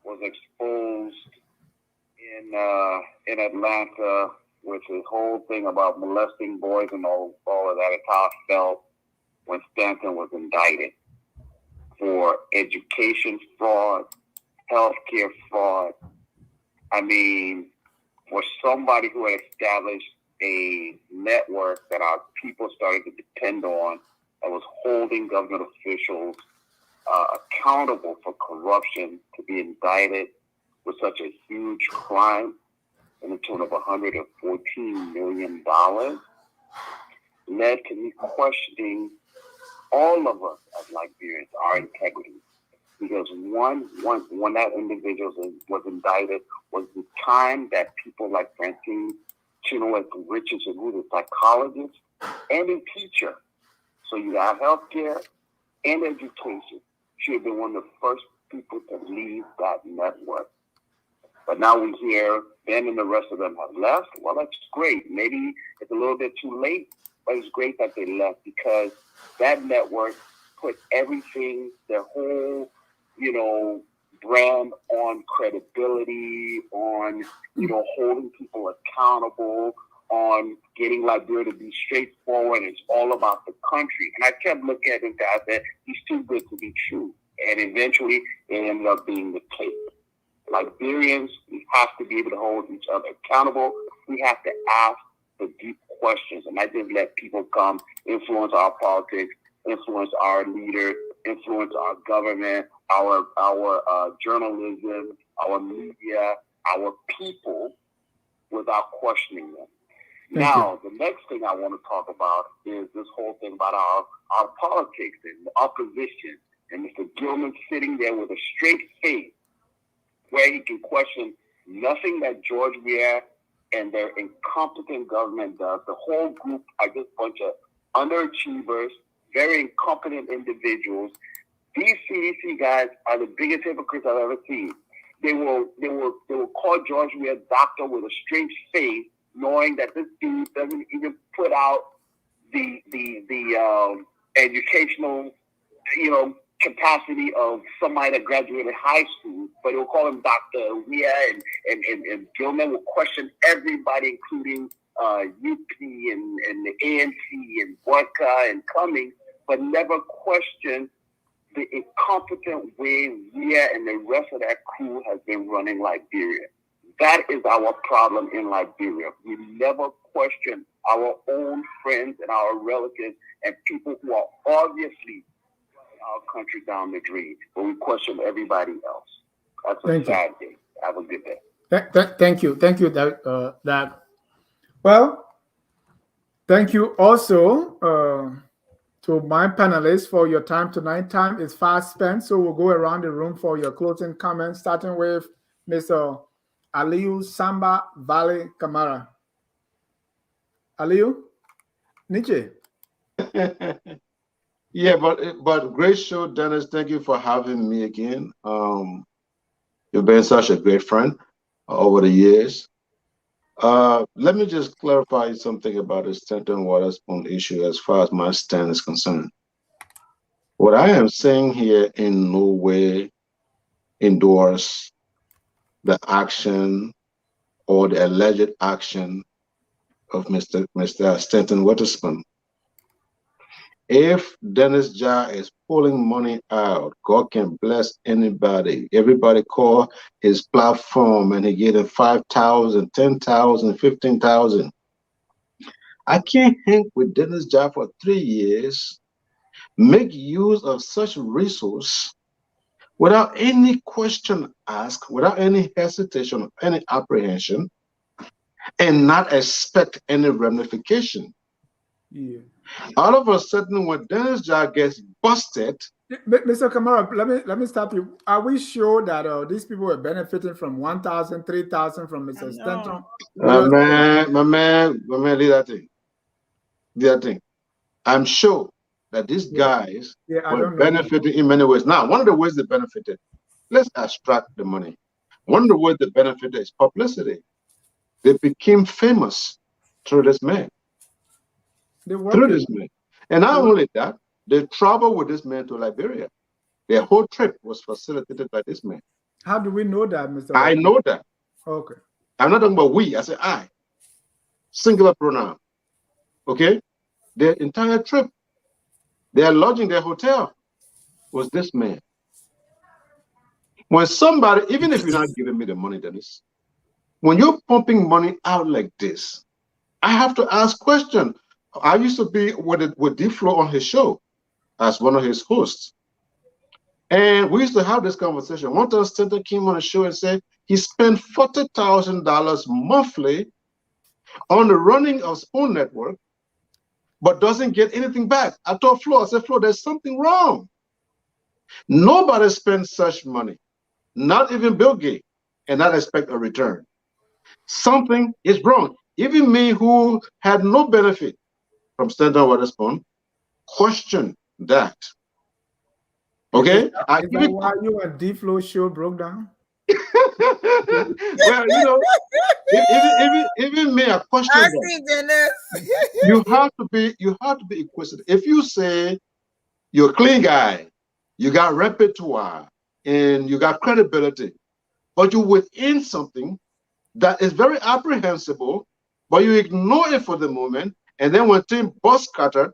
was exposed in Atlanta with his whole thing about molesting boys and all of that. It's how I felt when Stanton was indicted for education fraud, healthcare fraud. I mean, for somebody who had established a network that our people started to depend on, that was holding government officials accountable for corruption, to be indicted with such a huge crime in the tune of $114 million, led to me questioning all of us as Liberians, our integrity. Because when that individual was indicted was the time that people like Francine Chenoweth Richardson, who's a psychologist and a teacher, so you have healthcare and education, she had been one of the first people to leave that network. But now we hear Ben and the rest of them have left. Well, that's great. Maybe it's a little bit too late, but it's great that they left, because that network put everything, their whole, brand on credibility, on, holding people accountable, on getting Liberia to be straightforward. It's all about the country. And I kept looking at him guys that he's too good to be true. And eventually it ended up being the case. Liberians, we have to be able to hold each other accountable. We have to ask the deep questions and not just let people come influence our politics, influence our leaders, influence our government, our journalism, our media, our people, without questioning them. Now, the next thing I want to talk about is this whole thing about our politics and the opposition, and Mr. Gilman sitting there with a straight face where he can question nothing that George Weah and their incompetent government does. The whole group are just a bunch of underachievers, very incompetent individuals. These CDC guys are the biggest hypocrites I've ever seen. They will call George Weah doctor with a straight face, knowing that this dude doesn't even put out the educational, capacity of somebody that graduated high school, but he'll call him Dr. Weah, and Gilman will question everybody, including UP and the ANC and Boakai and Cummings, but never question the incompetent way Weah and the rest of that crew has been running Liberia. That is our problem in Liberia. We never question our own friends and our relatives and people who are obviously our country down the drain, but we question everybody else. That's a sad day. Have a good day. Thank you, Doug. Well, thank you also to my panelists for your time tonight. Time is fast spent, so we'll go around the room for your closing comments, starting with Mr. Aliyu Samba Valley Kamara. Aliyu, Nietzsche. Yeah, but great show, Dennis. Thank you for having me again. You've been such a great friend over the years. Let me just clarify something about the Stanton Waterspoon issue as far as my stand is concerned. What I am saying here in no way endorse the action or the alleged action of Mr. Stanton Waterspoon. If Dennis Jah is pulling money out, God can bless anybody. Everybody call his platform and he gave him 5,000, 10,000, 15,000. I can't hang with Dennis Jah for 3 years, make use of such resource without any question asked, without any hesitation, any apprehension, and not expect any ramification. Yeah. All of a sudden, when Dennis Jah gets busted, Mr. Kamara, let me stop you. Are we sure that these people were benefiting from 1,000, 3,000 from Mr. Stanton? My man, leave that thing. Leave that thing. I'm sure that these guys were benefiting in many ways. Now, one of the ways they benefited, let's abstract the money. One of the ways they benefited is publicity. They became famous through this man. Through this man. And not only that, they traveled with this man to Liberia. Their whole trip was facilitated by this man. How do we know that, Mr. I know that. Okay. I'm not talking about we, I say I. singular pronoun. Okay? Their entire trip, their lodging, their hotel was this man. When somebody, even if you're not giving me the money, Dennis, when you're pumping money out like this, I have to ask questions. I used to be with D-Flow on his show as one of his hosts. And we used to have this conversation. One time, Stanton came on the show and said he spent $40,000 monthly on the running of Spoon Network, but doesn't get anything back. I told Flo, I said, Flo, there's something wrong. Nobody spends such money, not even Bill Gates, and not expect a return. Something is wrong. Even me, who had no benefit from Stanton Waterspoon, question that. Okay? Is that why you and D-Flow show broke down? Well, you know, even me, I question that. You have to be inquisitive. If you say you're a clean guy, you got repertoire, and you got credibility, but you're within something that is very apprehensible, but you ignore it for the moment, and then when things bust cutter,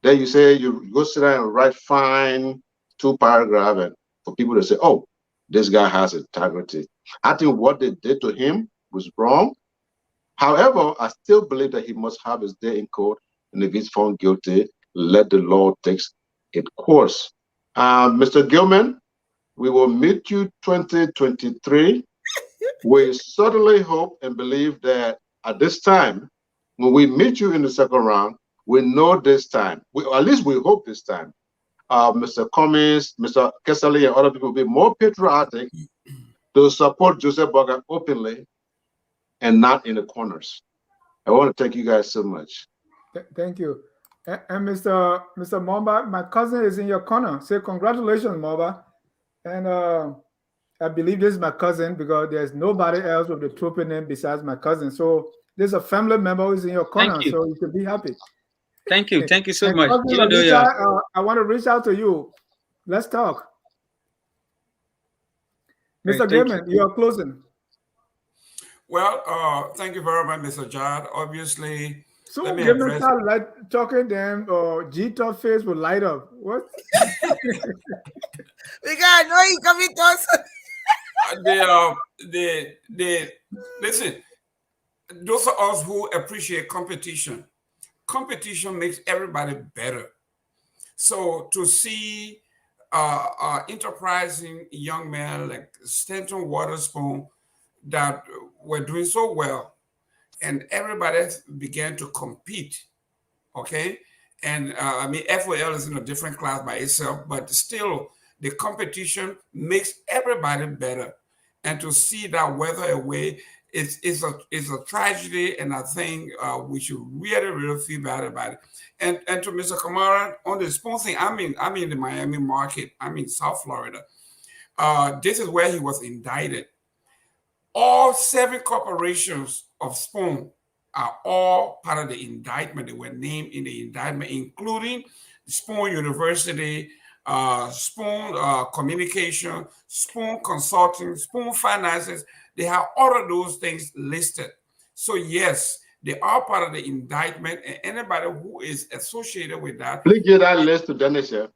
then you say you go sit down and write fine 2 paragraphs and for people to say, oh, this guy has integrity. I think what they did to him was wrong. However, I still believe that he must have his day in court, and if he's found guilty, let the law take its course. Mr. Gilman, we will meet you 2023. We certainly hope and believe that at this time, when we meet you in the second round, we know this time, at least we hope this time, Mr. Cummings, Mr. Kesali, and other people will be more patriotic to support Joseph Boakai openly and not in the corners. I want to thank you guys so much. Thank you. And Mr. Momba, my cousin is in your corner. Say congratulations, Momba. And I believe this is my cousin because there's nobody else with the trooping name besides my cousin. So there's a family member who's in your corner, so you should be happy. Thank you so much. I want to reach out to you. Let's talk. Mr. Gilman, you are closing. Well, thank you very much, Mr. Jad. Obviously, so let me address like talking them or G-Top face will light up. What? We gotta know you coming to us. Listen, those of us who appreciate competition makes everybody better. So to see enterprising young men like Stanton Waterspoon that were doing so well, and everybody began to compete, okay? And I mean, FOL is in a different class by itself, but still the competition makes everybody better. And to see that weather away is a tragedy, and I think we should really feel bad about it. And to Mr. Kamara, on the Spoon thing, I'm in the Miami market. I'm in South Florida. This is where he was indicted. All 7 corporations of Spoon are all part of the indictment. They were named in the indictment, including Spoon University, Spoon Communication, Spoon Consulting, Spoon Finances. They have all of those things listed. So yes, they are part of the indictment, and anybody who is associated with that. Please give that list to Dennis, yeah.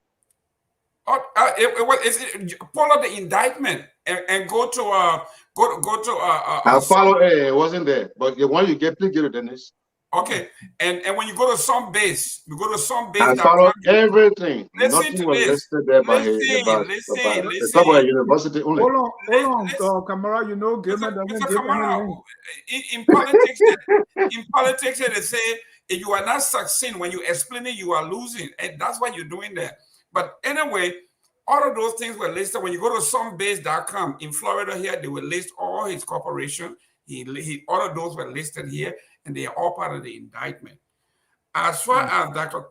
Pull up the indictment and go to I'll follow. It wasn't there, but the one you get, please give it, Dennis. Okay, and when you go to some base, I follow everything. Listen Nothing to was this. listed there by Listen. It's about university only. Hold on, Kamara. You know, Gilman doesn't give any link. In politics, they say if you are not succeeding when you explain it, you are losing, and that's what you're doing there. But anyway, all of those things were listed. When you go to somebase.com in Florida here, they will list all his corporation. All of those were listed here, and they are all part of the indictment. As far as Dr.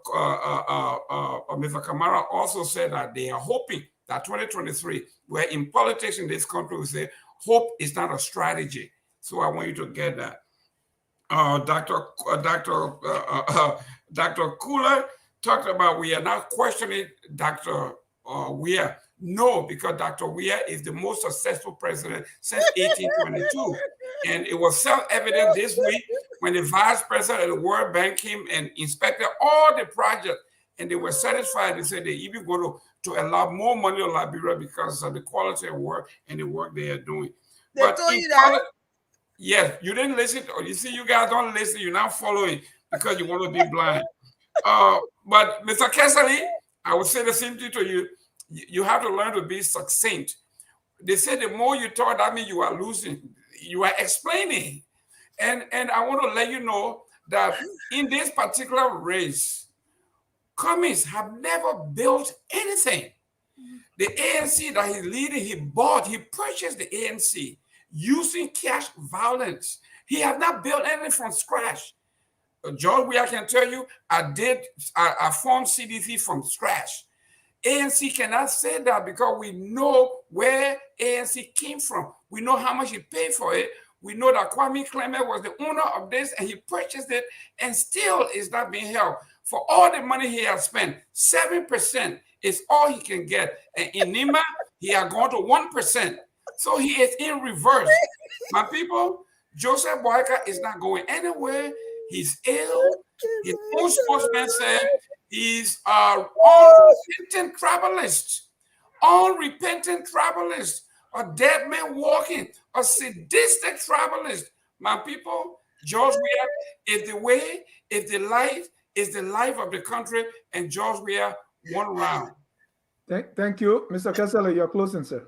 Mr. Kamara also said that they are hoping that 2023, where in politics in this country we say hope is not a strategy. So I want you to get that. Dr. Cooler talked about we are not questioning Dr. Weir. No, because Dr. Weir is the most successful president since 1822. And it was self-evident this week when the vice president of the World Bank came and inspected all the projects, and they were satisfied. They said they even go to allow more money to Liberia because of the quality of work and the work they are doing. They But told you that? yes, you didn't listen. Or you see, you guys don't listen. You're not following because you want to be blind. But Mr. Kessley, I would say the same thing to you. You have to learn to be succinct. They say the more you talk, that means you are losing. You are explaining. And I want to let you know that in this particular race, Cummings have never built anything. The ANC that he's leading, he purchased the ANC using cash violence. He has not built anything from scratch. George, I can tell you, I formed CDC from scratch. ANC cannot say that because we know where ANC came from. We know how much he paid for it. We know that Kwame Clement was the owner of this and he purchased it and still is not being held. For all the money he has spent, 7% is all he can get. And in Nima, he has gone to 1%. So he is in reverse. My people, Joseph Boakai is not going anywhere. He's ill. His own spokesman said he's unrepentant travelist. Unrepentant travelist. A dead man walking. A sadistic travelist. My people, George Weah is the way, is the life, is the life of the country, and George Weah one round. Thank you. Mr. Kessley, you're closing, sir.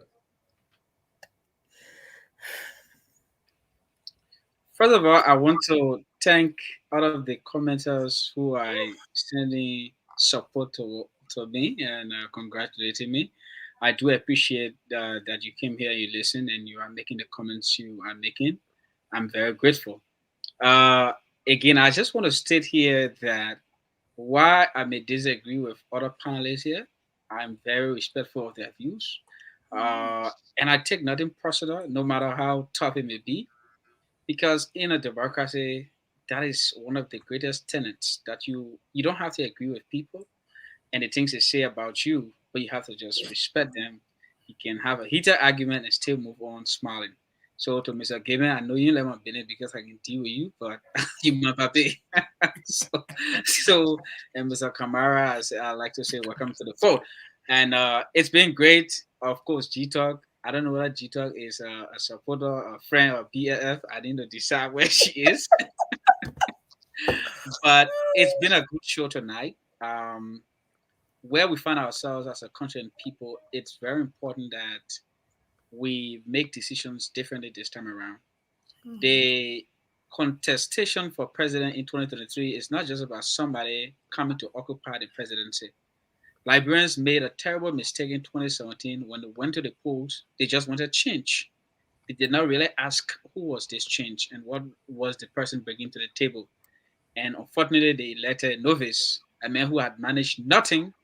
First of all, I want to thank all of the commenters who are sending support to me and congratulating me. I do appreciate that you came here, you listen, and you are making the comments you are making. I'm very grateful. Again, I just want to state here that while I may disagree with other panelists here, I'm very respectful of their views. And I take nothing personal, no matter how tough it may be, because in a democracy, that is one of the greatest tenets that you don't have to agree with people and the things they say about you, but you have to just respect them. You can have a heated argument and still move on smiling. So to Mr. Gaben, I know you let my business because I can deal with you, but you my papi. so, so and Mr. Kamara, I like to say welcome to the phone. And it's been great. Of course, G Talk. I don't know whether G Talk is a supporter, a friend, or BFF. I didn't decide where she is. But it's been a good show tonight. Where we find ourselves as a country and people, it's very important that we make decisions differently this time around. Mm-hmm. The contestation for president in 2023 is not just about somebody coming to occupy the presidency. Liberians made a terrible mistake in 2017 when they went to the polls. They just wanted change. They did not really ask who was this change and what was the person bringing to the table. And unfortunately, they elected a novice, a man who had managed nothing,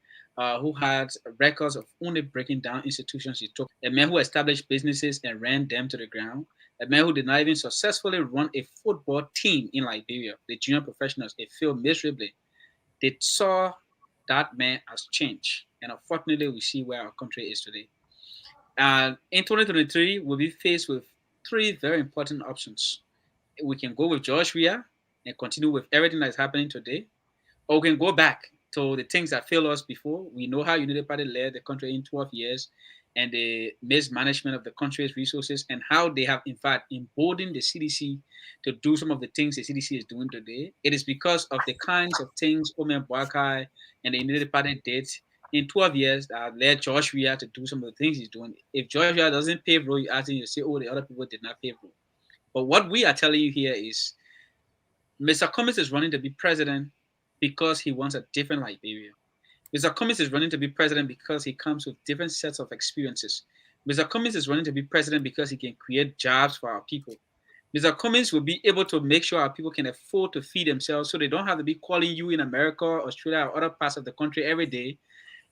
who had records of only breaking down institutions he took, a man who established businesses and ran them to the ground, a man who did not even successfully run a football team in Liberia. The junior professionals, they failed miserably. They saw that man as change. And unfortunately, we see where our country is today. And in 2023, we'll be faced with three very important options. We can go with George Weah and continue with everything that's happening today, or we can go back to the things that failed us before. We know how United Party led the country in 12 years and the mismanagement of the country's resources and how they have, in fact, emboldened the CDC to do some of the things the CDC is doing today. It is because of the kinds of things Omen Boakai and the United Party did in 12 years that led George Weah to do some of the things he's doing. If George Weah doesn't pave road, you ask him, you say, oh, the other people did not pave road. But what we are telling you here is Mr. Cummings is running to be president because he wants a different Liberia. Mr. Cummings is running to be president because he comes with different sets of experiences. Mr. Cummings is running to be president because he can create jobs for our people. Mr. Cummings will be able to make sure our people can afford to feed themselves so they don't have to be calling you in America, Australia, or other parts of the country every day.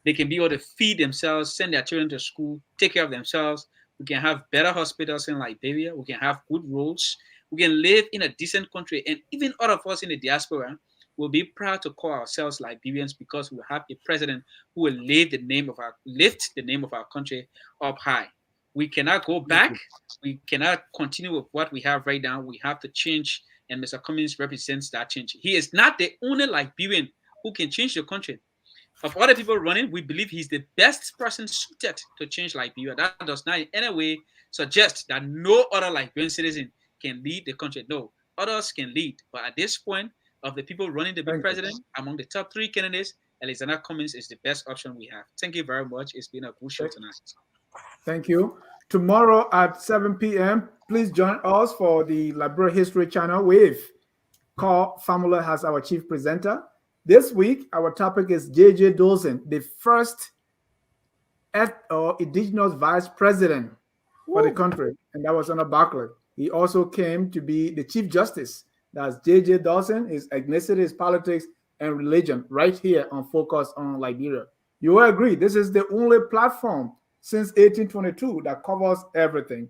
They can be able to feed themselves, send their children to school, take care of themselves. We can have better hospitals in Liberia. We can have good roads. We can live in a decent country. And even all of us in the diaspora will be proud to call ourselves Liberians because we have a president who will lift the name of our country up high. We cannot go back. We cannot continue with what we have right now. We have to change and Mr. Cummings represents that change. He is not the only Liberian who can change the country. Of other people running, we believe he's the best person suited to change Liberia. That does not in any way suggest that no other Liberian citizen can lead the country. No, others can lead. But at this point, of the people running to be president, among the top 3 candidates, Alexander Cummings is the best option we have. Thank you very much. It's been a good show tonight. Thank you. Tomorrow at 7 p.m., please join us for the Liberia History Channel with Carl Famula as our chief presenter. This week, our topic is J.J. Dawson, the first indigenous vice president for the country, and that was under Barclay. He also came to be the chief justice. That's J.J. Dawson, his ethnicity, his politics, and religion, right here on Focus on Liberia. You will agree, this is the only platform since 1822 that covers everything.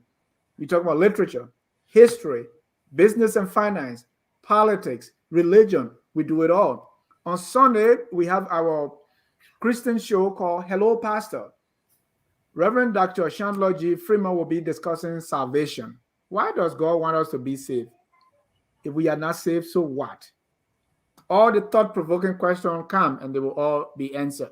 We talk about literature, history, business and finance, politics, religion. We do it all. On Sunday, we have our Christian show called Hello Pastor. Reverend Dr. Chandler G. Freeman will be discussing salvation. Why does God want us to be saved? If we are not saved, so what? All the thought-provoking questions come and they will all be answered.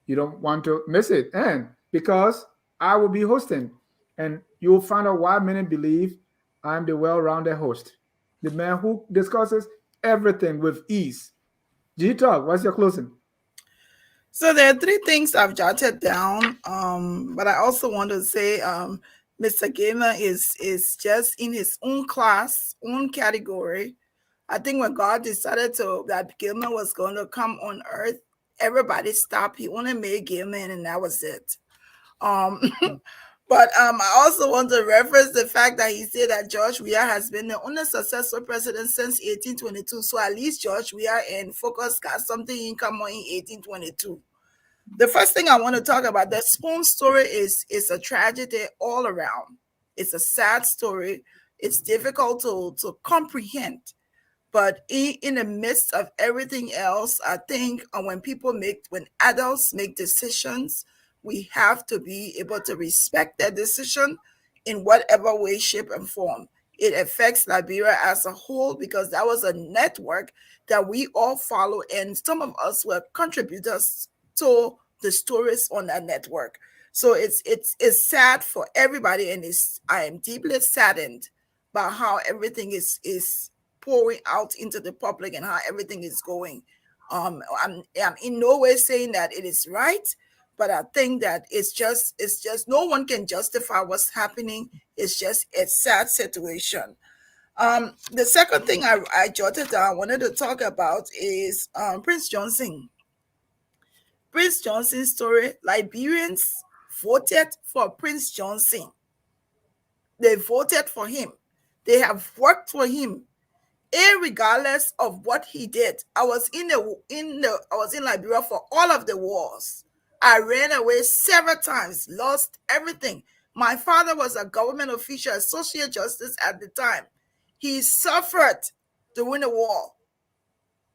You don't want to miss it. And because I will be hosting, and you will find out why many believe I'm the well-rounded host, the man who discusses everything with ease. G-Talk, what's your closing? So there are 3 things I've jotted down, but I also want to say Mr. Gamer is just in his own class, own category. I think when God decided that Gilman was going to come on earth, everybody stopped. He only made Gilman, and that was it. But I also want to reference the fact that he said that George Weah has been the only successful president since 1822. So at least George Weah and Focus got something in common in 1822. The first thing I want to talk about, the Spoon story is a tragedy all around. It's a sad story. It's difficult to comprehend. But in the midst of everything else, I think when adults make decisions, we have to be able to respect their decision in whatever way, shape, and form. It affects Liberia as a whole because that was a network that we all follow, and some of us were contributors to the stories on that network. So it's sad for everybody, and I am deeply saddened by how everything is pouring out into the public and how everything is going. I'm in no way saying that it is right, but I think that it's just no one can justify what's happening. It's just a sad situation. The second thing I jotted down, I wanted to talk about is Prince Johnson. Prince Johnson's story. Liberians voted for Prince Johnson. They voted for him. They have worked for him, regardless of what he did. I was in Liberia for all of the wars. I ran away several times, lost everything. My father was a government official, associate justice at the time. He suffered during the war.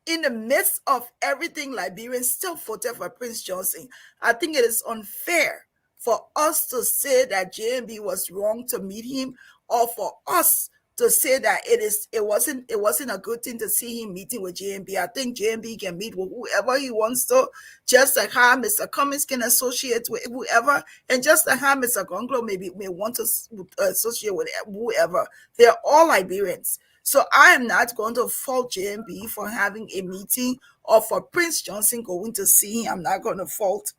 In the midst of everything, Liberians still voted for Prince Johnson. I think it is unfair for us to say that JMB was wrong to meet him, or for us to say that it wasn't a good thing to see him meeting with JMB. I think JMB can meet with whoever he wants to, just like how Mr. Cummings can associate with whoever, and just like how Mr. Gongloe may want to associate with whoever. They're all Liberians. So I am not going to fault JMB for having a meeting, or for Prince Johnson going to see him. I'm not going to fault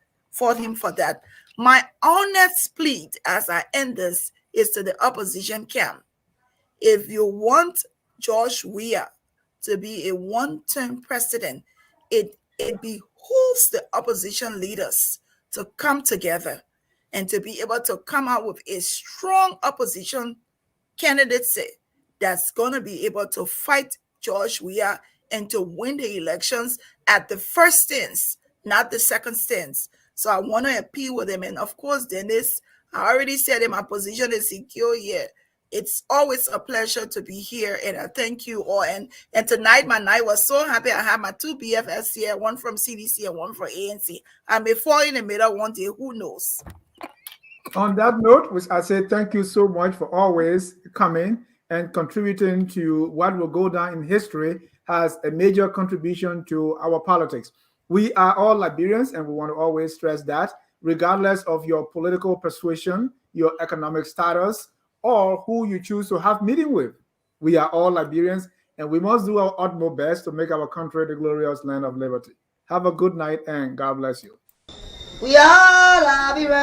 him for that. My honest plea as I end this is to the opposition camp. If you want George Weah to be a one-term president, it behooves the opposition leaders to come together and to be able to come out with a strong opposition candidacy that's going to be able to fight George Weah and to win the elections at the first stance, not the second stance. So I want to appeal with them. And of course, Dennis, I already said in my position is secure here. It's always a pleasure to be here, and I thank you all. And tonight, my night was so happy. I had my 2 BFS here, one from CDC and one from ANC. I may fall in the middle one day, who knows? On that note, which I say thank you so much for always coming and contributing to what will go down in history as a major contribution to our politics. We are all Liberians, and we want to always stress that, regardless of your political persuasion, your economic status, or who you choose to have meeting with. We are all Liberians, and we must do our utmost best to make our country the glorious land of liberty. Have a good night, and God bless you. We are Liberians.